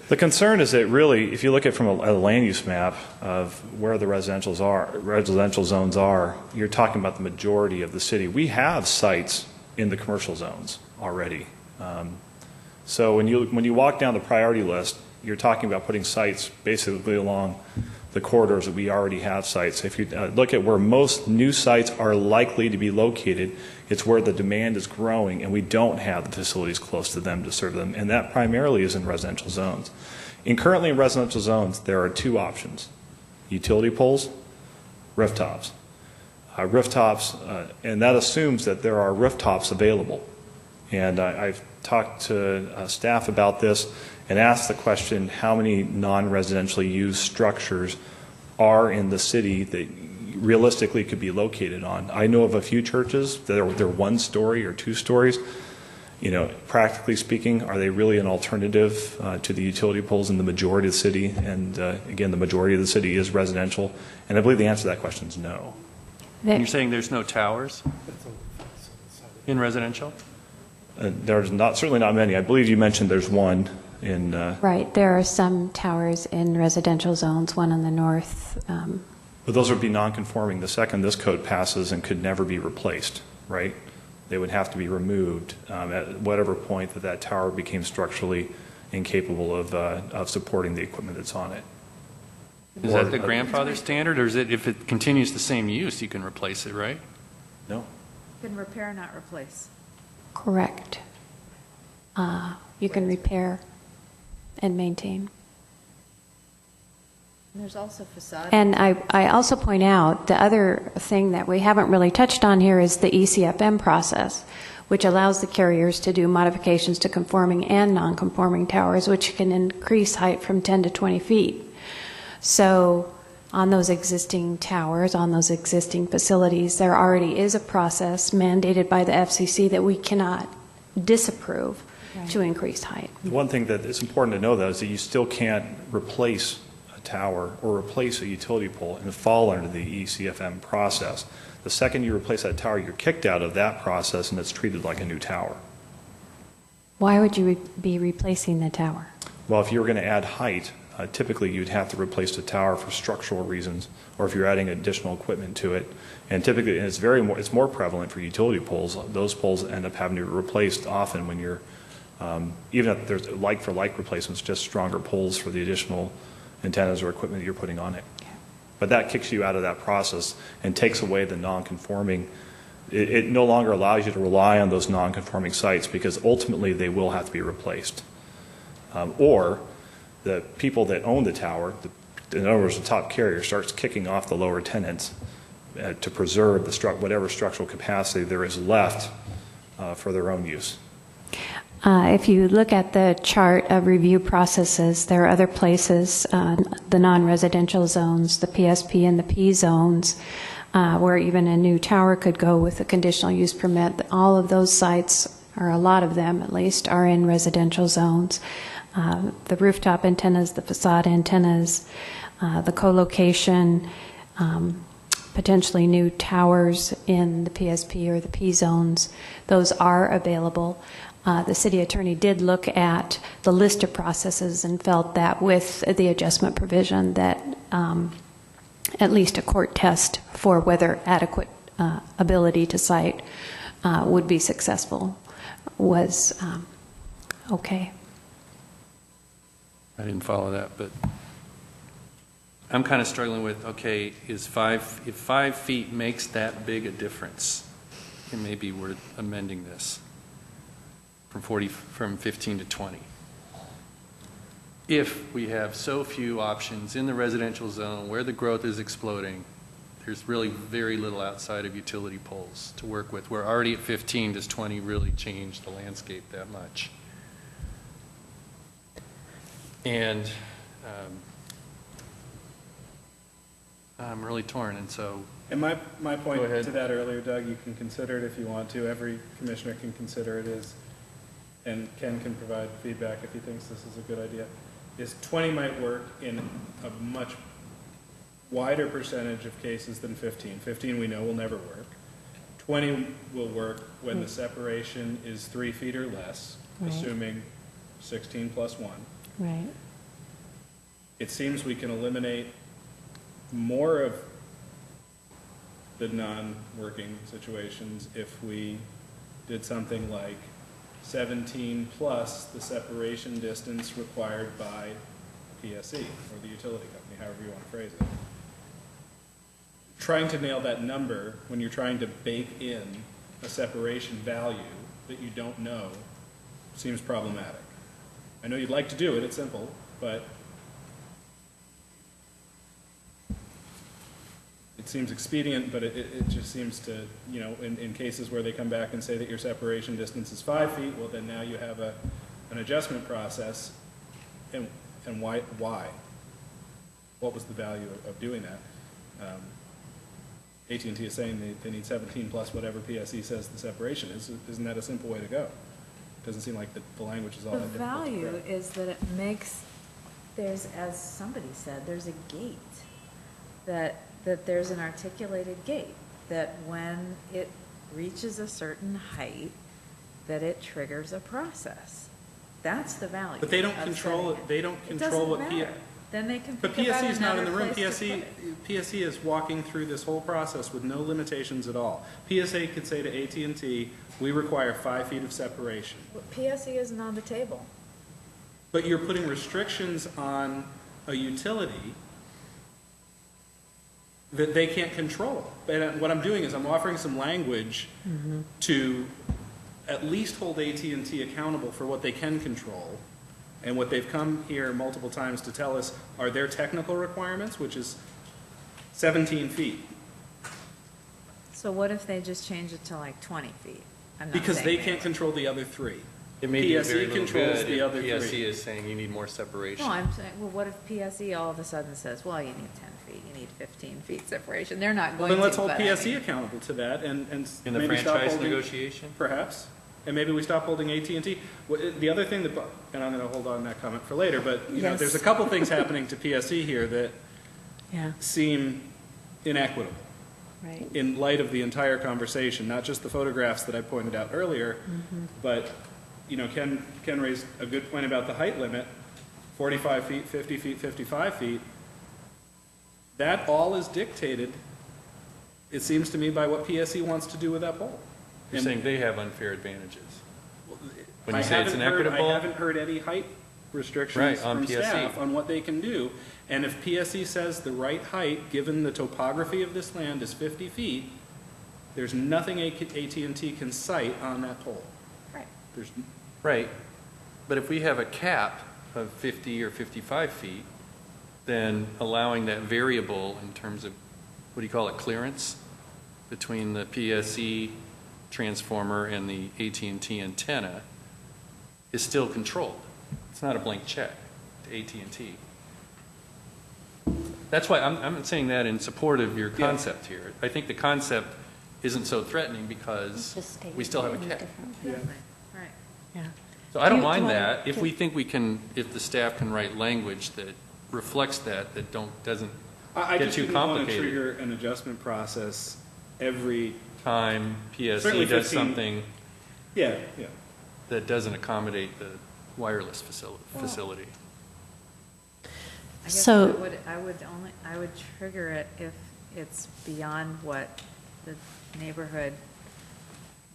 The concern is that really, if you look at from a land use map of where the residential zones are, you're talking about the majority of the city. We have sites in the commercial zones already. So when you walk down the priority list, you're talking about putting sites basically along the corridors that we already have sites. If you look at where most new sites are likely to be located, it's where the demand is growing and we don't have the facilities close to them to serve them, and that primarily is in residential zones. And currently in residential zones, there are two options: utility poles, rooftops. Rooftops, and that assumes that there are rooftops available. And I've talked to staff about this and asked the question, how many non-residentially used structures are in the city that realistically could be located on? I know of a few churches that they're 1 story or 2 stories. You know, practically speaking, are they really an alternative to the utility poles in the majority of the city? And again, the majority of the city is residential. And I believe the answer to that question is no. And you're saying there's no towers in residential? There's certainly not many. I believe you mentioned there's one in. Right, there are some towers in residential zones, one on the north. But those would be non-conforming the second this code passes and could never be replaced, right? They would have to be removed at whatever point that tower became structurally incapable of supporting the equipment that's on it. Is that the grandfather standard, or is it if it continues the same use, you can replace it, right? No. You can repair, not replace. Correct. You can repair and maintain. And there's also facade. And I also point out the other thing that we haven't really touched on here is the ECFM process, which allows the carriers to do modifications to conforming and non-conforming towers, which can increase height from 10 to 20 feet. So on those existing towers, on those existing facilities, there already is a process mandated by the FCC that we cannot disapprove to increase height. The one thing that is important to know, though, is that you still can't replace a tower or replace a utility pole and fall under the ECFM process. The second you replace that tower, you're kicked out of that process and it's treated like a new tower. Why would you be replacing the tower? Well, if you were going to add height, typically you'd have to replace the tower for structural reasons, or if you're adding additional equipment to it. And typically, and it's more prevalent for utility poles. Those poles end up having to be replaced often when you're, even if there's like-for-like replacements, just stronger poles for the additional antennas or equipment that you're putting on it. But that kicks you out of that process and takes away the non-conforming. It no longer allows you to rely on those non-conforming sites because ultimately they will have to be replaced. Or the people that own the tower, in other words, the top carrier, starts kicking off the lower tenants to preserve whatever structural capacity there is left for their own use. If you look at the chart of review processes, there are other places, the non-residential zones, the PSP and the P zones, where even a new tower could go with a conditional use permit. All of those sites, or a lot of them at least, are in residential zones. The rooftop antennas, the facade antennas, the co-location, potentially new towers in the PSP or the P zones, those are available. The city attorney did look at the list of processes and felt that with the adjustment provision that at least a court test for whether adequate ability to cite would be successful was okay. I didn't follow that, but I'm kind of struggling with, okay, if 5 feet makes that big a difference, it may be worth amending this from 15 to 20. If we have so few options in the residential zone where the growth is exploding, there's really very little outside of utility poles to work with. We're already at 15. Does 20 really change the landscape that much? And I'm really torn, and so... And my point to that earlier, Doug, you can consider it if you want to. Every commissioner can consider it as, and Ken can provide feedback if he thinks this is a good idea, is 20 might work in a much wider percentage of cases than 15. 15 we know will never work. 20 will work when the separation is 3 feet or less, assuming 16 plus 1. Right. it seems we can eliminate more of the non-working situations if we did something like 17 plus the separation distance required by PSE, or the utility company, however you want to phrase it. Trying to nail that number when you're trying to bake in a separation value that you don't know seems problematic. I know you'd like to do it, it's simple, but it seems expedient, but it just seems to, you know, in cases where they come back and say that your separation distance is 5 feet, well, then now you have an adjustment process, and why? What was the value of doing that? AT&T is saying they need 17 plus whatever PSE says the separation is. Isn't that a simple way to go? Doesn't seem like the language is all The that difficult to value correct. is that it makes, there's, as somebody said, there's a gate, that there's an articulated gate, that when it reaches a certain height, that it triggers a process. That's the value. But they don't of control setting it. They don't It control doesn't what matter. Then they can But think about PSE is not in the another room. place to put it. PSE is walking through this whole process with no limitations at all. PSA could say to AT&T, we require 5 feet of separation. But PSE isn't on the table. But you're putting restrictions on a utility that they can't control. And what I'm doing is I'm offering some language to at least hold AT&T accountable for what they can control. And what they've come here multiple times to tell us are their technical requirements, which is 17 feet. So what if they just change it to like 20 feet? I'm not Because saying they can't control the other 3. It may be a PSE very little controls bit the if other PSE 3. is saying you need more separation. No, I'm saying, well, what if PSE all of a sudden says, well, you need 10 feet, you need 15 feet separation? They're not Well, going to. then let's hold but I PSE mean- accountable to that and In the maybe stop franchise holding, negotiation? perhaps, and maybe we stop holding AT&T. The other thing that, and I'm going to hold on to that comment for later, but you know, Yes. there's a couple things happening to PSE here that Yeah, seem inequitable right. in light of the entire conversation, not just the photographs that I pointed out earlier, but, you know, Ken raised a good point about the height limit, 45 feet, 50 feet, 55 feet. That all is dictated, it seems to me, by what PSE wants to do with that pole. You're And saying they have unfair advantages. When you I say it's haven't heard- inequitable, I haven't heard any height restrictions Right, on from PSE. staff on what they can do. And if PSE says the right height, given the topography of this land, is 50 feet, there's nothing AT&T can cite on that pole. Right. There's, right, but if we have a cap of 50 or 55 feet, then allowing that variable in terms of, what do you call it, clearance between the PSE transformer and the AT&T antenna is still controlled. It's not a blank check to AT&T. That's why I'm saying that in support of your concept here. I think the concept isn't so threatening because we still have a cap. Right. Yeah. So I don't Do you mind want that. If to- we think we can, if the staff can write language that reflects that, doesn't I get just too didn't want to complicated. trigger an adjustment process every, Time Certainly PSE does 15 something yeah. that doesn't accommodate the wireless facility. I guess So- I would trigger it if it's beyond what the neighborhood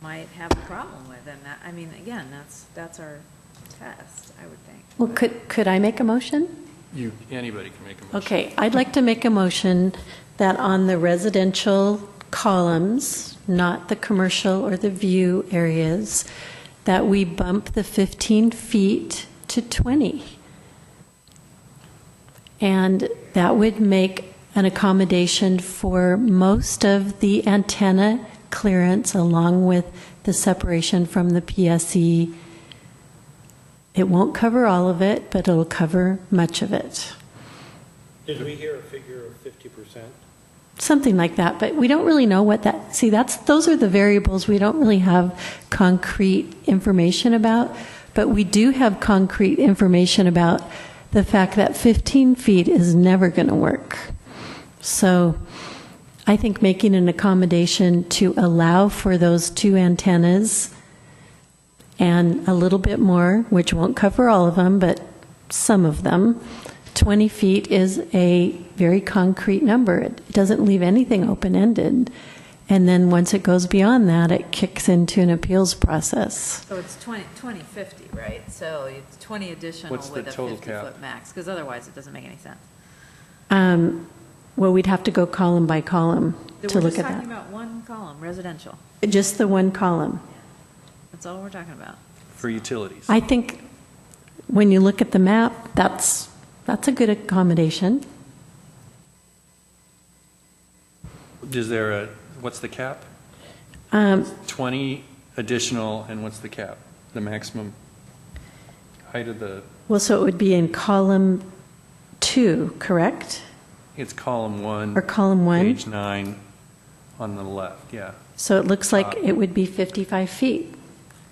might have a problem with. And that, I mean, again, that's our test, I would think. Well, could I make a motion? Anybody can make a motion. Okay, I'd like to make a motion that on the residential columns, not the commercial or the view areas, that we bump the 15 feet to 20. And that would make an accommodation for most of the antenna clearance along with the separation from the PSE. It won't cover all of it, but it'll cover much of it. Did we hear a figure of 50%? Something like that, but we don't really know what that, see, those are the variables we don't really have concrete information about, but we do have concrete information about the fact that 15 feet is never going to work. So I think making an accommodation to allow for those 2 antennas and a little bit more, which won't cover all of them, but some of them, 20 feet is a very concrete number. It doesn't leave anything open-ended. And then once it goes beyond that, it kicks into an appeals process. So it's 50, right? So it's 20 additional What's the with a total cap? 50-foot max, because otherwise it doesn't make any sense. Well, we'd have to go column by column to We're look just at talking that. about one column, residential. Just the one column. That's all we're talking about. For utilities. I think when you look at the map, that's a good accommodation. Is there a, what's the cap? 20 additional, and what's the cap? The maximum height of the, Well, so it would be in column 2, correct? it's column 1. Or column 1? Page 9 on the left, yeah. So it looks like it would be 55 feet,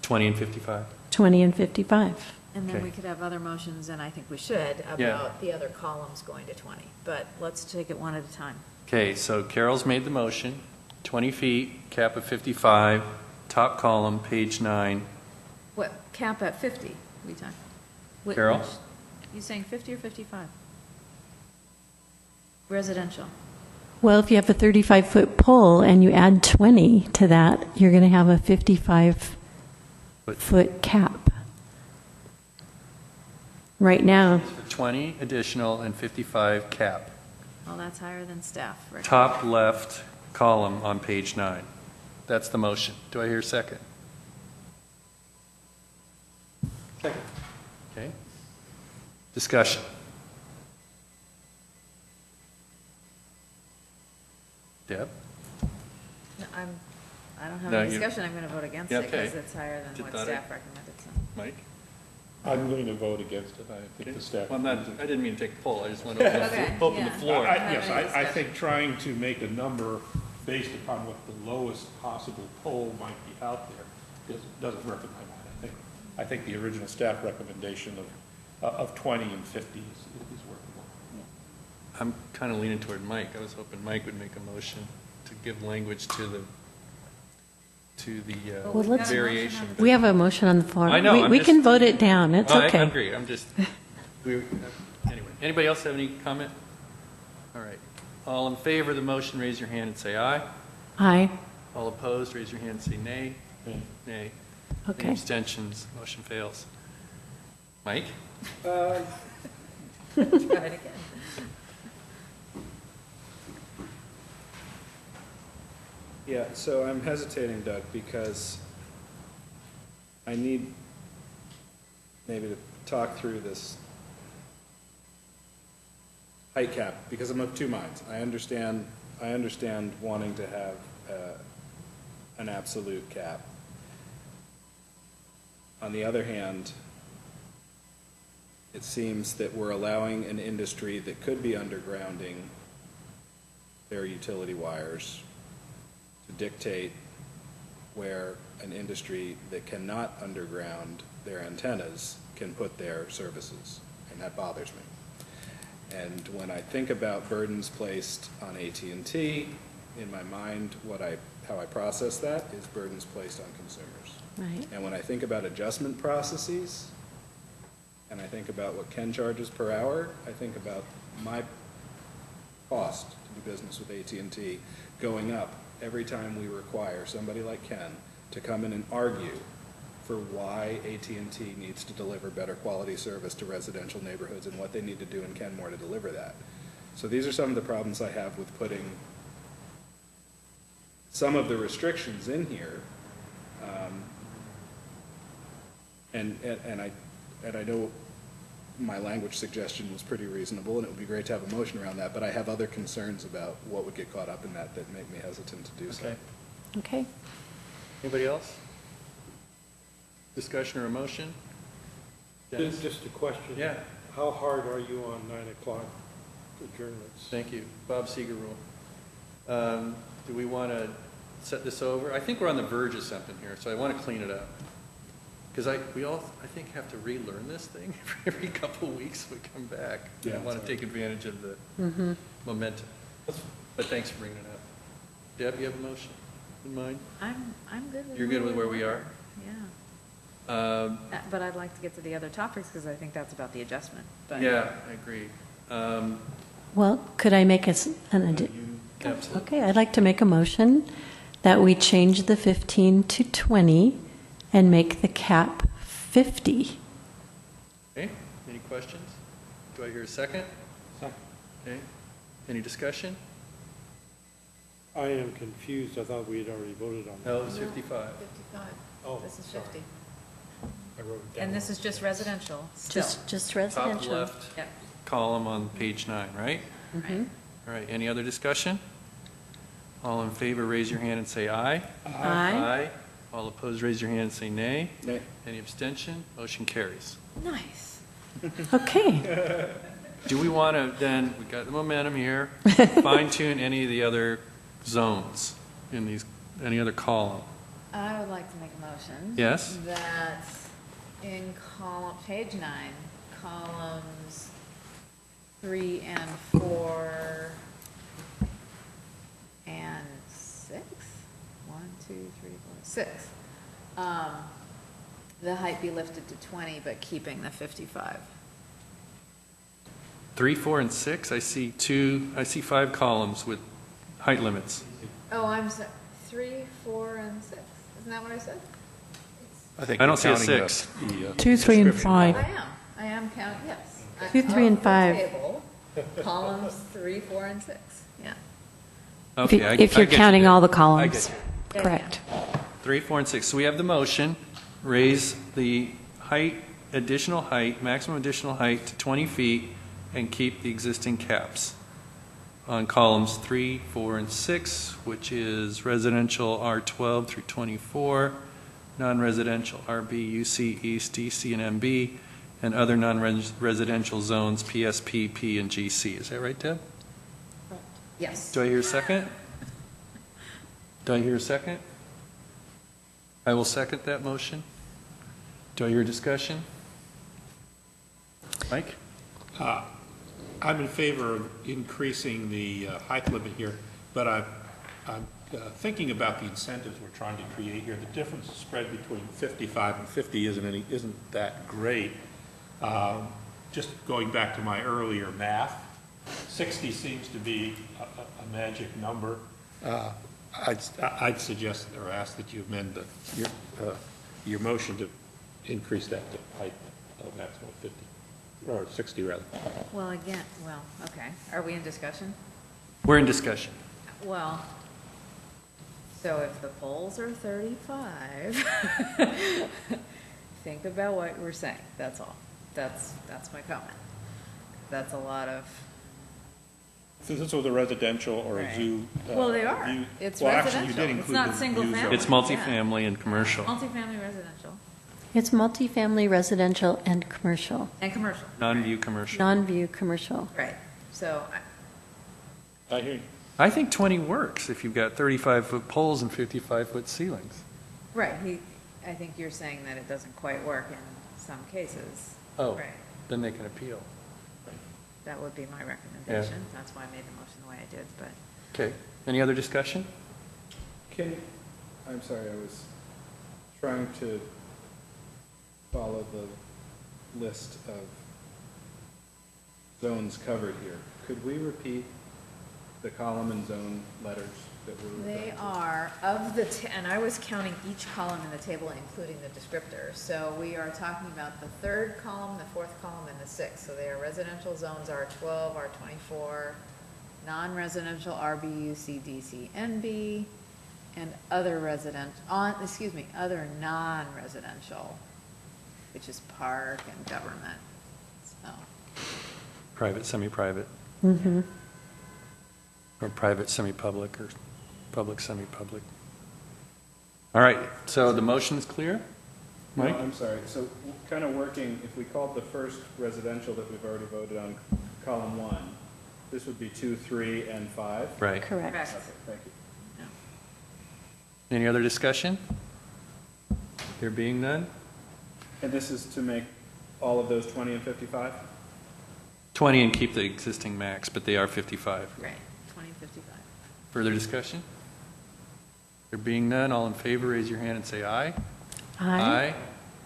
20 and 55. 20 and 55. And then Okay. we could have other motions, and I think we should, Yeah. about the other columns going to 20. But let's take it one at a time. Okay, so Carol's made the motion, 20 feet, cap of 55, top column, page 9. What, cap at 50, we talk? Carol? You saying 50 or 55? Residential. Well, if you have a 35-foot pole and you add 20 to that, you're going to have a 55-foot cap. Right now, 20 additional and 55 cap. Well, that's higher than staff. recommend. Top left column on page 9. That's the motion. Do I hear a second? Second. Okay. Discussion. Deb? No, I don't have No, any you- discussion. I'm going to vote against Yeah, it because okay. it's higher than Did what that- staff recommended. So. Mike? I'm going to vote against it. I think the staff. Well, I didn't mean to take the poll. I just want to Okay, open the yeah. floor. Yes, Have any I think trying to make a number based upon what the lowest possible poll might be out there doesn't work in my mind. I think the original staff recommendation of 20 and 50 is workable. I'm kind of leaning toward Mike. I was hoping Mike would make a motion to give language to the Well, let's- variation. we have a motion on the floor. I know, I'm We just- can vote it down. It's I okay. agree. I'm just, anyway. Anybody else have any comment? All right. All in favor of the motion, raise your hand and say aye. Aye. All opposed, raise your hand and say nay. Nay. Okay. Any abstentions? Motion fails. Mike? Try it again. Yeah, so I'm hesitating, Doug, because I need maybe to talk through this height cap, because I'm of two minds. I understand wanting to have an absolute cap. On the other hand, it seems that we're allowing an industry that could be undergrounding their utility wires to dictate where an industry that cannot underground their antennas can put their services, and that bothers me. And when I think about burdens placed on AT&T, in my mind, how I process that is burdens placed on consumers. Right. And when I think about adjustment processes, and I think about what Ken charges per hour, I think about my cost to do business with AT&T going up every time we require somebody like Ken to come in and argue for why AT&T needs to deliver better quality service to residential neighborhoods and what they need to do in Kenmore to deliver that. So these are some of the problems I have with putting some of the restrictions in here. And I know my language suggestion was pretty reasonable, and it would be great to have a motion around that, but I have other concerns about what would get caught up in that make me hesitant to do so. Okay. Okay. Anybody else? Discussion or a motion? Dennis? Just a question. Yeah. How hard are you on 9 o'clock adjournments? Thank you. Bob Seeger rule. Do we want to set this over? I think we're on the verge of something here, so I want to clean it up. Because we all, I think, have to relearn this thing every couple of weeks we come back. Yeah, I want to sorry. take advantage of the momentum. But thanks for bringing it up. Deb, you have a motion in mind? I'm good with You're good with where we are? Yeah. But I'd like to get to the other topics because I think that's about the adjustment. But Yeah, I agree. Well, could I make Absolutely. okay, I'd like to make a motion that we change the 15 to 20 and make the cap 50. Okay, any questions? Do I hear a second? Second. Okay, any discussion? I am confused. I thought we had already voted on that. No, it was 55. 55. Oh, This is sorry. 50. I wrote it down. And this is just residential still. Just Top residential. left Yep. column on page 9, right? Mhm. All right, any other discussion? All in favor, raise your hand and say aye. Aye. All opposed, raise your hand and say nay. Nay. Any abstention? Motion carries. Nice. Okay. Do we want to then, we got the momentum here, fine tune any of the other zones in these, any other column? I would like to make a motion. Yes? That in column, page 9, columns 3 and 4 and 6? 1, 2, 3, 4, 6. The height be lifted to 20, but keeping the 55. 3, 4, and 6, I see 5 columns with height limits. Oh, I'm sorry, 3, 4, and 6. Isn't that what I said? I don't see a 6. 2, 3, and 5. I am counting, yes. 2, 3, and Of the 5. table, columns 3, 4, and 6, yeah. Okay, If you're I get you counting there. all the I columns. get you. Yeah, Correct. 3, 4, and 6. So we have the motion, raise the height, maximum additional height to 20 feet and keep the existing caps on columns 3, 4, and 6, which is residential R12 through 24, non-residential RB, UC, East, DC, and MB, and other non-residential zones PSP, P, and GC. Is that right, Deb? Yes. Do I hear a second? Do I hear a second? I will second that motion. Do I hear discussion? Mike? I'm in favor of increasing the height limit here, but I'm thinking about the incentives we're trying to create here. The difference spread between 55 and 50 isn't that great. Just going back to my earlier math, 60 seems to be a magic number. I'd suggest or ask that you amend your motion to increase that to height of maximum 50, or 60 rather. Well, again, okay. Are we in discussion? We're in discussion. Well, so if the poles are 35, think about what we're saying, that's all. That's my comment. That's a lot of, Since this was a residential or a Right. zoo. well, they are. view- It's well, actually, you residential. did It's include not the single view family. zone. It's multifamily and commercial. Multifamily residential It's multifamily residential and commercial, and commercial. Non-view commercial. non-view commercial. Right, so, I hear you. I think 20 works if you've got 35-foot poles and 55-foot ceilings. right, I think you're saying that it doesn't quite work in some cases. Oh, Right, then they can appeal. that would be my recommendation. That's why I made the motion the way I did, but. Okay. Any other discussion? I'm sorry, I was trying to follow the list of zones covered here. Could we repeat the column and zone letters that were? They are of and I was counting each column in the table, including the descriptor. So we are talking about the third column, the fourth column, and the sixth. So they are residential zones R12, R24, non-residential RB, UC, DC, NB, and other other non-residential, which is park and government. So, Private, semi-private, Mm-hmm. or private, semi-public, or public, semi-public. All right, so the motion is clear? No, Mike? I'm sorry. So kind of working, if we called the first residential that we've already voted on column 1, this would be 2, 3, and 5? Right. Correct. Okay, thank you. Any other discussion? There being none? And this is to make all of those 20 and 55? 20 and keep the existing max, but they are 55. right, 2055. Further discussion? There being none, all in favor, raise your hand and say aye. Aye.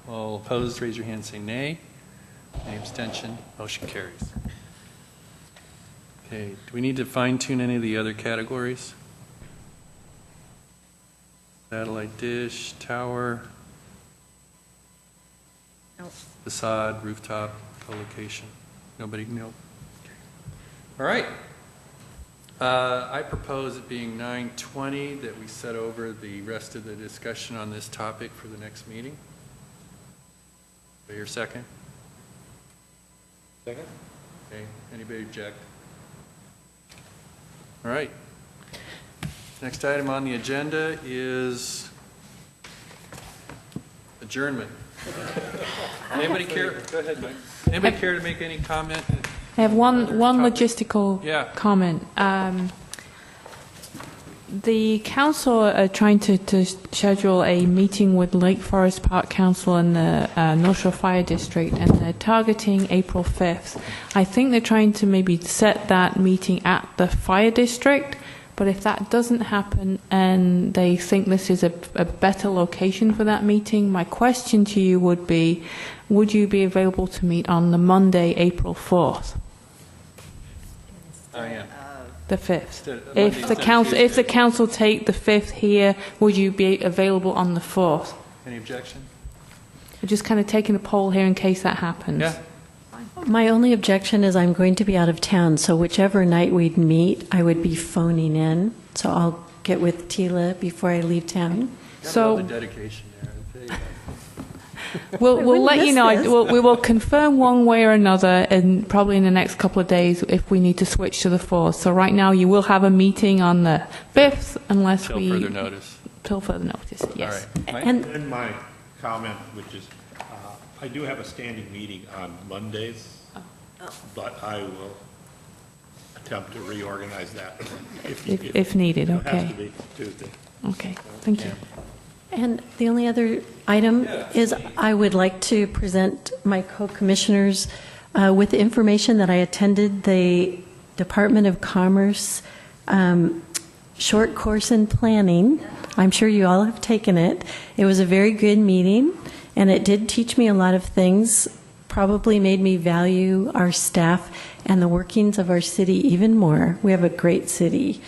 All opposed, raise your hand and say nay. Any abstention? Motion carries. Okay, do we need to fine tune any of the other categories? Satellite dish, tower, Nope. facade, rooftop, co-location. Nobody? No. Okay. All right. I propose it being 9:20 that we set over the rest of the discussion on this topic for the next meeting. Do I hear a second? Second? Okay, anybody object? All right. Next item on the agenda is adjournment. Anybody care? Go ahead, Mike. Anybody care to make any comment? I have one Topic. logistical Yeah. comment. The council are trying to schedule a meeting with Lake Forest Park Council and the North Shore Fire District, and they're targeting April 5th. I think they're trying to maybe set that meeting at the fire district, but if that doesn't happen and they think this is a better location for that meeting, my question to you would be, would you be available to meet on the Monday, April 4th? I am. The 5th. Instead of If Monday, the instead council, of if the Tuesday. council take the 5th here, would you be available on the 4th? Any objection? We're just kind of taking a poll here in case that happens. Yeah. My only objection is I'm going to be out of town, so whichever night we'd meet, I would be phoning in. So I'll get with Tila before I leave town. So So the dedication there. I tell you. we'll wouldn't let you miss know. this. We will confirm one way or another, and probably in the next couple of days if we need to switch to the 4th. So right now you will have a meeting on the 5th, unless Till we further notice. till further notice. Yes. All right. Mike? And And my comment, which is, I do have a standing meeting on Mondays, but I will attempt to reorganize that If needed, It has okay. to be Tuesday. Okay. Thank you. And the only other item is I would like to present my co-commissioners with the information that I attended the Department of Commerce short course in planning. I'm sure you all have taken it. It was a very good meeting, and it did teach me a lot of things, probably made me value our staff and the workings of our city even more. We have a great city.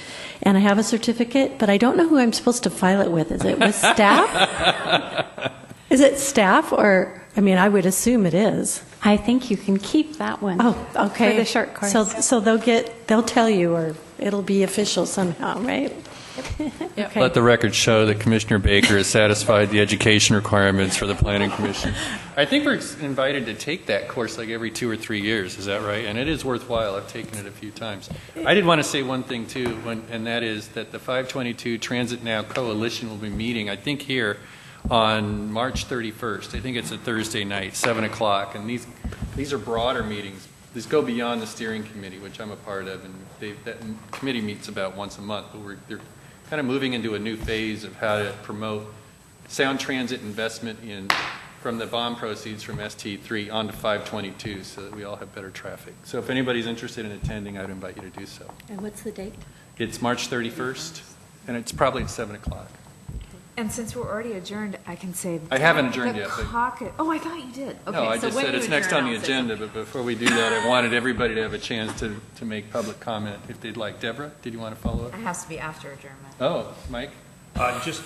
And I have a certificate, but I don't know who I'm supposed to file it with. Is it with staff? Is it staff or, I mean, I would assume it is. I think you can keep that one. Oh, okay. For the short course. So they'll tell you, or it'll be official somehow, right? Okay. Let the record show that Commissioner Baker has satisfied the education requirements for the Planning Commission. I think we're invited to take that course like every 2 or 3 years, is that right? And it is worthwhile. I've taken it a few times. I did want to say one thing, too, and that is that the 522 Transit Now Coalition will be meeting, I think, here on March 31st. I think it's a Thursday night, 7 o'clock. And these are broader meetings. These go beyond the steering committee, which I'm a part of, and that committee meets about once a month, but they're kind of moving into a new phase of how to promote sound transit investment from the bond proceeds from ST3 onto 522 so that we all have better traffic. So if anybody's interested in attending, I'd invite you to do so. And what's the date? It's March 31st, and it's probably at 7 o'clock. And since we're already adjourned, I can say. I haven't adjourned the yet, but- caucus- Oh, I thought you did. Okay, No, I so just when said you it's next adjourn, on the I'll say agenda, but before we do that, I wanted everybody to have a chance to make public comment if they'd like. Deborah, did you want to follow up? something. It has to be after adjournment. Oh, Mike? Just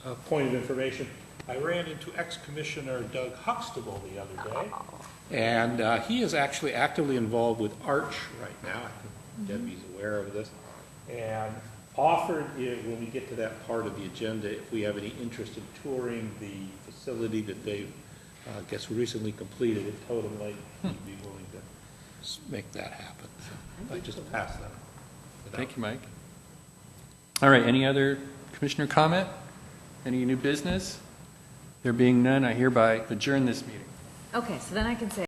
a point of information. I ran into ex-Commissioner Doug Huxtable the other day, and he is actually actively involved with Arch right now. I think Debbie's aware of this. And offered, when we get to that part of the agenda, if we have any interest in touring the facility that they've, I guess, recently completed at Totem Lake, he'd be willing to make that happen. So I just passed that. Thank you, Mike. All right, any other commissioner comment? Any new business? There being none, I hereby adjourn this meeting. Okay, so then I can say.